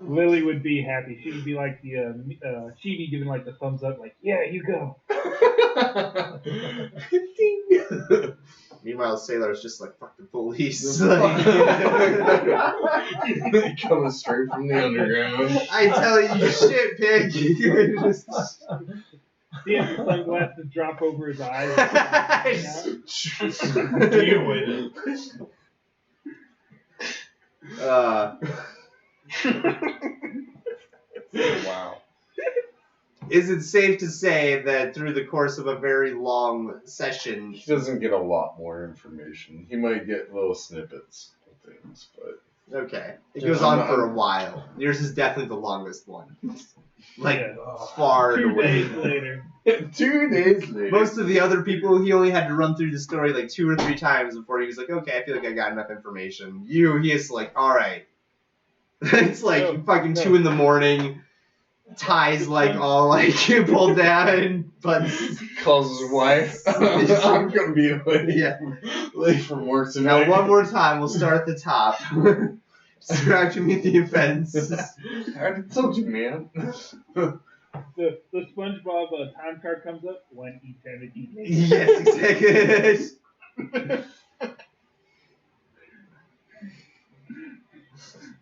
Lily would be happy. She would be like she'd be giving like the thumbs up, like, yeah, you go. Meanwhile, Saelaar's just like, fuck the police. They coming straight from the underground. I tell you shit, pig. Just- He has the sunglasses drop over his eyes. Deal with it. Wow. Is it safe to say that through the course of a very long session... He doesn't get a lot more information. He might get little snippets of things, but... Okay. It goes on for a while. Yours is definitely the longest one. Like, Yeah. far 2 away. days later. 2 days later. Most of the other people, he only had to run through the story like 2 or 3 times before he was like, okay, I feel like I got enough information. He is like, alright. It's like fucking 2 in the morning. Ties like all like pulled down, but calls his wife. I'm gonna be late from work tonight. now one more time, we'll start at the top. Describing me the events. I already told you, man. The SpongeBob time card comes up 1 eternity later. Yes, exactly.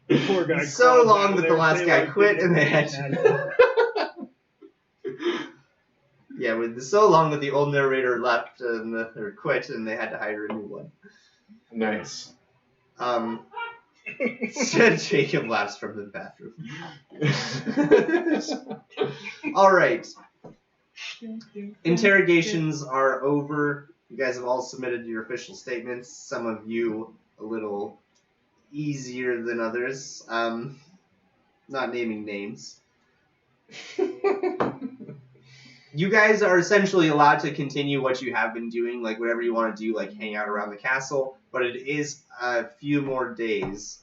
The poor guy So crawls long out that of the there, last guy Saelaar quit didn't and they had get to. Yeah, with so long that the old narrator left or quit and they had to hire a new one. Nice. Jacob laughs from the bathroom. All right. Interrogations are over. You guys have all submitted your official statements. Some of you a little easier than others. Not naming names. You guys are essentially allowed to continue what you have been doing, like whatever you want to do, like hang out around the castle, but it is a few more days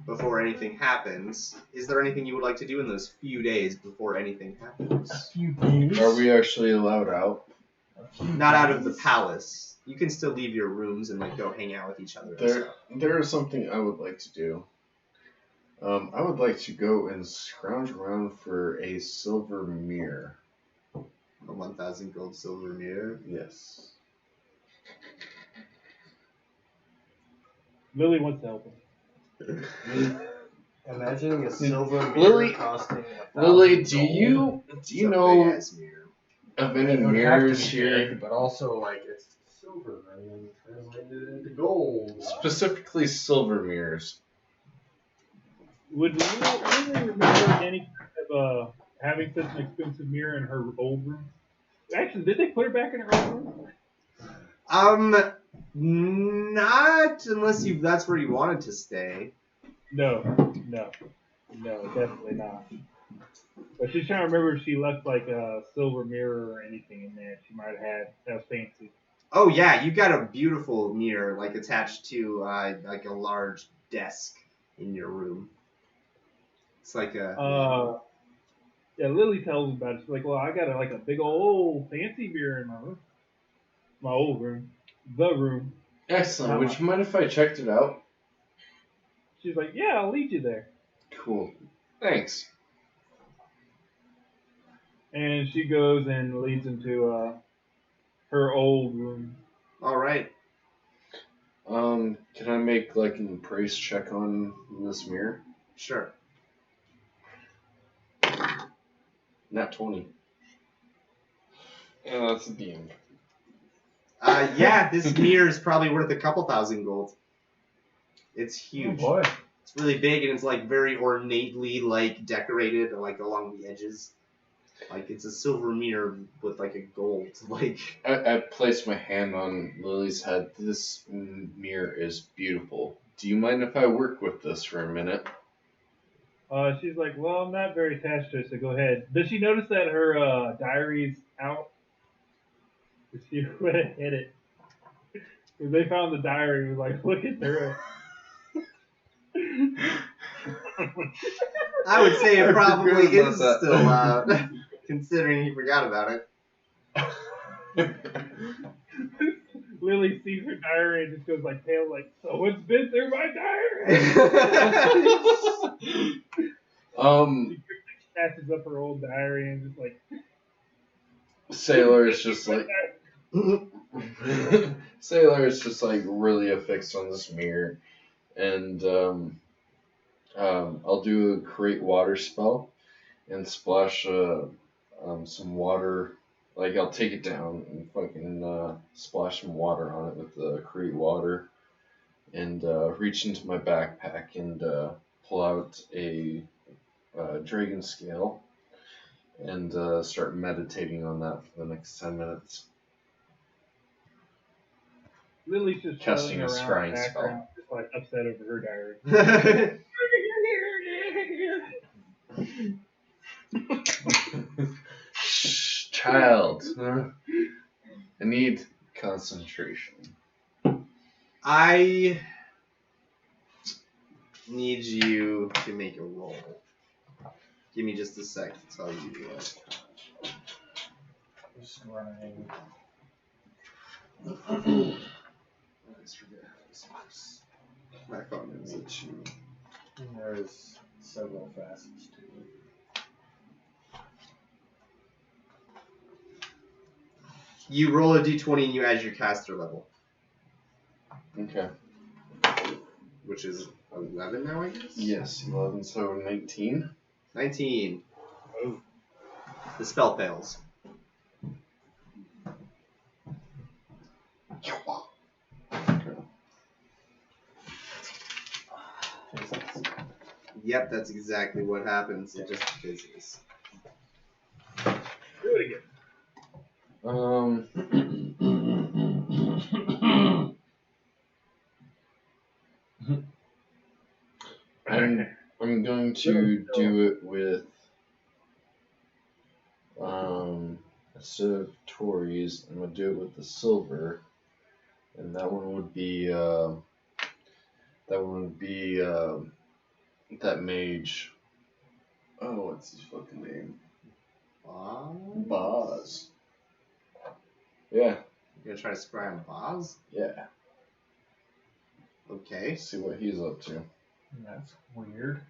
before anything happens. Is there anything you would like to do in those few days before anything happens? Few days. Are we actually allowed out? Not out of the palace. You can still leave your rooms and like go hang out with each other. And stuff. There is something I would like to do. I would like to go and scrounge around for a silver mirror. A 1,000 gold silver mirror. Yes. Lily wants to help him. Imagining a silver mirror Lily- costing Lily, 1,000 do gold. you Some know big-ass mirror. of It any would have to mirrors be here? big, but also like it's silver, I mean, translated into gold. Specifically silver mirrors. Would Lily remember any kind of having such an expensive mirror in her old room? Actually, did they put her back in her old room? Not unless that's where you wanted to stay. No, definitely not. But she's trying to remember if she left like a silver mirror or anything in there. She might have had that was fancy. Oh yeah, you got a beautiful mirror like attached to like a large desk in your room. It's like a Yeah, Lily tells me about it. She's like, well, I got like a big old fancy mirror in my room, my old room, the room. Excellent. Would you mind if I checked it out? She's like, yeah, I'll lead you there. Cool. Thanks. And she goes and leads him to her old room. all right. Can I make like an appraise check on this mirror? Sure. Not 20. Yeah, that's a DM. Yeah, this mirror is probably worth a couple thousand gold. It's huge. Oh boy. It's really big and it's like very ornately like decorated like along the edges. Like it's a silver mirror with like a gold like. I place my hand on Lily's head. This mirror is beautiful. Do you mind if I work with this for a minute? She's like, well, I'm not very attached to it, so go ahead. Does she notice that her diary's out? She went and hid it. Because they found the diary and was like, look at her. I would say it I probably forgot about is that. still out, considering he forgot about it. Lily sees her diary and just goes like, tail, like, someone's been through my diary. She snatches up her old diary and just like, Sailor is just like Sailor is just like really affixed on this mirror, and I'll do a create water spell and splash some water. Like I'll take it down and fucking splash some water on it with the create water, and reach into my backpack and pull out a dragon scale and start meditating on that for the next 10 minutes. Lily's just Casting floating a around scrying in the background, just like upset over her diary. Shh, child. I need concentration. I need you to make a roll. Give me just a sec to tell you what. Scrying. I always forget how this works. My phone is a chew. There's several facets to it. You roll a d20 and you add your caster level, Okay. which is 11 now, I guess? Yes, 11, so 19. 19. Oh. The spell fails. Yep, that's exactly what happens. It just fizzes. Do it again. I'm going to do it with instead of Tories, I'm gonna do it with the silver, and that one would be that mage. Oh, what's his fucking name? Boz. Yeah, You're gonna try to scry on Boz? yeah. Okay. See what he's up to. That's weird.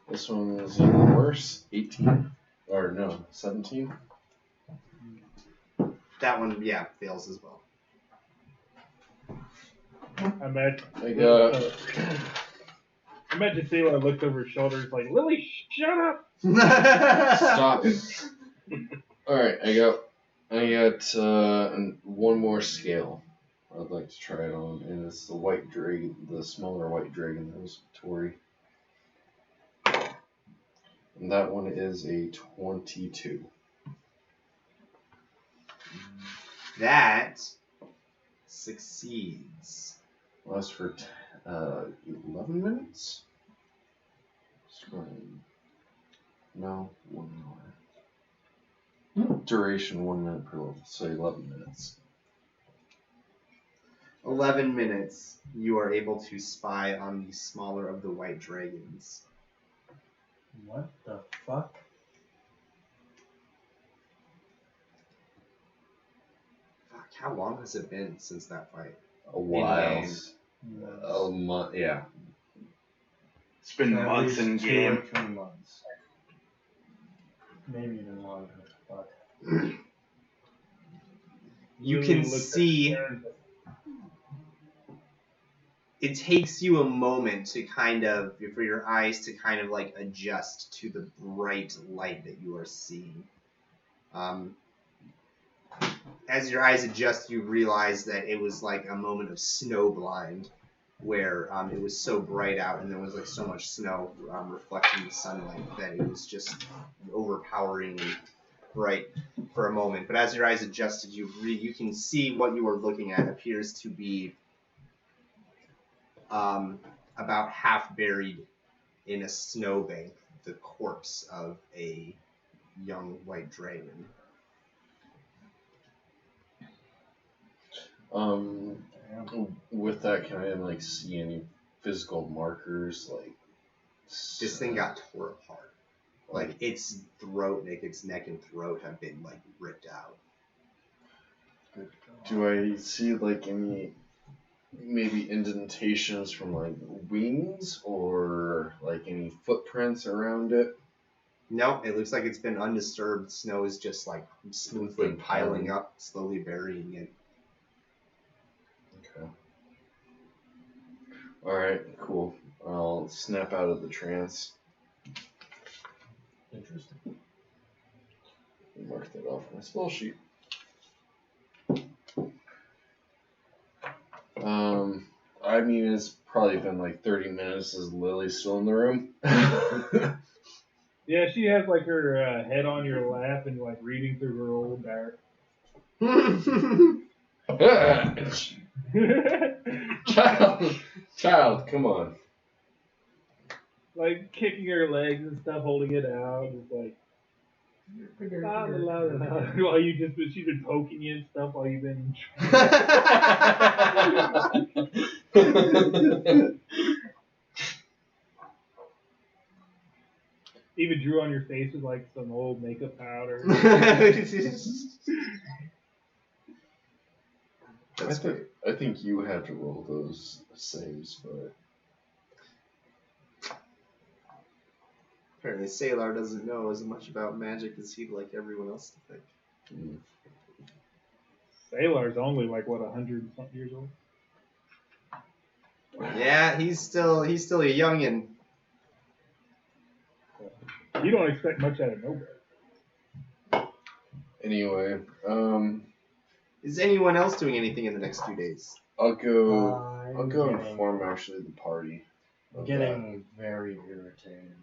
This one is even worse. 18. Or no, 17. That one, yeah, fails as well. I imagine I Saelaar looked over his shoulder, like, Lily, shut up! Stop it. Alright, I got one more scale I'd like to try it on, and it's the white dragon, the smaller white dragon that was Tori. And that one is a 22. That succeeds. Lasts for 11 minutes? Scrolling. No, 1 hour. Duration 1 minute per level, so 11 minutes. 11 minutes, you are able to spy on the smaller of the white dragons. What the fuck? Fuck, how long has it been since that fight? A while. game. A month, yeah. It's been At months least in 2 game. or 3 months. Maybe even longer. Fuck. You Lily can looked at see her. it takes you a moment to kind of, for your eyes to kind of like adjust to the bright light that you are seeing. As your eyes adjust, you realize that it was like a moment of snow blind, where it was so bright out and there was like so much snow reflecting the sunlight that it was just overpowering and bright for a moment. But as your eyes adjusted, you can see what you are looking at appears to be about half buried in a snowbank, the corpse of a young white dragon. With that, can I like see any physical markers? Like This thing got tore apart. Like its throat, like its neck and throat have been like ripped out. do I see like any maybe indentations from like wings or like any footprints around it? No, it looks like it's been undisturbed. Snow is just like smoothly piling up, slowly burying it. Okay. Alright, cool. I'll snap out of the trance. Interesting. Mark that off my spell sheet. I mean, it's probably been like 30 minutes. Is Lily still in the room? Yeah, she has like her head on your lap and like reading through her old diary. Child, come on. Like kicking her legs and stuff, holding it out, just like la la la la. While she's been poking you and stuff while you've been. Even drew on your face with like some old makeup powder. I think you had to roll those saves, but Apparently, Saelaar doesn't know as much about magic as he'd like everyone else to think. Saelaar's only like what 100 and something years old. Yeah, he's still a youngin'. You don't expect much out of nobody. anyway, Is anyone else doing anything in the next 2 days? I'll go I'm inform actually the party. of getting very irritated.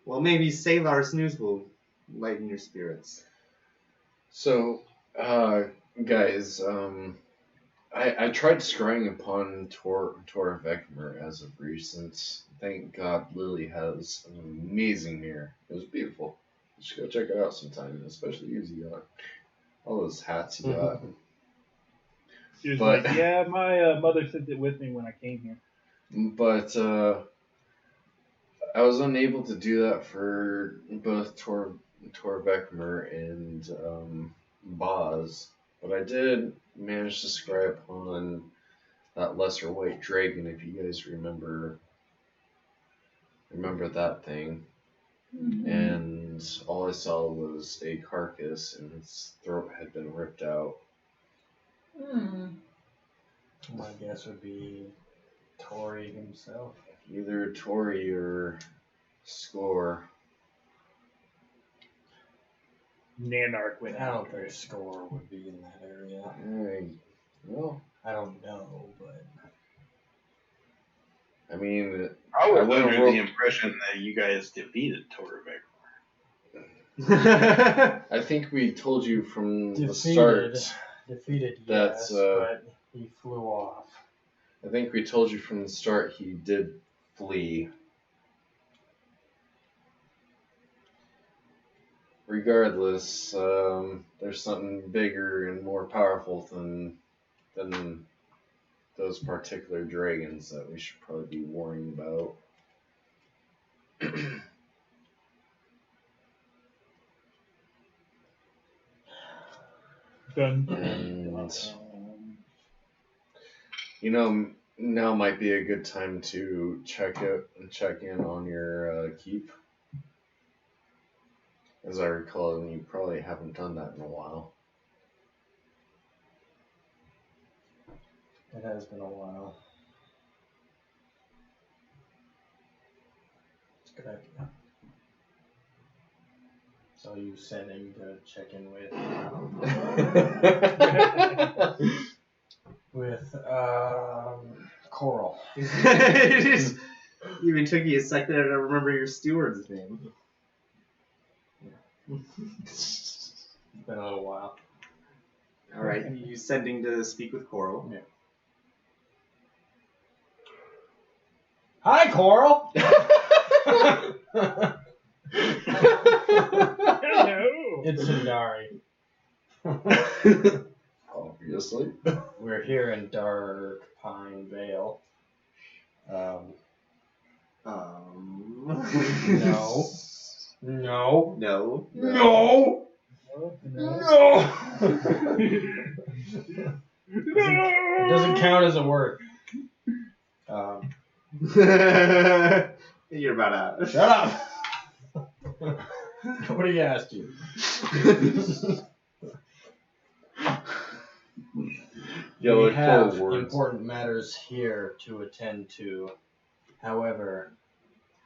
Well, maybe Saelaar's news will lighten your spirits. So, guys, I tried scrying upon Tor Vecmer as of recent. Thank God Lily has an amazing mirror. It was beautiful. You should go check it out sometime, especially you got all those hats you got. She was But- like, yeah, my mother sent it with me when I came here. But I was unable to do that for both Tor Vecmer and Boz. But I did manage to scry upon that lesser white dragon, if you guys remember remember that thing. And all I saw was a carcass, and his throat had been ripped out. My guess would be Tori himself. Either Tori or Score. Nanark went I don't after think it. Score would be in that area. Well, I don't know, but I mean, I was wouldn't under roll- the impression that you guys defeated Torvik. I think we told you from the start. defeated, That's, yes, but he flew off. I think we told you from the start he did flee. Regardless, there's something bigger and more powerful than those particular dragons that we should probably be worrying about. Done. And you know, now might be a good time to check in on your keep. As I recall, you probably haven't done that in a while. It has been a while. It's a good idea. So you sending to check in with Coral. It just even took you a second to remember your steward's name. It's been a little while. All right, you sending to speak with Coral. Yeah. Hi, Coral. Hello. It's Sundari. Obviously. We're here in Dark Pine Vale. No. No. No. No. No. It doesn't count as a word. You're about out. Shut up. Nobody asked you. Yellow We have words. important matters here to attend to. However,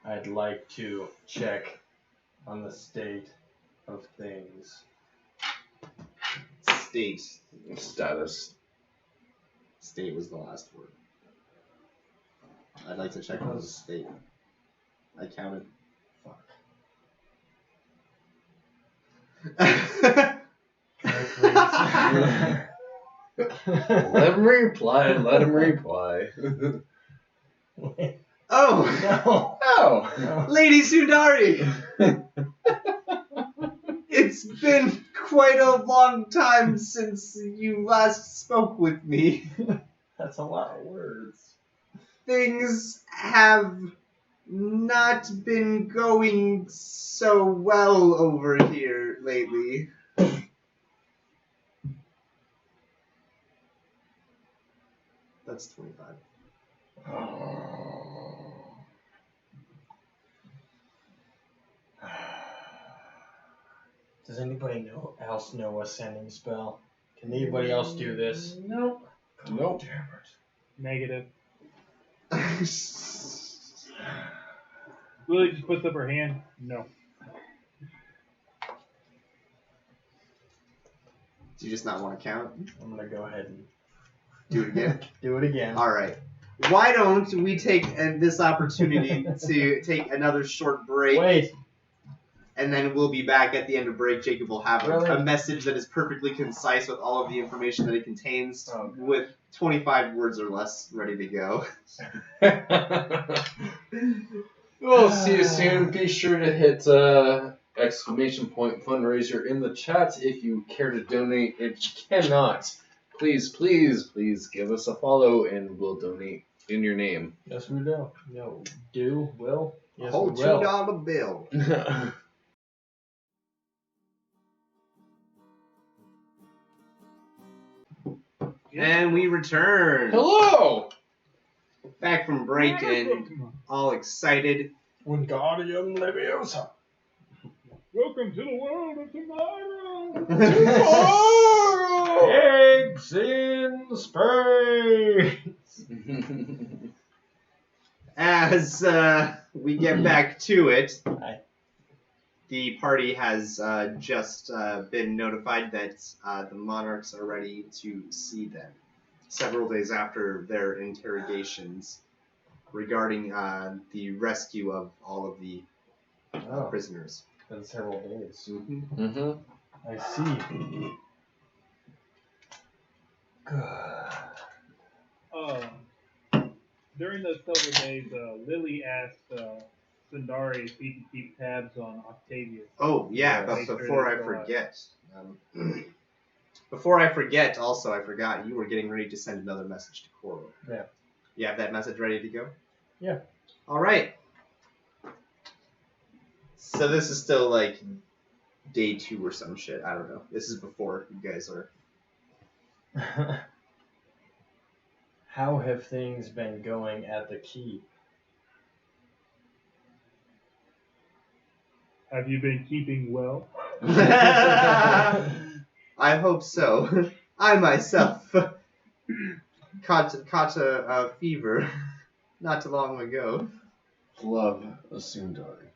I'd like to check on the state of things. State. Status. State was the last word. I'd like to check on the state. I counted. Fuck. Let him reply. Let him reply. Oh! No. Oh! No. Lady Sundari! It's been quite a long time since you last spoke with me. That's a lot of words. Things have not been going so well over here lately. That's 25. Does anybody else know a sending spell? Can anybody else do this? Nope. Nope. Damn Negative. Lily just puts up her hand. No. Do you just not want to count? I'm gonna go ahead and Do it again? do it again. Alright. Why don't we take this opportunity to take another short break, Wait. and then we'll be back at the end of break. Jacob will have Really? a message that is perfectly concise with all of the information that it contains, Oh, God. with 25 words or less ready to go. We'll see you soon. Be sure to hit exclamation point fundraiser in the chat if you care to donate. If you cannot, please give us a follow and we'll donate in your name. Yes, we do. No, will. Yes, Whole we will. $2 bill. And we return. Hello! Back from break and all excited. Wingardium Leviosa. Welcome to the world of tomorrow. Eggs in space. As we get back to it, Hi. the party has just been notified that the monarchs are ready to see them several days after their interrogations regarding the rescue of all of the prisoners. Been several days. Mm-hmm. I see. During those several days, Lily asked Sundari if he could keep tabs on Octavius. Oh yeah, but Make sure before they're I still alive. forget, also I forgot you were getting ready to send another message to Coral. Yeah. You have that message ready to go? Yeah. All right. So this is still like day 2 or some shit. I don't know. This is before you guys are. How have things been going at the keep? Have you been keeping well? I hope so. I myself caught a fever not too long ago. Love a Sundari.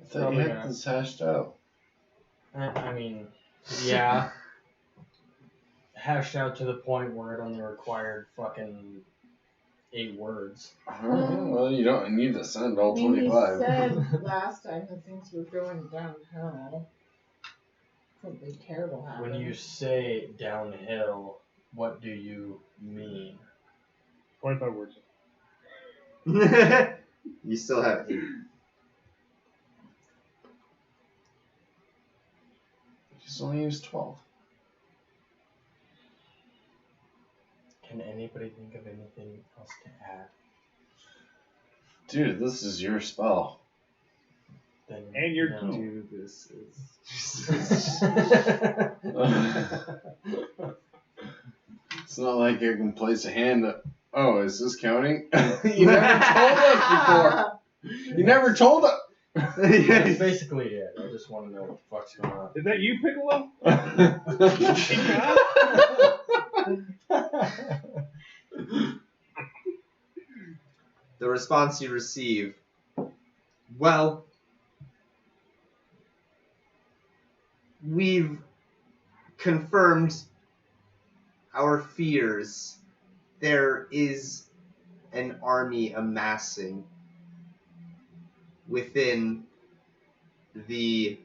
I thought you had this hashed out. I mean, yeah. Hashed out to the point where it only required fucking 8 words. Well, you don't need to send all I mean, he 25. said last time that things were going downhill. Something terrible happened. When you say downhill, what do you mean? 25 words. You still have 8. Just only use 12. Can anybody think of anything else to add? Dude, this is your spell. Then And your no. key. Dude, this is. It's not like I can place a hand up. Oh, is this counting? You never told us before. You never told us. That's basically it. I just want to know what the fuck's going on. Is that you, Piccolo? The response you receive. Well, we've confirmed our fears. There is an army amassing within the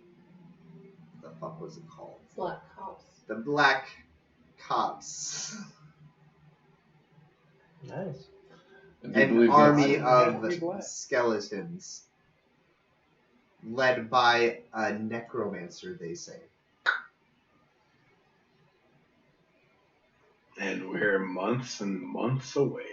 fuck was it called? Black cops. The Black Cops. Nice. An army that's- of Be black. skeletons led by a necromancer, they say. And we're months and months away.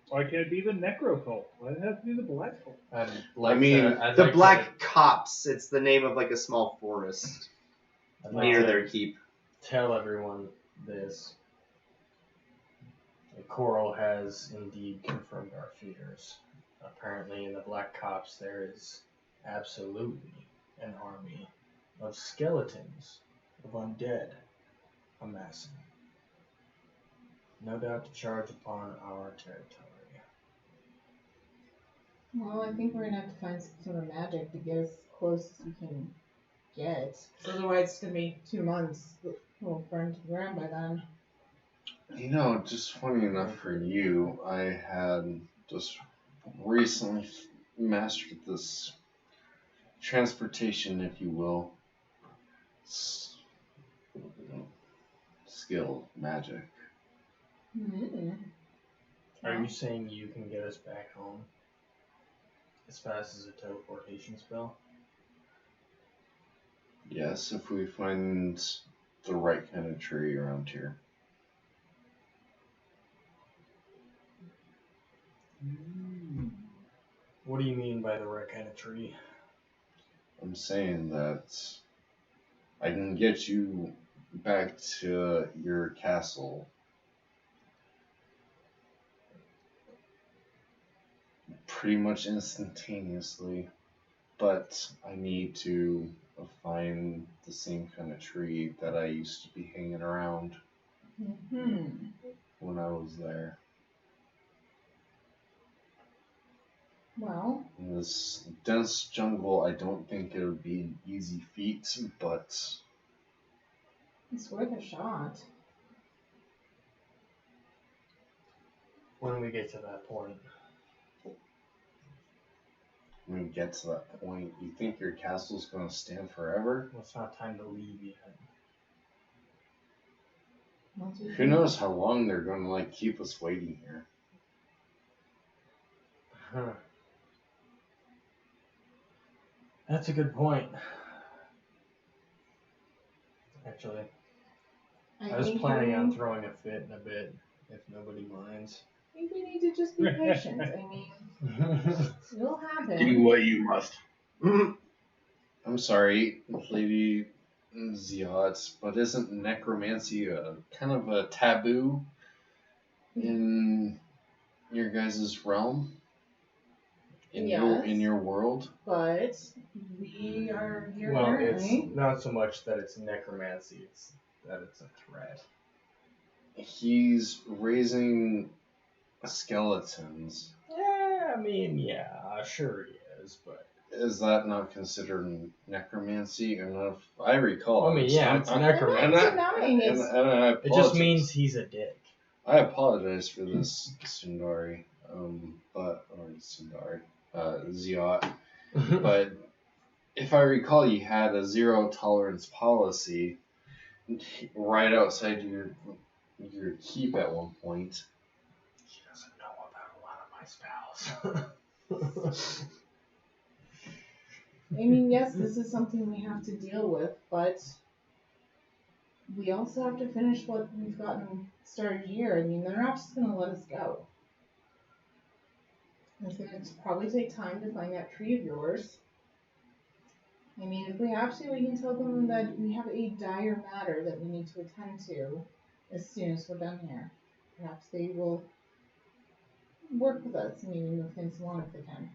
Why can't it be the Necro Cult? Why does it have to be the Black Cult? I'd like The to, Black Cops, it's the name of like a small forest I'd like near to their keep. tell everyone this. The Coral has indeed confirmed our fears. Apparently in the Black Cops there is absolutely an army of skeletons, of undead, amassing. No doubt to charge upon our territory. Well, I think we're gonna have to find some sort of magic to get as close as we can get. 'Cause otherwise, it's gonna be 2 months. We'll burn to the ground by then. You know, just funny enough for you, I had just recently mastered this transportation, if you will, skill magic. Mm-hmm. Are you saying you can get us back home as fast as a teleportation spell? Yes, if we find the right kind of tree around here. What do you mean by the right kind of tree? I'm saying that I can get you back to your castle pretty much instantaneously, but I need to find the same kind of tree that I used to be hanging around when I was there. Well, In this dense jungle, I don't think it would be an easy feat, but it's worth a shot. When we get to that point, when we get to that point, you think your castle's going to stand forever? well, it's not time to leave yet. Once we Who knows how long they're going to like keep us waiting here? Huh. That's a good point. Actually, I was think planning on throwing a fit in a bit, if nobody minds. I think we need to just be patient. I mean, it'll happen. Do what you must. I'm sorry, Lady Ziot, but isn't necromancy a kind of a taboo in your guys' realm? In your world? But we are here Well, currently. it's not so much that it's necromancy; it's that it's a threat. He's raising skeletons. Yeah, I mean, yeah, sure he is, but Is that not considered necromancy? And if I recall, I mean, yeah, it's necromancy. It's denying and it. I It just apologize. means he's a dick. I apologize for this, Sundari, Ziot. But if I recall, you had a zero tolerance policy right outside your keep at one point. He doesn't know about a lot of my spells. I mean, yes, this is something we have to deal with, but we also have to finish what we've gotten started here. I mean, they're not just going to let us go. It's going to probably take time to find that tree of yours. I mean, if we have to, we can tell them that we have a dire matter that we need to attend to as soon as we're done here. Perhaps they will work with us and even move things along if they can.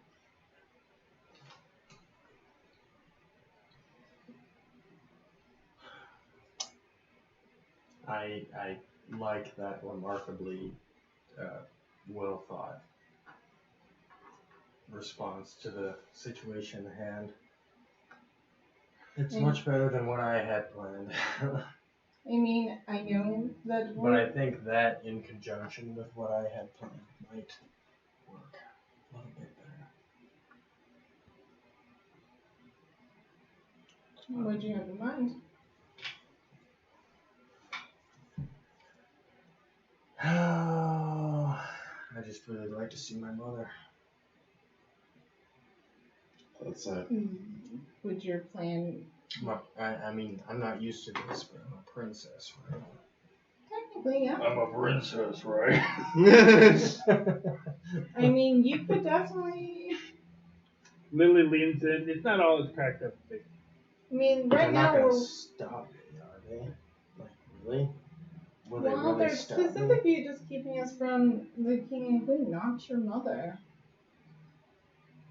I like that remarkably well thought response to the situation at hand. It's much better than what I had planned. I mean, I know that But I think that in conjunction with what I had planned might work a little bit better. what do you have in mind? I just really like to see my mother. That's it. Would your plan I mean, I'm not used to this, but I'm a princess, right? technically, yeah. I'm a princess, right? I mean, you could definitely. Lily leans in. It's not all it's cracked up to be. I mean, They're right not now gonna we're. stop me, are they? Like, really? Will Well, they really they're stop me? specifically just keeping us from the king and queen, not your mother.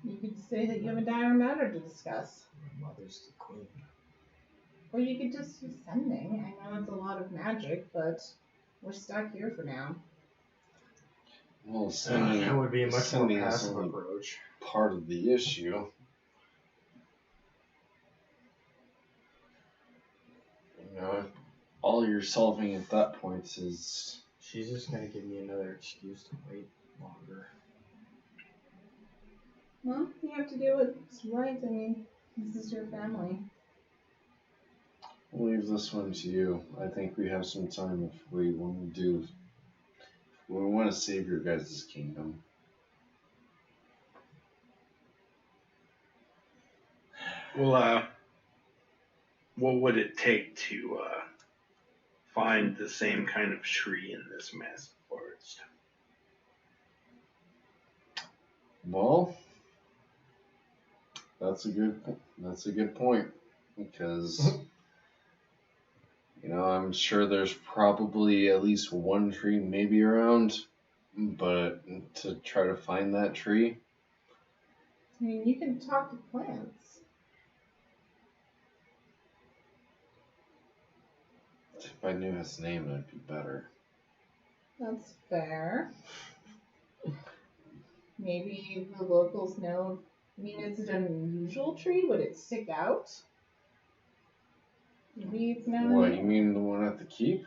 You could say that you have a dire matter to discuss. My mother's the queen. Or you could just use sending. I know it's a lot of magic, but we're stuck here for now. Well, sending That would be a much more sending is passive only approach. part of the issue. You know, all you're solving at that point is She's just gonna give me another excuse to wait longer. Well, you have to do what's right. I mean, this is your family. I'll leave this one to you. I think we have some time if we want to do. We want to save your guys' kingdom. Well, what would it take to find the same kind of tree in this massive forest? Well, that's a good point because You know, I'm sure there's probably at least one tree maybe around, but to try to find that tree, I mean, you can talk to plants. if I knew his name, it'd be better. That's fair. Maybe the locals know. I mean, is it an unusual tree? Would it stick out? Maybe it's not. What, you mean the one at the keep?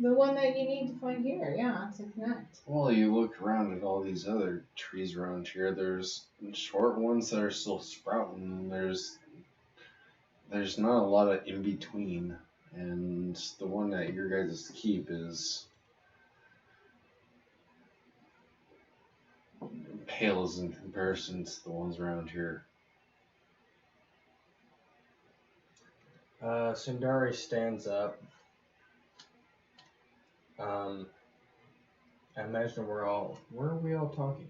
The one that you need to find here, yeah, to connect. Well, you look around at all these other trees around here. There's short ones that are still sprouting. There's not a lot of in between, and the one at your guys' keep is pales in comparison to the ones around here. Sundari stands up. I imagine where are we all talking?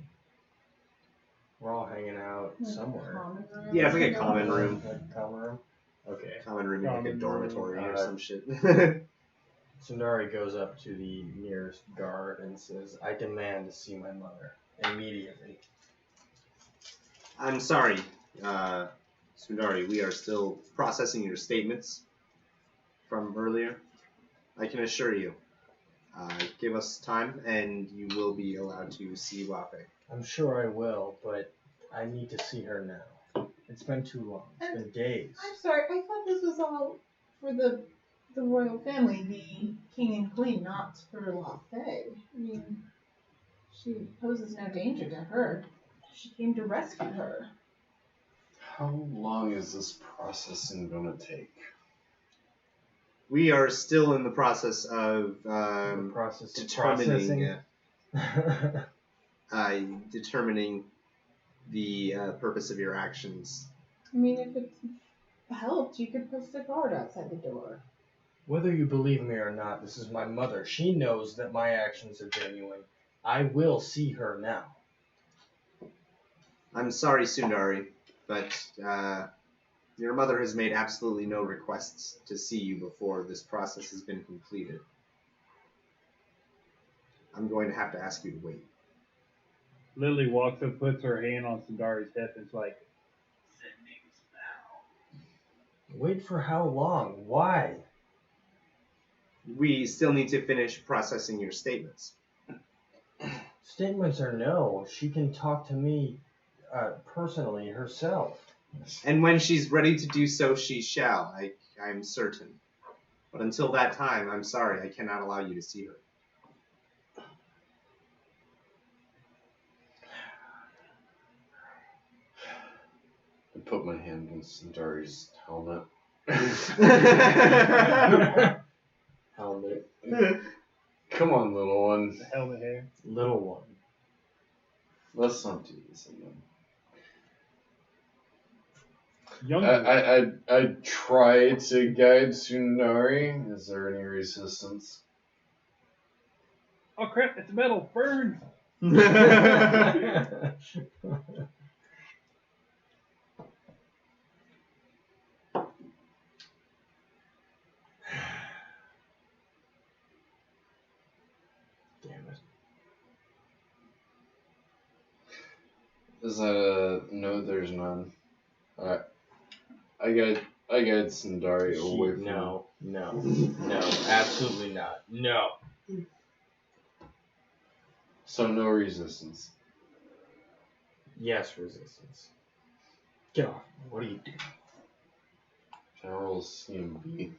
We're all hanging out Like a somewhere. common room Yeah, it's or like a something? common room. Like a common room? Okay. Common room in like a Common dormitory room, or some shit. Sundari goes up to the nearest guard and says, I demand to see my mother immediately. I'm sorry, Sundari, we are still processing your statements from earlier. I can assure you, give us time and you will be allowed to see Wafe. I'm sure I will, but I need to see her now. It's been too long. It's been days. I'm sorry, I thought this was all for the royal family, the king and queen, not for La Fey. I mean, she poses no danger to her. She came to rescue her. How long is this processing gonna take? We are still in the process of The process of determining processing. determining the purpose of your actions. I mean, if it helped, you could post a guard outside the door. Whether you believe me or not, this is my mother. She knows that my actions are genuine. I will see her now. I'm sorry, Sundari, but your mother has made absolutely no requests to see you before this process has been completed. I'm going to have to ask you to wait. Lily walks up, puts her hand on Sundari's hip, and is like, Wait for how long? Why? We still need to finish processing your statements. Statements are no. She can talk to me personally herself. And when she's ready to do so, she shall, I'm certain. But until that time, I'm sorry, I cannot allow you to see her. I put my hand on Sundari's helmet. Helmet. Come on, little one. the helmet hair. Little one. Let's not do this again. Younger. I try to guide Sundari. Is there any resistance? Oh crap, it's metal. Burn! Damn it. Is that a no? There's none. Alright. I guide Sundari away from No, absolutely not. No. So no resistance. Yes, resistance. Get off. What are you doing? General CMB.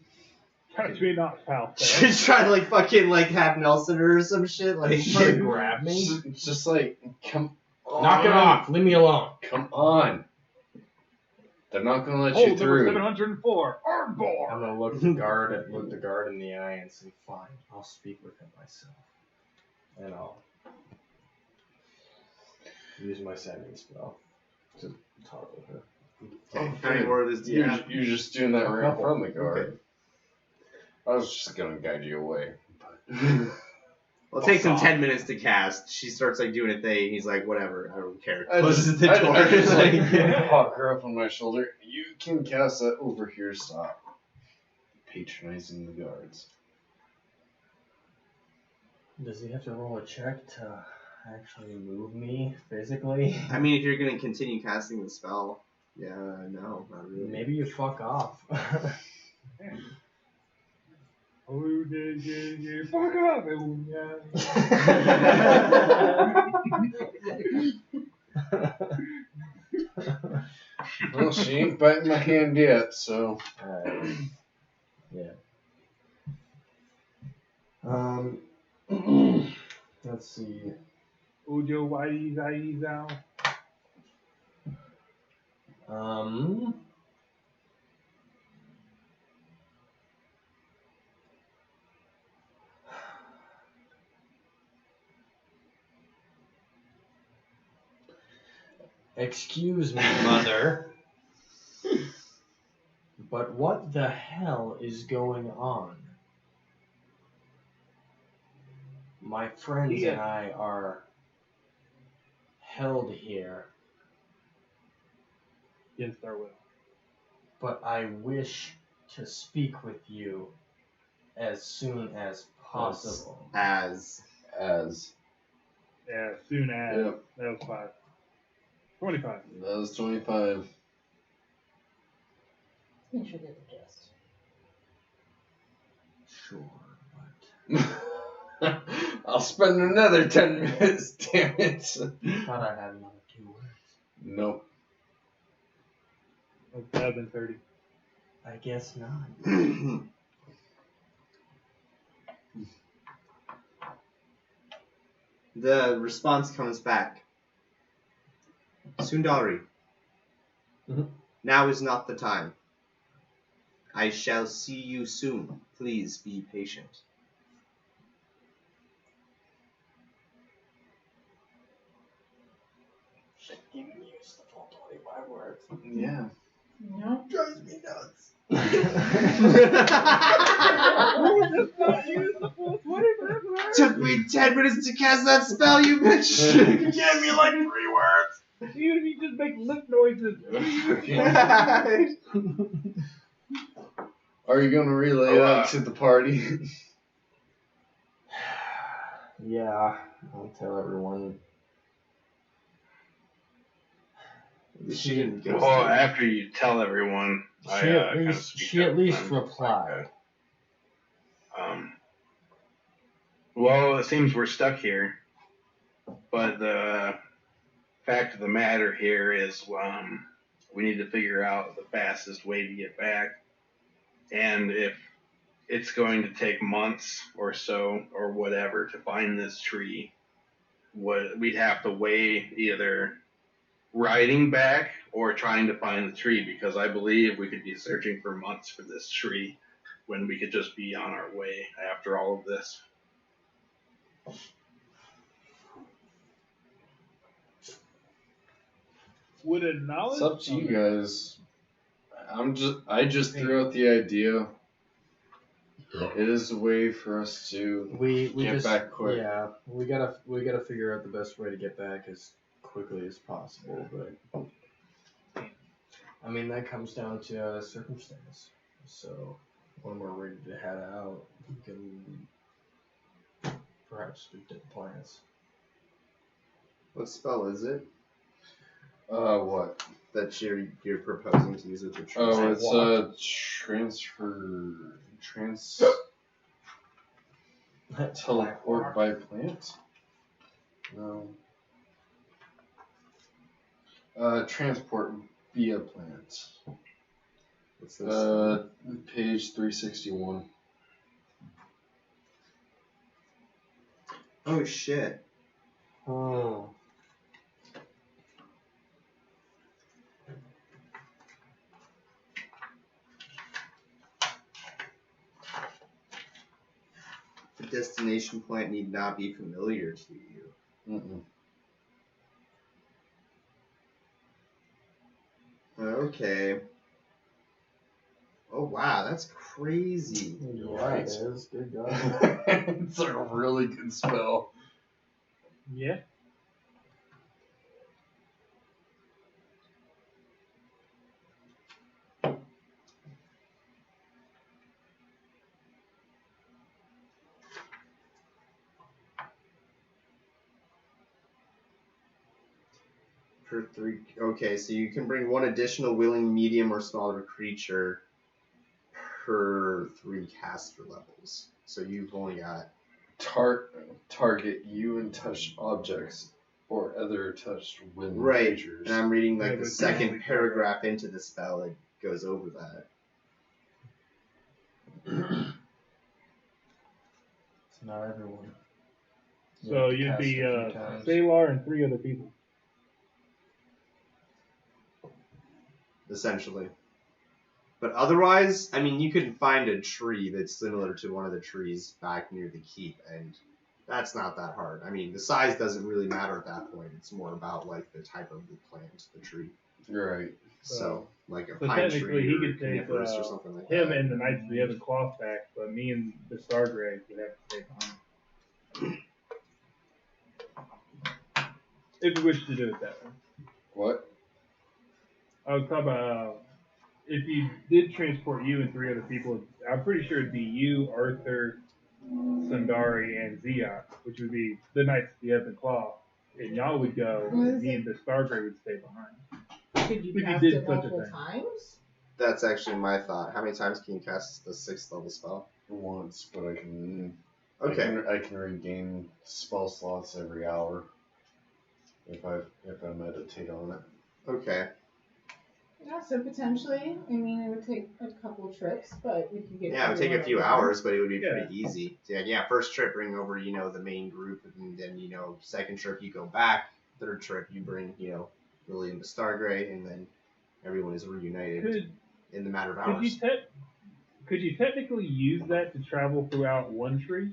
Touch me not, pal. She's trying to fucking have Nelson her or some shit. Trying to grab me? Just come on. Knock it off. Leave me alone. Come on. They're not gonna let you Hold number through. 704. Ardbor! I'm gonna look the guard in the eye and say, fine, I'll speak with him myself. And I'll use my sending spell to talk with her. Okay, how many more of this do you have? You're just doing that right in Couple. front of the guard. Okay. I was just gonna guide you away. Well, it takes him Fuck 10 minutes to cast. She starts doing a thing. He's like, whatever, I don't care. I Closes the door. I just hawk her up on my shoulder. You can cast that over here, stop. patronizing the guards. Does he have to roll a check to actually move me physically? I mean, if you're gonna continue casting the spell, yeah, no, not really. Maybe you fuck off. Oh, yeah, fuck off! Oh, yeah. Well, she ain't biting my hand yet, so. Yeah. Let's see. Ujo, why out? Excuse me, mother. But what the hell is going on? My friends and I are held here, Against our will. but I wish to speak with you as soon as possible. As. Yeah, soon as. Yep. That was 5. 25. That was 25. You should get the gist. Sure, but I'll spend another 10 minutes, damn it. I thought I had another 2 words. Nope. That would have been 30. I guess not. The response comes back. Sundari, now is not the time. I shall see you soon. Please be patient. Should even use the full 25 words. Yeah. No. Drives me nuts. Took me 10 minutes to cast that spell, you bitch! Gave me like 3 words! Even if you just make lip noises. Are you gonna relay that to the party? Yeah, I'll tell everyone. She didn't go. Well, after you tell everyone, She at least replied. Well, it seems we're stuck here, but the fact of the matter here is we need to figure out the fastest way to get back, and if it's going to take months or so or whatever to find this tree, we'd have to weigh either riding back or trying to find the tree, because I believe we could be searching for months for this tree when we could just be on our way after all of this. Would a knowledge? It's up to you guys. I just threw out the idea. It is a way for us to We get just, back quick. Yeah, we gotta figure out the best way to get back as quickly as possible. But I mean, that comes down to circumstance. So when we're ready to head out, we can perhaps speak to the plants. What spell is it What? that you're proposing to use with the tree? Oh, it's a teleport by plant? No. Transport via plant. What's this? Page 361. Oh shit. Oh. The destination point need not be familiar to you. Mm-mm. Okay. Oh wow, that's crazy. Yeah, it is. Good God. It's a really good spell. Yeah. per 3. Okay, so you can bring one additional willing medium or smaller creature per 3 caster levels. So you've only got Target you and touched objects or other touched willing right. creatures. And I'm reading like Yeah, the but second technically- paragraph into the spell. It goes over that. It's not everyone. You So have to you'd cast be it a few times. Saelaar and 3 other people. Essentially. But otherwise, I mean, you can find a tree that's similar to one of the trees back near the keep, and that's not that hard. I mean, the size doesn't really matter at that point. It's more about like the type of the plant, the tree. Right. So, like a So pine technically, tree he or could take coniferous or something like him that. and the Knights of the Ebon Cloth back, but me and the Stargrave would have to stay behind. If you wish to do it that way. What? I was talking about if you did transport you and 3 other people, I'm pretty sure it'd be you, Arthur, Sundari, and Ziok, which would be the Knights of the Ebon Claw. And y'all would go, and me and the Stargrave would stay behind. Could you If you cast did it such a multiple thing. times? That's actually my thought. How many times can you cast the 6th level spell? Once, but I can. Okay. I can regain spell slots every hour if I meditate on it. Okay. Yeah, so potentially, I mean, it would take a couple trips, but we could get. Yeah, it would take a everyone few over. hours, but it would be Yeah. pretty easy. So yeah, first trip bring over, the main group, and then, second trip you go back. Third trip you bring, William the Stargrey, and then everyone is reunited Could in the matter of could hours. could you technically use that to travel throughout one tree?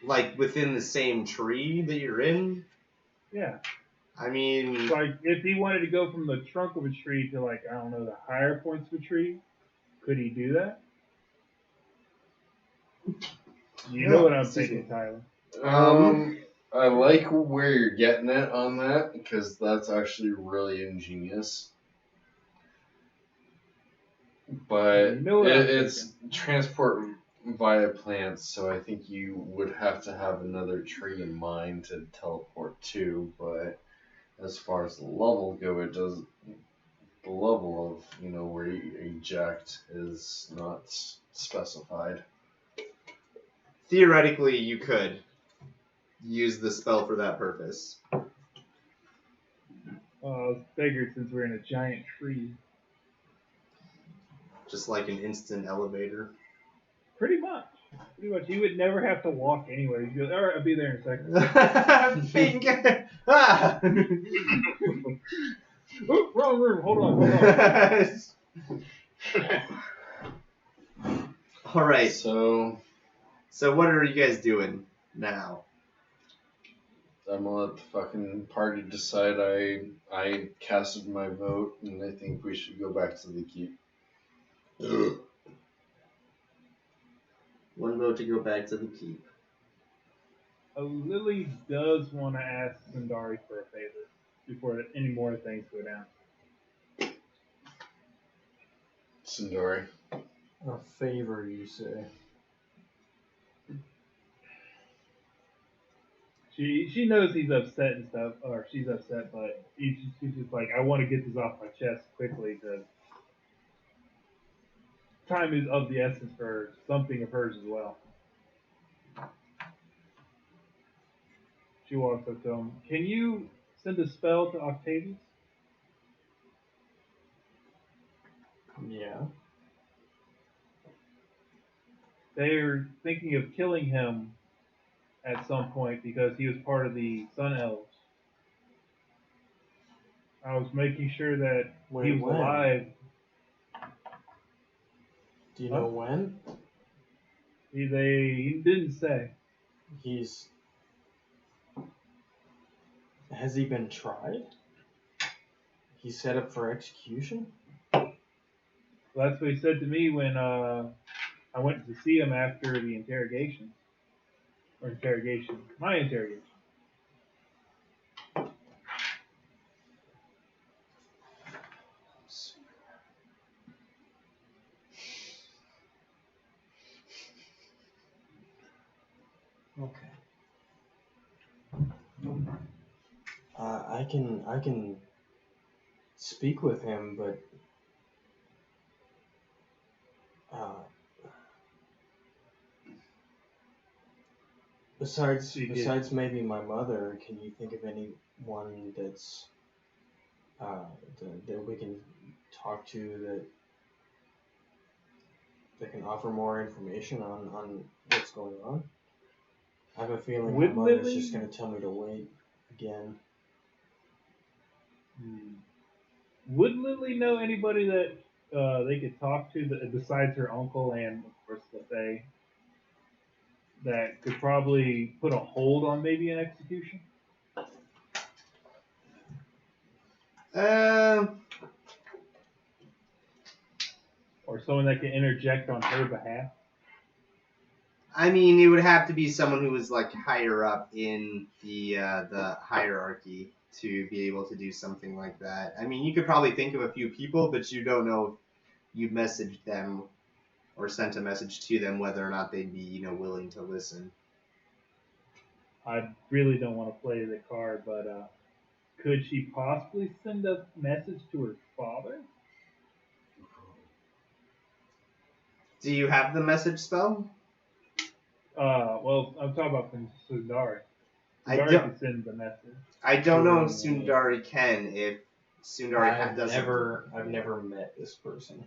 Like within the same tree that you're in? Yeah. I mean, Like if he wanted to go from the trunk of a tree to like, I don't know, the higher points of a tree, could he do that? You know what I'm excuse thinking, me. Tyler. I like where you're getting at on that because that's actually really ingenious. But You know what I'm it's transport via plants, so I think you would have to have another tree in mind to teleport to. But as far as the level go, it does. The level of where you eject is not specified. theoretically, you could use the spell for that purpose. Figured since we're in a giant tree. Just like an instant elevator. Pretty much. You would never have to walk anywhere. You'd go, alright, I'll be there in a second. Bing! Ah! Oh, wrong room. Hold on. All right. So So what are you guys doing now? I'm gonna let the fucking party decide. I casted my vote, and I think we should go back to the keep. One vote to go back to the keep. Lily does want to ask Sundari for a favor before any more things go down. Sindori. A favor, you say? She knows he's upset and stuff, or she's upset, but she's just like, I want to get this off my chest quickly because time is of the essence for something of hers as well. She walks up to him. Can you send a spell to Octavius? Yeah. They're thinking of killing him at some point because he was part of the Sun Elves. I was making sure that Wait, he was when? alive. Do you know when? He didn't say. Has he been tried? He's set up for execution? Well, that's what he said to me when I went to see him after the interrogation. Or interrogation. My interrogation. Okay. I can speak with him, but besides maybe my mother, can you think of anyone that's that we can talk to that can offer more information on what's going on? I have a feeling my Would mother's Lily- just going to tell me to wait again. Would Lily know anybody that they could talk to besides her uncle and, of course, the Fae that could probably put a hold on maybe an execution? Or someone that can interject on her behalf? I mean, it would have to be someone who was like higher up in the hierarchy to be able to do something like that. I mean, you could probably think of a few people, but you don't know if you messaged them or sent a message to them whether or not they'd be, willing to listen. I really don't want to play the card, but could she possibly send a message to her father? Do you have the message spell? Well, I'm talking about from Sundari. I Sundari don't- can send the message. I don't know if Sundari can. If Sundari doesn't. I've never met this person.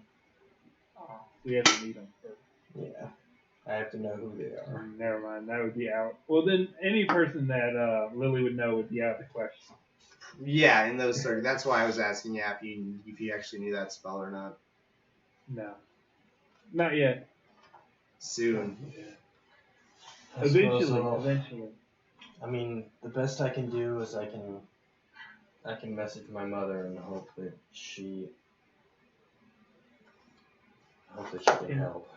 We have to meet them first. Yeah, I have to know who they are. Never mind, that would be out. Well, then any person that Lily would know would be out of the question. Yeah, in those circles. That's why I was asking you if you actually knew that spell or not. No, not yet. Soon. I suppose Eventually, I'll- eventually. I mean, the best I can do is I can message my mother and hope that she can help.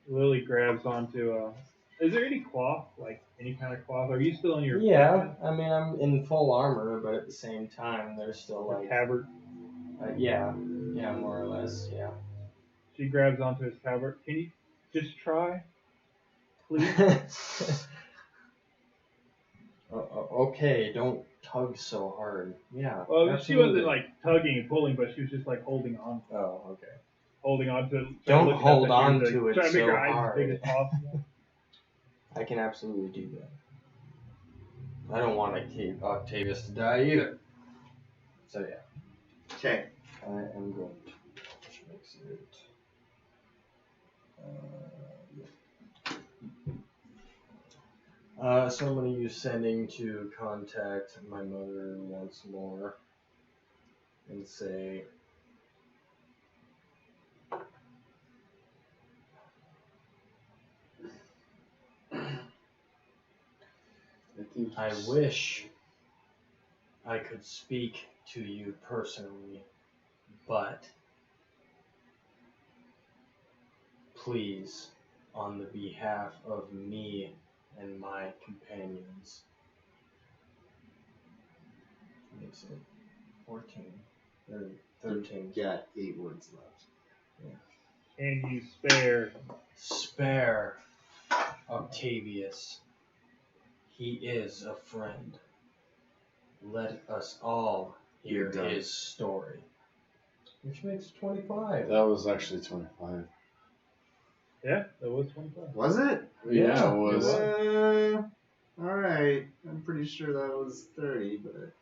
Lily grabs onto. Is there any cloth, like any kind of cloth? Are you still in your? Yeah, I mean I'm in full armor, but at the same time there's still like tabard? yeah, more or less, yeah. She grabs onto his tabard. Can you just try, please? Okay, don't tug so hard. Yeah. Well, absolutely. she wasn't like tugging and pulling, but she was just like holding on. Oh, okay. Holding on to. Don't hold on to it trying to make so her eyes hard. as big as possible. I can absolutely do that. I don't want Octavius to die either. So yeah. Okay. I am going to. Which makes it. So I'm going to use sending to contact my mother once more and say, I wish I could speak to you personally, but please, on the behalf of me and my companions, makes it 14 or 13. You got 8 words left. Can you spare? Octavius. He is a friend. Let us all hear You're done. his story. Which makes 25. That was actually 25. Yeah, that was 25. Was it? Yeah, it was. Alright. I'm pretty sure that was 30, but.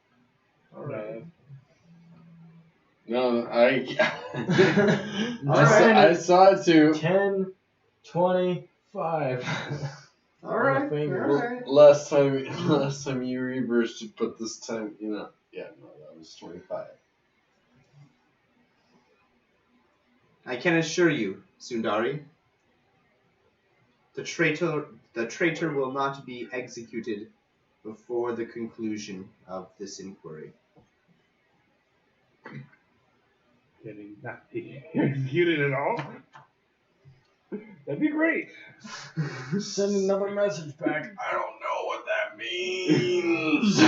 Alright. No, I Alright. saw it too. 10, 25. Alright. Fingers. Alright. Last time you reversed it, but this time, no, that was 25. I can assure you, Sundari, the traitor will not be executed before the conclusion of this inquiry. Can he not be executed at all? That'd be great. Send another message back. I don't know what that means.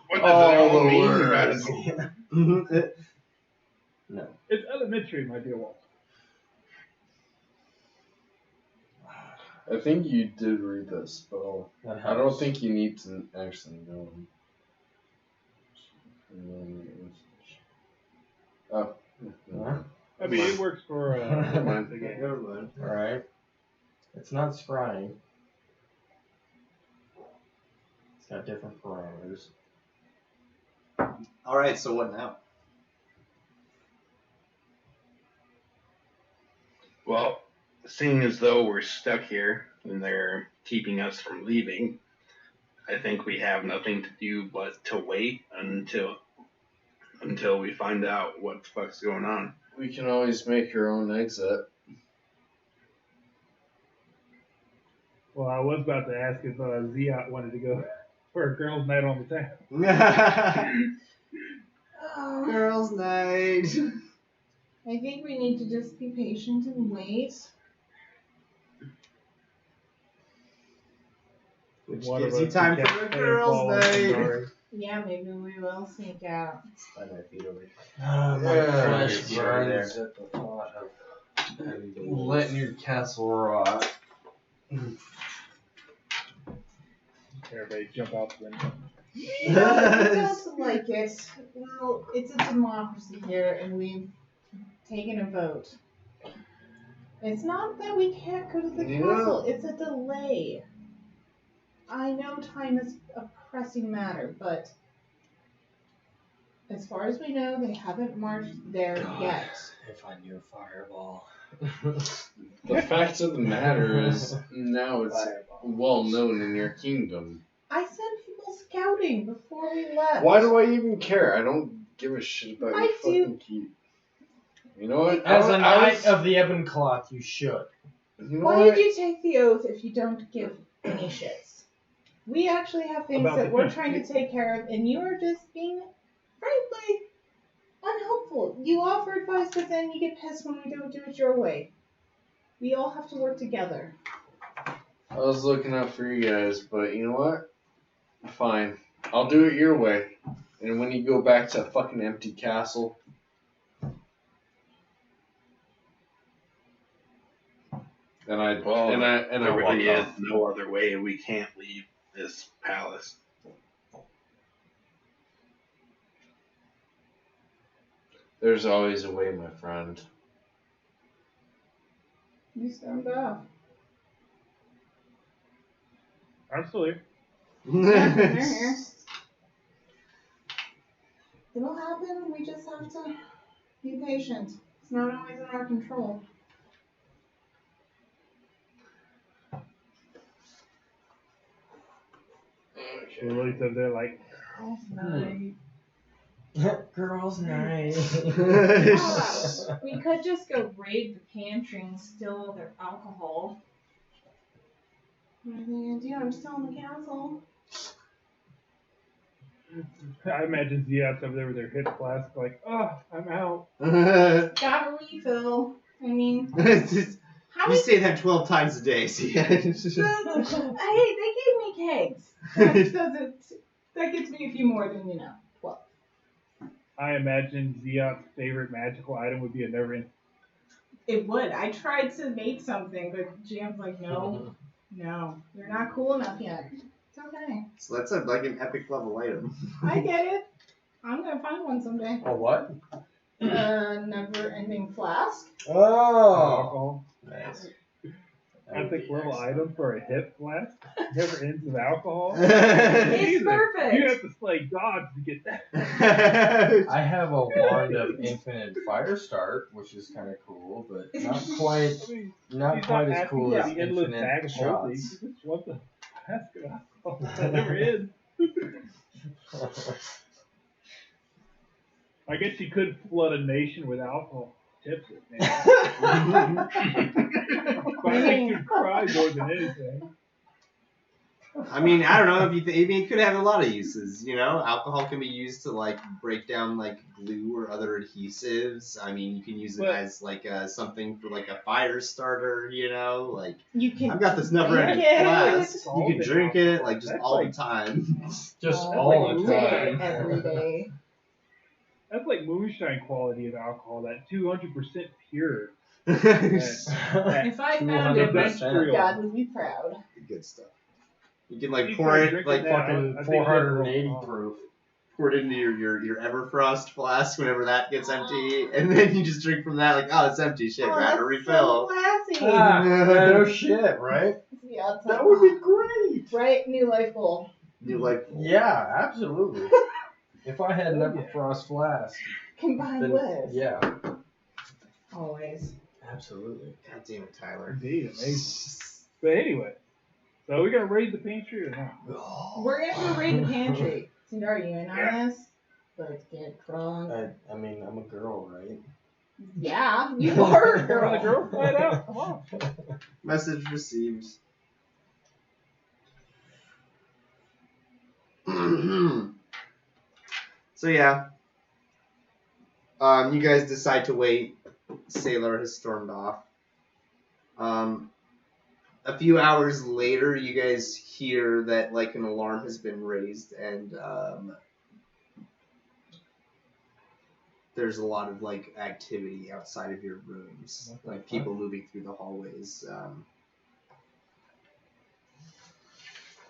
What does it all mean, words. Madison? No. It's elementary, my dear Walter. I think you did read that spell. That I don't helps. think you need to actually know him. Oh. Huh? I mean, it works for Never mind. the game. Never mind. Alright. It's not scrying. It's got different parameters. Alright, so what now? Well, seeing as though we're stuck here and they're keeping us from leaving, I think we have nothing to do but to wait until we find out what the fuck's going on. We can always make your own exit. Well, I was about to ask if Ziot wanted to go for a girls' night on the town. Girls' night. I think we need to just be patient and wait. Which One gives of you us time can for a catch girls' ball and night. Dory. Yeah, maybe we will sneak out. Slide my feet over here. My Yeah, flesh get over there. burns at the thought of having to Letting your castle rot. Everybody jump out the window. No, I don't like it. Well, it's a democracy here, and we've taken a vote. It's not that we can't go to the Yeah. castle, it's a delay. I know time is a pressing matter, but as far as we know, they haven't marched there yet. If I knew fireball. The fact of the matter is, now it's Fireball. well known in your kingdom. I sent people scouting before we left. Why do I even care? I don't give a shit about I your do. fucking keep. You know what? As a I knight was- of the Ebon Cloth, you should. You know Why what? did you take the oath if you don't give any shits? We actually have things About that the we're peace. trying to take care of, and you are just being, frankly, unhelpful. You offer advice, but then you get pissed when we don't do it your way. We all have to work together. I was looking out for you guys, but you know what? Fine. I'll do it your way. And when you go back to a fucking empty castle, and I Well, walk there really is off. no other way. We can't leave this palace. There's always a way, my friend. You stoned off. I'm still here. Yeah, they're here. It'll happen. We just have to be patient. It's not always in our control. Lily's up there like, Girls' night. Girls' night. We could just go raid the pantry and steal all their alcohol. What are they gonna do? I'm still in the castle. I imagine Ziot's over there with their hip flask like, oh, I'm out. Got a refill. I mean, how You many? say that 12 times a day, see? Hey, they gave me kegs. That gets me a few more than 12. I imagine Ziot's favorite magical item would be a never-ending. It would. I tried to make something, but GM's like, no, you're not cool enough yet. It's okay. So that's like an epic level item. I get it. I'm gonna find one someday. A what? Never-ending flask. Oh. Alcohol. Nice. Epic level item for a hip flask. Never ends with alcohol. It's Jesus, perfect. You have to slay gods to get that. I have a wand of infinite fire start, which is kind of cool, but not quite, I mean, not he's quite not as asking cool for as the endless bag infinite of holding. shots. He just wants a flask of alcohol that never ends. I guess you could flood a nation with alcohol. Tips it, man. But I think you'd cry more than anything. I mean, I don't know if you think. I mean, it could have a lot of uses. You know, alcohol can be used to like break down like glue or other adhesives. I mean, you can use it But- as like something for like a fire starter. You know, like You can. I've got this never-ending drink it. flask. You can Solvent drink it alcohol. like just That's all like- the time. Just all all the day, time. every day. That's like moonshine quality of alcohol. That 200% pure. If I found it, my 200%. God would be proud. Good stuff. You can like You pour start it drinking like that, fucking I think 480 you'll- proof. pour it into your Everfrost flask whenever that gets empty, and then you just drink from that. Like, oh, it's empty. Shit, grab a that's refill. so classy. Ah, no shit, right? Yeah, That would be great. right. New life goal. You like Yeah, absolutely. If I had an Everfrost flask, Combined then with. yeah, Always. absolutely. God damn it, Tyler. Indeed, amazing. But anyway, so we're gonna raid the pantry or not? We're gonna go raid the pantry. Sindar, you in on this? Let's get drunk. I mean, I'm a girl, right? Yeah, you are a Girl, the girl. girl, flat out. Come on. Message received. So yeah, you guys decide to wait. Saelaar has stormed off. A few hours later, you guys hear that like an alarm has been raised, and there's a lot of like activity outside of your rooms, like people moving through the hallways.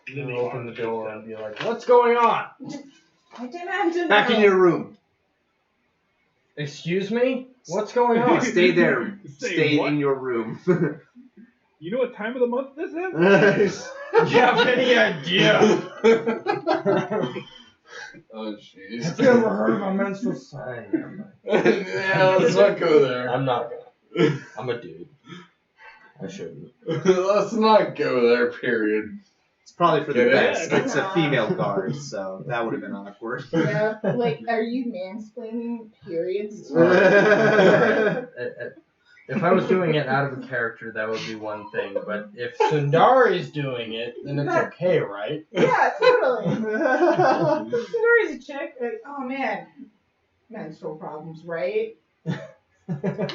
I'm gonna open the door and be like, "What's going on?" I demand to Back know. in your room. Excuse me? What's going on? Stay there. Say Stay what? in your room. You know what time of the month this is? Do you have any idea? Oh, jeez. Have you ever heard of a menstrual cycle? Yeah, let's not go there. I'm not gonna. I'm a dude. I shouldn't. Let's not go there, period. It's probably for the Get it? best. It's a female guard, so that would have been awkward. Yeah, like, are you mansplaining periods to If I was doing it out of a character, that would be one thing. But if Sundari's doing it, then it's okay, right? Yeah, totally. Sindari's a chick. Like, oh man, menstrual problems, right? I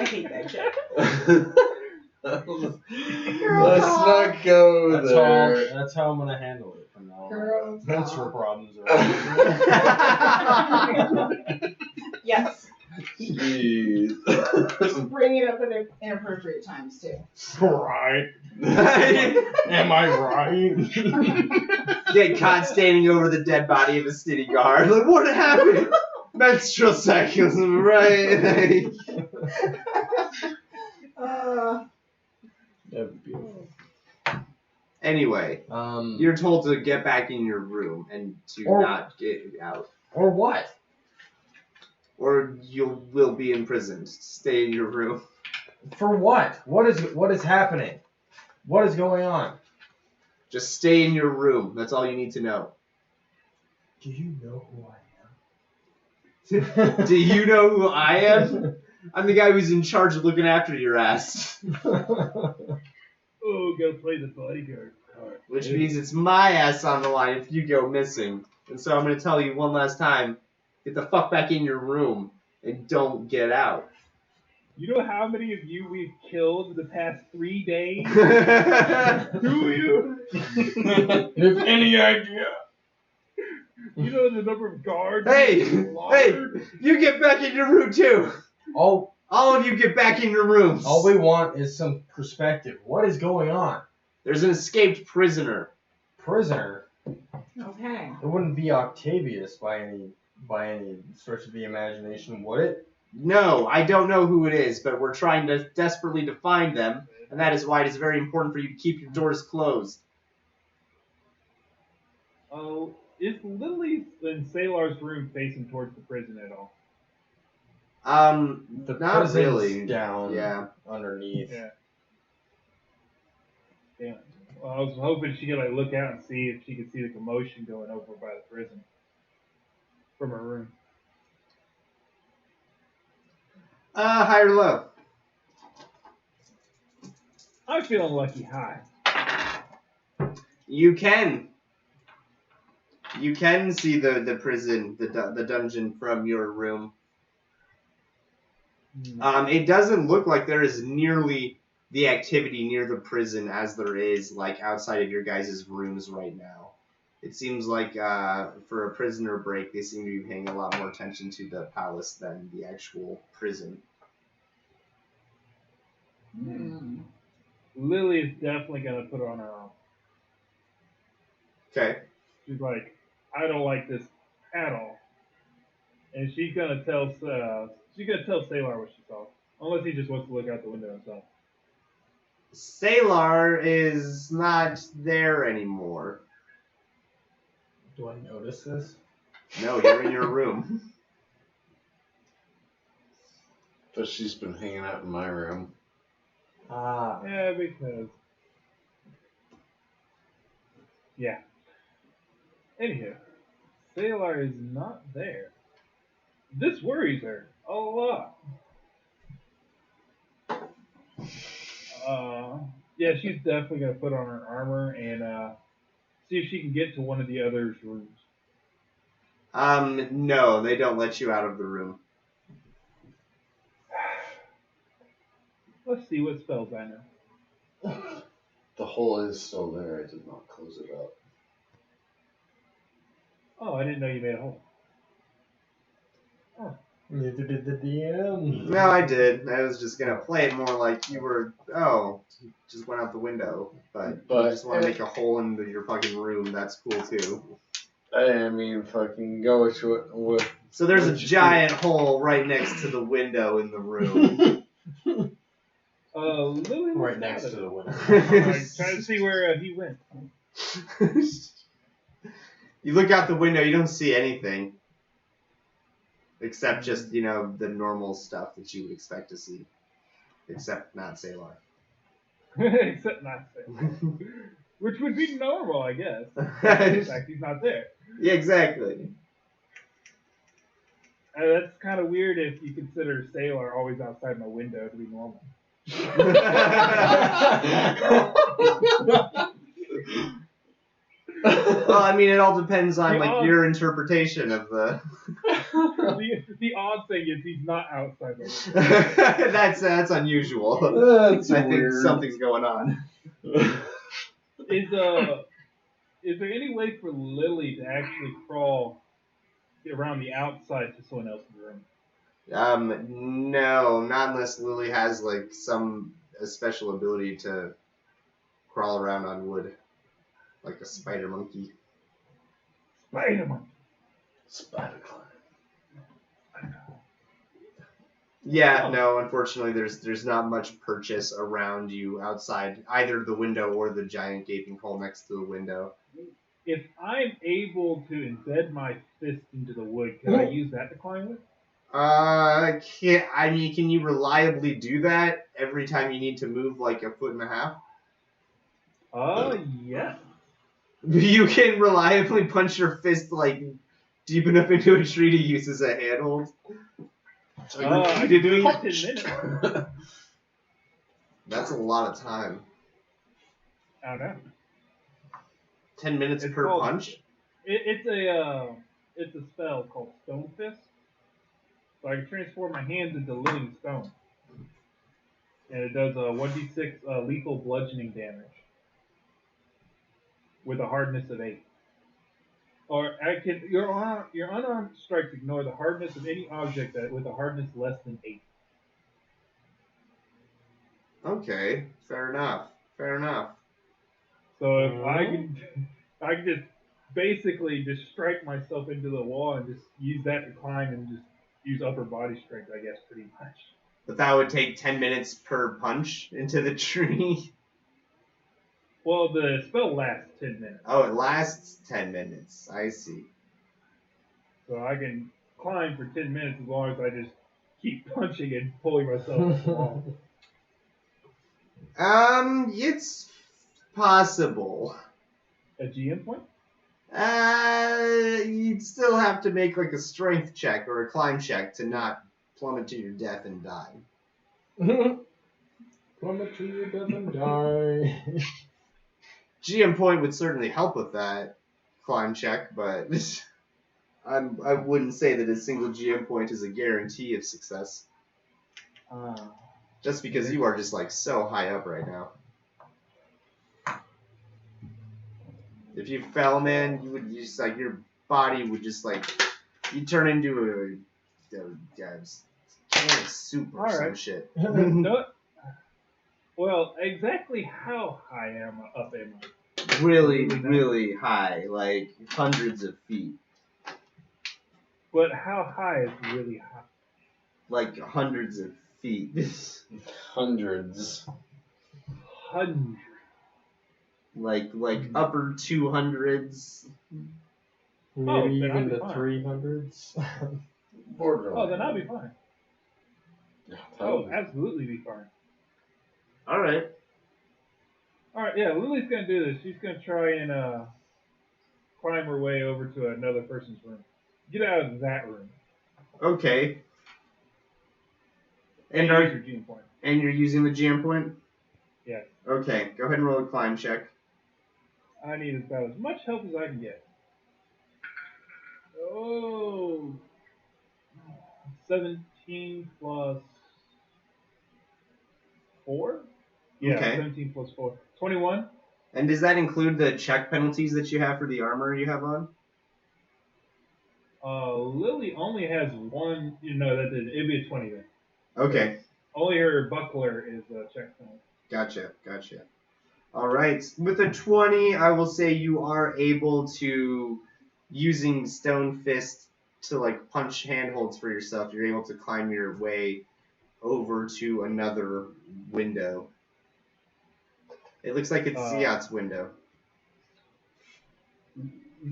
hate that chick. Let's not go there. That's how I'm gonna handle it from now on. Girl Menstrual talk. problems are. Yes. Jeez. Just bring it up at inappropriate times too. Right. Am I right? Get caught standing over the dead body of a city guard. Like, what happened? Menstrual cycles, right? That'd be beautiful. Anyway, you're told to get back in your room and to Or- not get out. Or what? Or you will be imprisoned. Stay in your room. For what? What is happening? What is going on? Just stay in your room. That's all you need to know. Do you know who I am? Do you know who I am? I'm the guy who's in charge of looking after your ass. Oh, go play the bodyguard card. Which means it's my ass on the line if you go missing. And so I'm going to tell you one last time, get the fuck back in your room and don't get out. You know how many of you we've killed in the past 3 days? Hey, Do you? If any idea. You know the number of guards hey, we've slaughtered? you get back in your room too. All All of you get back in your rooms. we want is some perspective. What is going on? There's an escaped prisoner. Prisoner? Okay. It wouldn't be Octavius by any stretch of the imagination, would it? No, I don't know who it is, but we're trying to desperately to find them, and that is why it is very important for you to keep your doors closed. Oh, is Lily's in Saelaar's room facing towards the prison at all? The Not prison's really. down Yeah. underneath. Yeah. Damn. Well, I was hoping she could like look out and see if she could see the commotion going over by the prison from her room. High or low? I'm feeling lucky high. You can. You can see the prison, the dungeon from your room. It doesn't look like there is nearly the activity near the prison as there is like outside of your guys' rooms right now. It seems like for a prisoner break, they seem to be paying a lot more attention to the palace than the actual prison. Lily is definitely gonna put on her arm. Okay. She's like, I don't like this at all, and she's gonna tell Saelaar what she saw, unless he just wants to look out the window himself. Saelaar is not there anymore. Do I notice this? No, you're in your room. But she's been hanging out in my room. Ah. Yeah, because. Yeah. Anywho, Saelaar is not there. This worries her a lot. Yeah, she's definitely gonna put on her armor and see if she can get to one of the others' rooms. No, they don't let you out of the room. Let's see what spells I know. The hole is still there. I did not close it up. Oh, I didn't know you made a hole. Neither did the DM. No, I did. I was just gonna play it more like you were. Oh, just went out the window. But you just want to make a hole in your fucking room. That's cool too. I mean, fucking go to it. With So there's a giant hole right next to the window in the room. Lily Right looks next out to of the it. window. Like, trying to see where he went. You look out the window. You don't see anything. Except just, the normal stuff that you would expect to see. Except not Saelaar. Except not Saelaar. Which would be normal, I guess. In fact, he's not there. Yeah, exactly. That's kind of weird if you consider Saelaar always outside my window to be normal. Well, I mean, it all depends on your The interpretation of the. the odd thing is he's not outside my window. That's unusual. That's I think weird. something's going on. Is there any way for Lily to actually crawl around the outside to someone else's room? No, not unless Lily has a special ability to crawl around on wood, like a spider monkey. Spider-Man. Spider climb. Yeah, no, unfortunately, there's not much purchase around you outside either the window or the giant gaping hole next to the window. If I'm able to embed my fist into the wood, can I use that to climb with? Can you reliably do that every time you need to move like a foot and a half? Yeah. You can reliably punch your fist deep enough into a tree to use as a handhold. I can do it in 10 minutes. That's a lot of time. I don't know. 10 minutes It's per called- punch? It's a spell called Stone Fist. So I can transform my hands into living stone. And it does 1d6 lethal bludgeoning damage. With a hardness of 8. Or your unarmed strikes ignore the hardness of any object with a hardness less than 8. Okay, fair enough. So if I can just basically just strike myself into the wall and just use that to climb and just use upper body strength, I guess, pretty much. But that would take 10 minutes per punch into the tree. Well, the spell lasts 10 minutes. Oh, it lasts 10 minutes. I see. So I can climb for 10 minutes as long as I just keep punching and pulling myself off the wall. It's possible. A GM point? You'd still have to make a strength check or a climb check to not plummet to your death and die. Plummet to your death and die. GM point would certainly help with that climb check, but I wouldn't say that a single GM point is a guarantee of success. Just because you are just so high up right now. If you fell, man, you would just your body would just you'd turn into a can of soup or some shit. No, Well, exactly how high am I? Really, really high, like hundreds of feet, But how high is really high? like hundreds of feet, Hundreds. Hundred. like upper 200s. Maybe then I'll even be the fine. 300s. Borderline. Oh, then I'll be fine. Oh, absolutely be fine. All right. All right, yeah, Lily's gonna do this. She's gonna try and climb her way over to another person's room. Get out of that room. Okay. And use your gene point. And you're using the jam point? Yes. Okay, go ahead and roll a climb check. I need about as much help as I can get. Oh, 17 plus 4? Yeah, Okay. 17 plus 4. 21? And does that include the check penalties that you have for the armor you have on? Lily only has one. It'd be a 20 then. Okay. Only her buckler is a check penalty. Gotcha. All right. With a 20, I will say you are able to, using Stone Fist to like punch handholds for yourself, you're able to climb your way over to another window. It looks like it's window.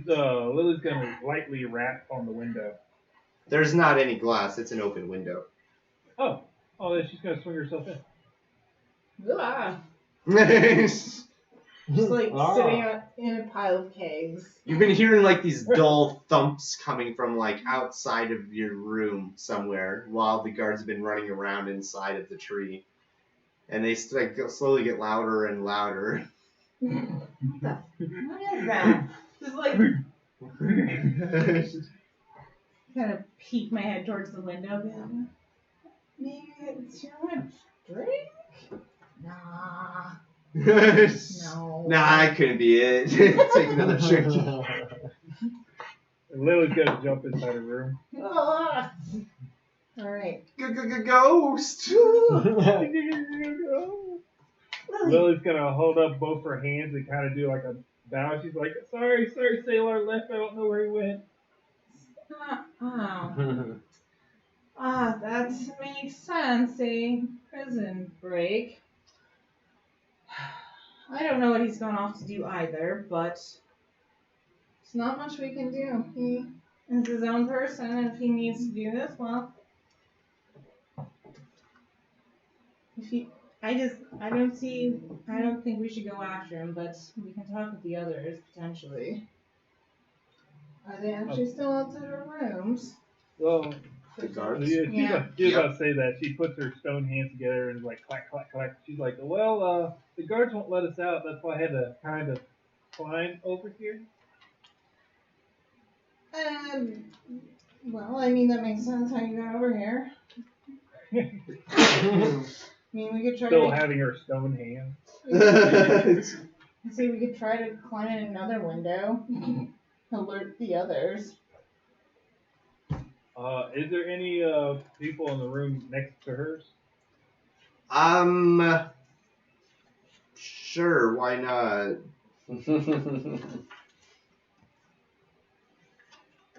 Lily's gonna lightly rap on the window. There's not any glass. It's an open window. Oh, then she's gonna swing herself in. Ah, You've just like sitting in a pile of kegs. been hearing like these dull thumps coming from like outside of your room somewhere while the guards have been running around inside of the tree. And they slowly get louder and louder. What is that? Just like kind of peek my head towards the window. Maybe it's too much drink? Nah. No. Nah, that couldn't be it. Take another drink. And Lily's gonna jump inside her room. Ah. All right. Ghost. Lily's gonna hold up both her hands and kind of do like a bow. She's like, sorry, Saelaar left. I don't know where he went. That makes sense. A prison break. I don't know what he's gone off to do either, but it's not much we can do. He is his own person, and if he needs to do this, well, I don't think we should go after him, but we can talk with the others potentially. Are they actually still outside our rooms? Well, The guards? yeah, she's about to say that. She puts her stone hands together and is like, clack, clack, clack. She's like, well, the guards won't let us out. That's why I had to kind of climb over here. Well, I mean, that makes sense how you got over here. I mean, we could try Still to... having her stone hands. I say we could try to climb in another window. Alert the others. Is there any people in the room next to hers? Sure, why not?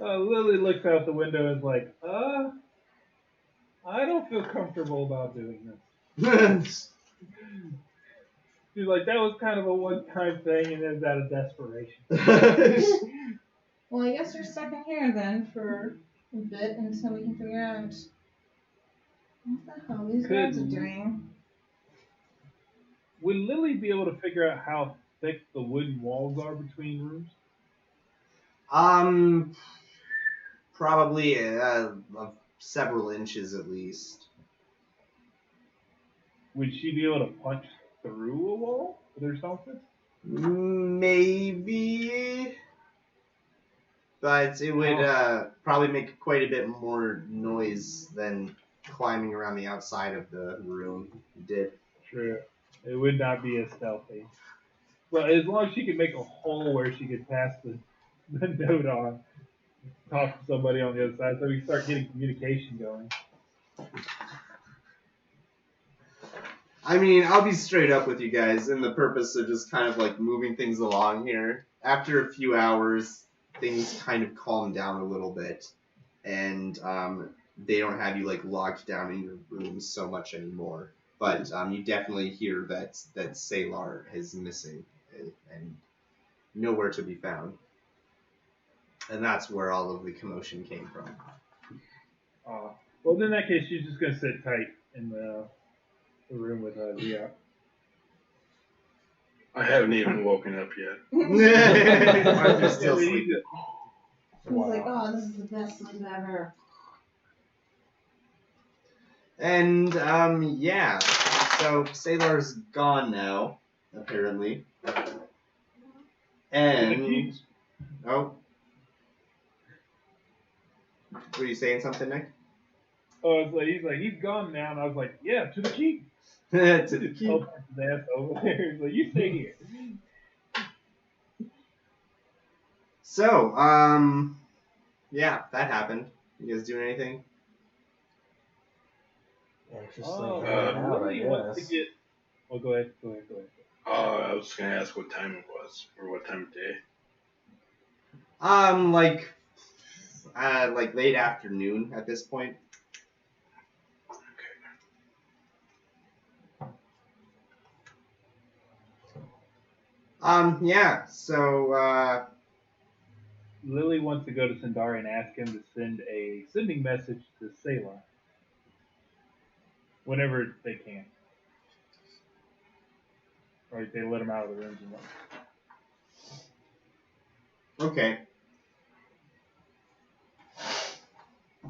Lily looks out the window and is like, I don't feel comfortable about doing this. She's like, that was kind of a one-time thing, and it was out of desperation. Well, I guess you're stuck in here then for a bit until we can figure out what the hell these guards are doing. Would Lily be able to figure out how thick the wooden walls are between rooms? Probably several inches at least. Would she be able to punch through a wall with her stone fist? Maybe. But it would probably make quite a bit more noise than climbing around the outside of the room did. True. It would not be as stealthy. But as long as she could make a hole where she could pass the note on, talk to somebody on the other side, so we can start getting communication going. I mean, I'll be straight up with you guys in the purpose of just kind of like moving things along here. After a few hours, things kind of calm down a little bit, and they don't have you like locked down in your room so much anymore. But you definitely hear that Saelaar is missing and nowhere to be found, and that's where all of the commotion came from. Well, in that case, she's just gonna sit tight in the room with Zia. I haven't even woken up yet. You're still sleeping. He's like, oh, this is the best sleep ever. And yeah, so Saelaar's gone now, apparently. And oh, were you saying something, Nick? Oh, it's like he's gone now, and I was like, yeah, to the keep. To the keep. Oh, his ass over there. He's like, you stay here. So, yeah, that happened. You guys doing anything? Anxiously Oh, hanging out, I Lily wants to guess. get. Oh, go ahead. I was gonna ask what time it was or what time of day. Like late afternoon at this point. Yeah, so, Lily wants to go to Sindari and ask him to send a sending message to Saelaar. Whenever they can. Or they let him out of the rooms and whatnot. okay. A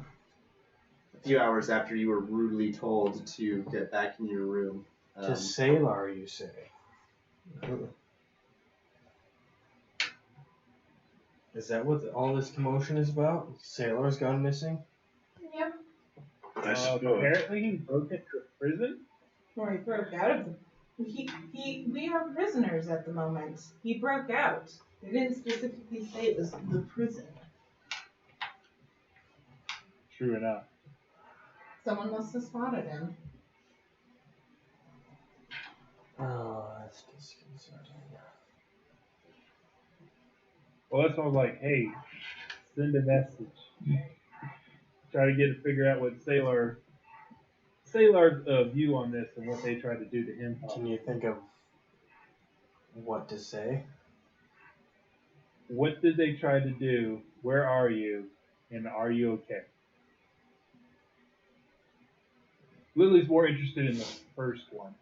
few hours after you were rudely told to get back in your room. To Saelaar, you say? Is that what all this commotion is about? Saelaar's gone missing? Yep. I suppose. Apparently he broke into a prison? Or he broke out of the... We are prisoners at the moment. He broke out. They didn't specifically say it was the prison. True enough. Someone must have spotted him. Oh, that's disconcerting. Well, that's why I was like, hey, send a message. Try to figure out what Saelaar's view on this and what they tried to do to him. Can you think of what to say? What did they try to do? Where are you? And are you okay? Lily's more interested in the first one.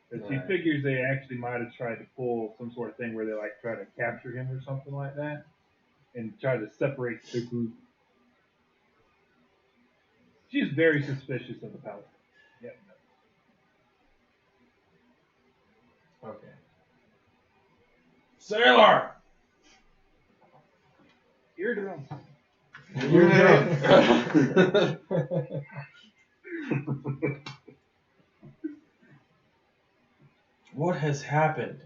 Because she figures they actually might have tried to pull some sort of thing where they like try to capture him or something like that. And try to separate the group. She's very suspicious of the Paladin. Yep. Okay. Saelaar! Eardrum. What has happened?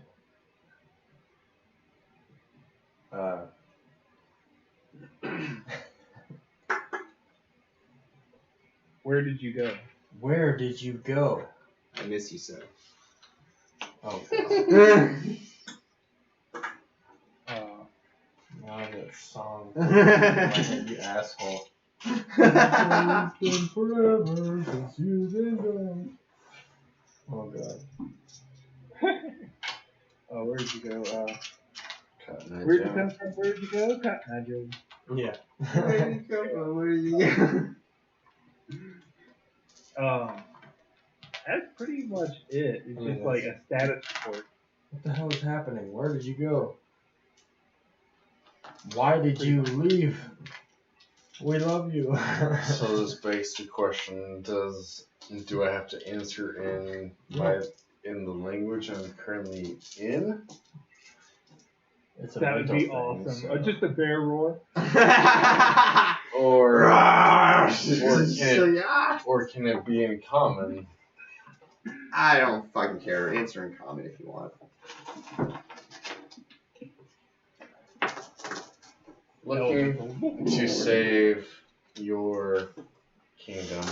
Where did you go? Where did you go? I miss you so. Oh, now that song. You asshole. It's been forever since you've been gone. Oh god. Oh, where'd you go? Cotton Eye Where'd you Joe. come from? Where'd you go? Cotton Eye Joe. Yeah. Where did you come from? Where did you go? That's pretty much it. It's just like a status report. What the hell is happening? Where did you go? Why did you leave? We love you. So this begs the question: do I have to answer in the language I'm currently in? It's a That would mental be thing, awesome. so- Just a bear roar. Or can it be in common? I don't fucking care. Answer in comment if you want. Looking to save your kingdom,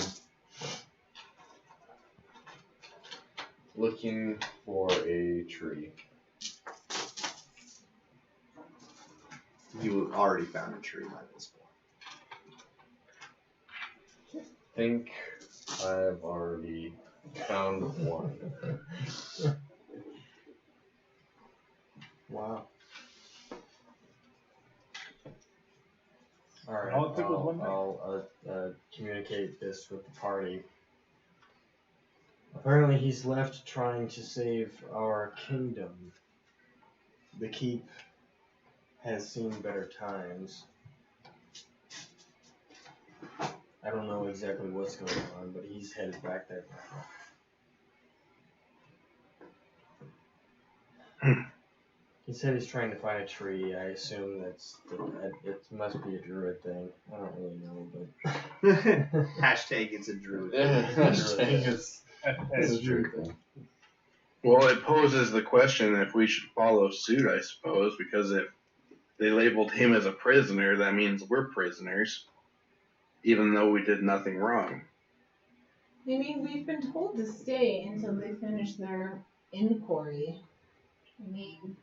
looking for a tree. You already found a tree by this point. Think I've already found one. Wow. All right. All it took was one night. I'll communicate this with the party. Apparently, he's left trying to save our kingdom. The keep has seen better times. I don't know exactly what's going on, but he's headed back there now. He said he's trying to find a tree. I assume it must be a druid thing. I don't really know, but Hashtag it's a druid. Hashtag is That's a true thing. Well, it poses the question if we should follow suit, I suppose, because if they labeled him as a prisoner, that means we're prisoners, even though we did nothing wrong. I mean, we've been told to stay until they finish their inquiry. I mean,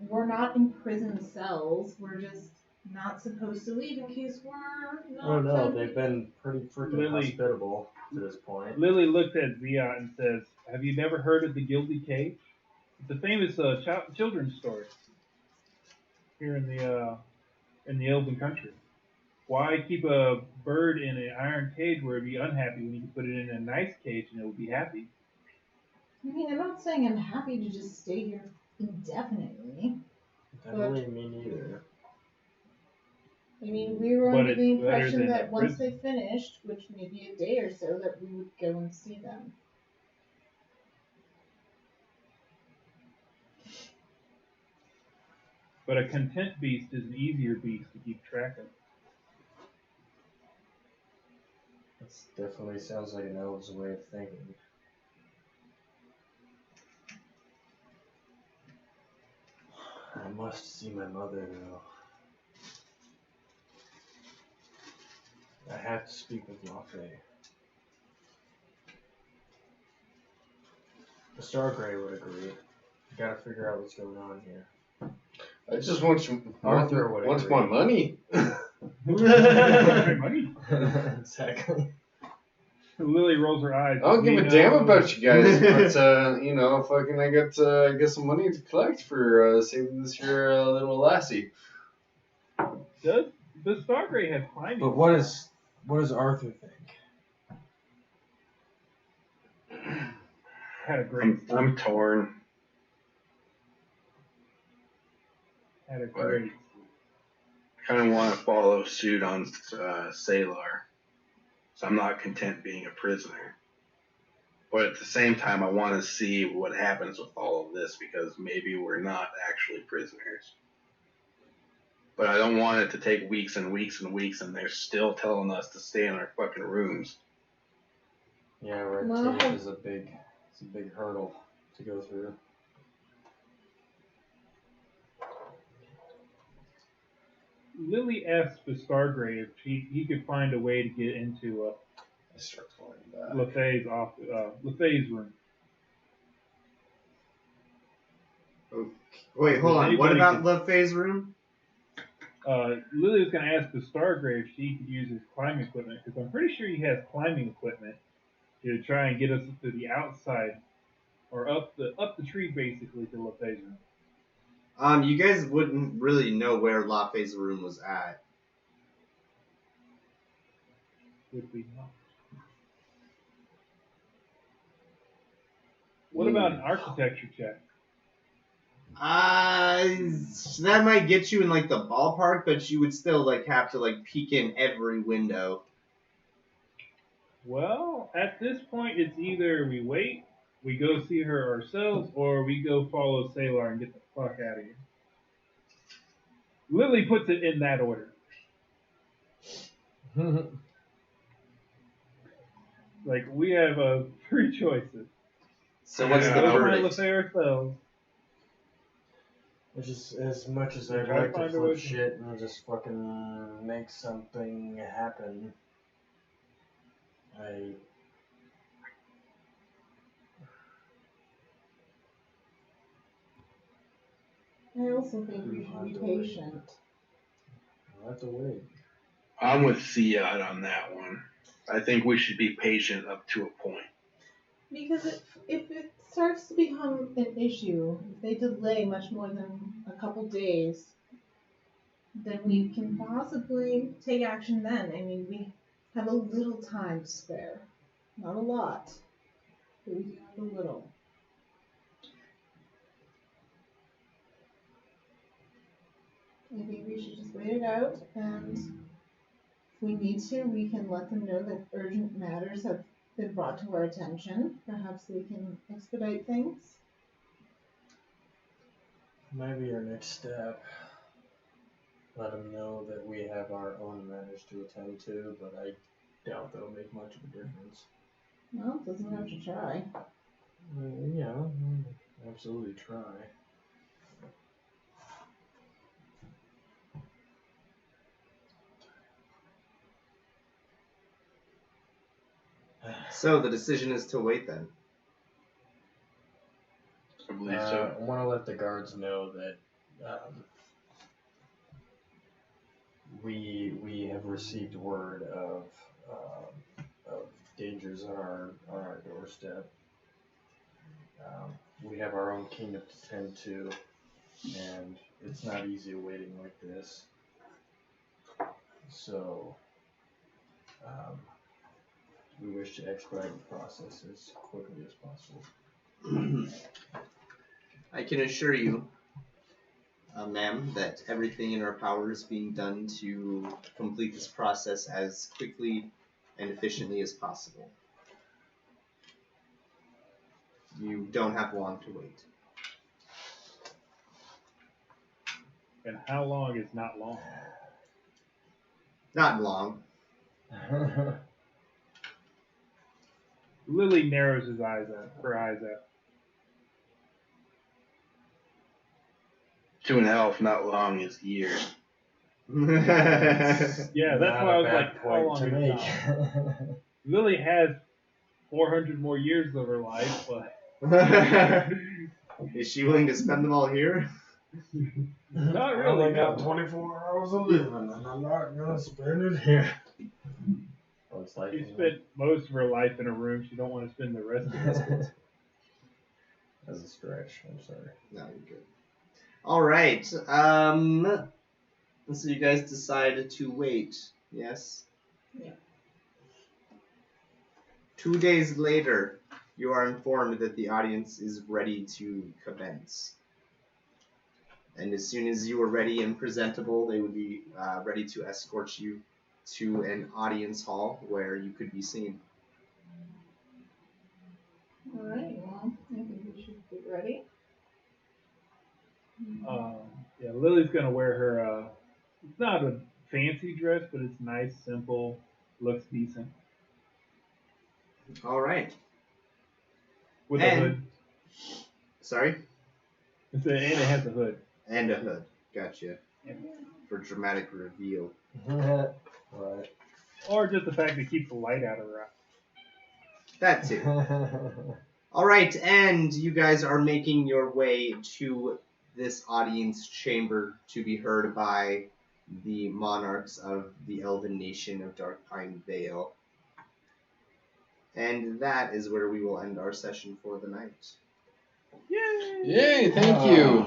we're not in prison cells. We're just not supposed to leave in case we're not. I don't know. found They've been pretty freaking Lily. hospitable to this point. Lily looks at Ziot and says, "Have you never heard of the Gilded Cage? It's a famous children's story here in the Elven country. Why keep a bird in an iron cage where it'd be unhappy when you can put it in a nice cage and it would be happy?" I mean, I'm not saying I'm happy to just stay here indefinitely. Definitely me neither. I mean, we were But under it's the better impression than that a once prison. they finished, which may be a day or so, that we would go and see them. But a content beast is an easier beast to keep track of. That definitely sounds like an elf's way of thinking. I must see my mother though. I have to speak with Lafay. The Stargrey would agree. Gotta figure out what's going on here. I just want Arthur would wants agree. my money. Money. Exactly. Lily rolls her eyes. I don't give a damn about you guys, but you know, fucking, I got some money to collect for saving this here little lassie. Does the Stargrey have climbing? But what does Arthur think? Had a great. I'm torn. Had a great. Kind of want to follow suit on Saelaar, so I'm not content being a prisoner. But at the same time, I want to see what happens with all of this, because maybe we're not actually prisoners. But I don't want it to take weeks and weeks and weeks, and they're still telling us to stay in our fucking rooms. Yeah, red Well, tape is a big hurdle to go through. Lily asked the Stargrey if he could find a way to get into I start falling back. LaFay's room. Wait, hold on. What Anybody about could- LaFay's room? Lily was going to ask the Stargrey if she could use his climbing equipment, because I'm pretty sure he has climbing equipment to try and get us to the outside, or up the tree basically to LaFay's room. You guys wouldn't really know where LaFay's room was at. Would be not. What about an architecture check? That might get you in like the ballpark, but you would still like have to like peek in every window. Well, at this point, it's either we wait, we go see her ourselves, or we go follow Saelaar and get the fuck out of here. Lily puts it in that order. Like, we have three choices. So what's Yeah. the Go find verdict? LaFay ourselves. Which is, as much as I'd Try to like to find a flip way to- shit and just fucking make something happen, I also think we should be patient. We'll have to wait. I'm with Siad on that one. I think we should be patient up to a point. Because if it starts to become an issue, if they delay much more than a couple days, then we can possibly take action then. I mean, we have a little time to spare. Not a lot, but we do have a little. I think we should just wait it out, and if we need to, we can let them know that urgent matters have been brought to our attention. Perhaps we can expedite things. Maybe our next step. Let them know that we have our own matters to attend to, but I doubt that'll make much of a difference. Well, doesn't hurt to try. Yeah, absolutely try. So the decision is to wait then. I believe so. I want to let the guards know that we have received word of dangers on our doorstep. We have our own kingdom to tend to, and it's not easy waiting like this. So we wish to expedite the process as quickly as possible. I can assure you, ma'am, that everything in our power is being done to complete this process as quickly and efficiently as possible. You don't have long to wait. And how long is not long? Not long. Lily narrows her eyes up. 2.5, not long, is years. Yeah, that's Not why I a was bad like, how point long to is not long? Lily has 400 more years of her life, but Is she willing to spend them all here? not I really. only got No. 24 hours of living, and I'm not gonna spend it here. Looks like She spent most of her life in a room. She don't want to spend the rest of it. As a stretch. I'm sorry. No, you're good. All right. So you guys decided to wait. Yes. Yeah. 2 days later, you are informed that the audience is ready to commence. And as soon as you are ready and presentable, they would be ready to escort you to an audience hall where you could be seen. All right. Well, I think we should get ready. Yeah, Lily's gonna wear her. It's not a fancy dress, but it's nice, simple, looks decent. All right. With a And- hood. Sorry? And it has a hood. And a hood. Gotcha. Yeah. For dramatic reveal. Right. Or just the fact that it keeps the light out of her eye. That too. All right, and you guys are making your way to this audience chamber to be heard by the monarchs of the Elven Nation of Dark Pine Vale. And that is where we will end our session for the night. Yay, thank you.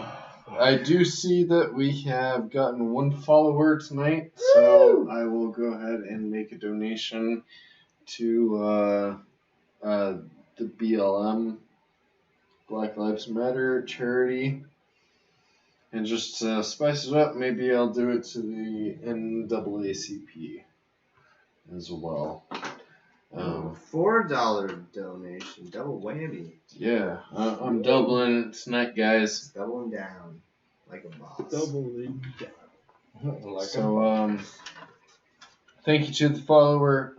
I do see that we have gotten one follower tonight, so I will go ahead and make a donation to the BLM, Black Lives Matter charity. And just to spice it up, maybe I'll do it to the NAACP as well. $4 donation, double whammy. Yeah, I'm doubling it tonight, guys. Just doubling down like a boss. Doubling down. So, thank you to the follower.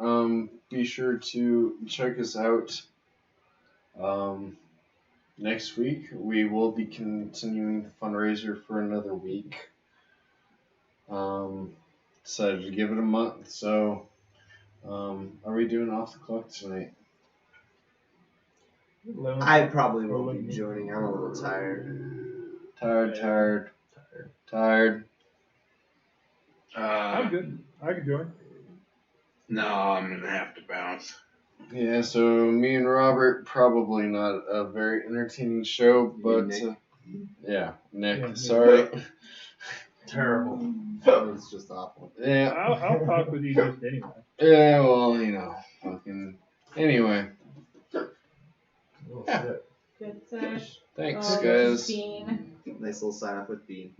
Be sure to check us out. Next week, we will be continuing the fundraiser for another week. Decided to give it a month, so are we doing off the clock tonight? I probably won't be joining. I'm a little tired. Tired. Tired. I'm good. I can join. No, I'm gonna have to bounce. Yeah, so me and Robert, probably not a very entertaining show, but Nick? yeah, Nick, Yeah, Nick. sorry. Terrible. It's just awful. Yeah, I'll talk with you just anyway. yeah, well, fucking. Anyway, Oh, Yeah. shit. Good sesh. thanks, Oh, guys. Bean. Nice little sign off with Bean.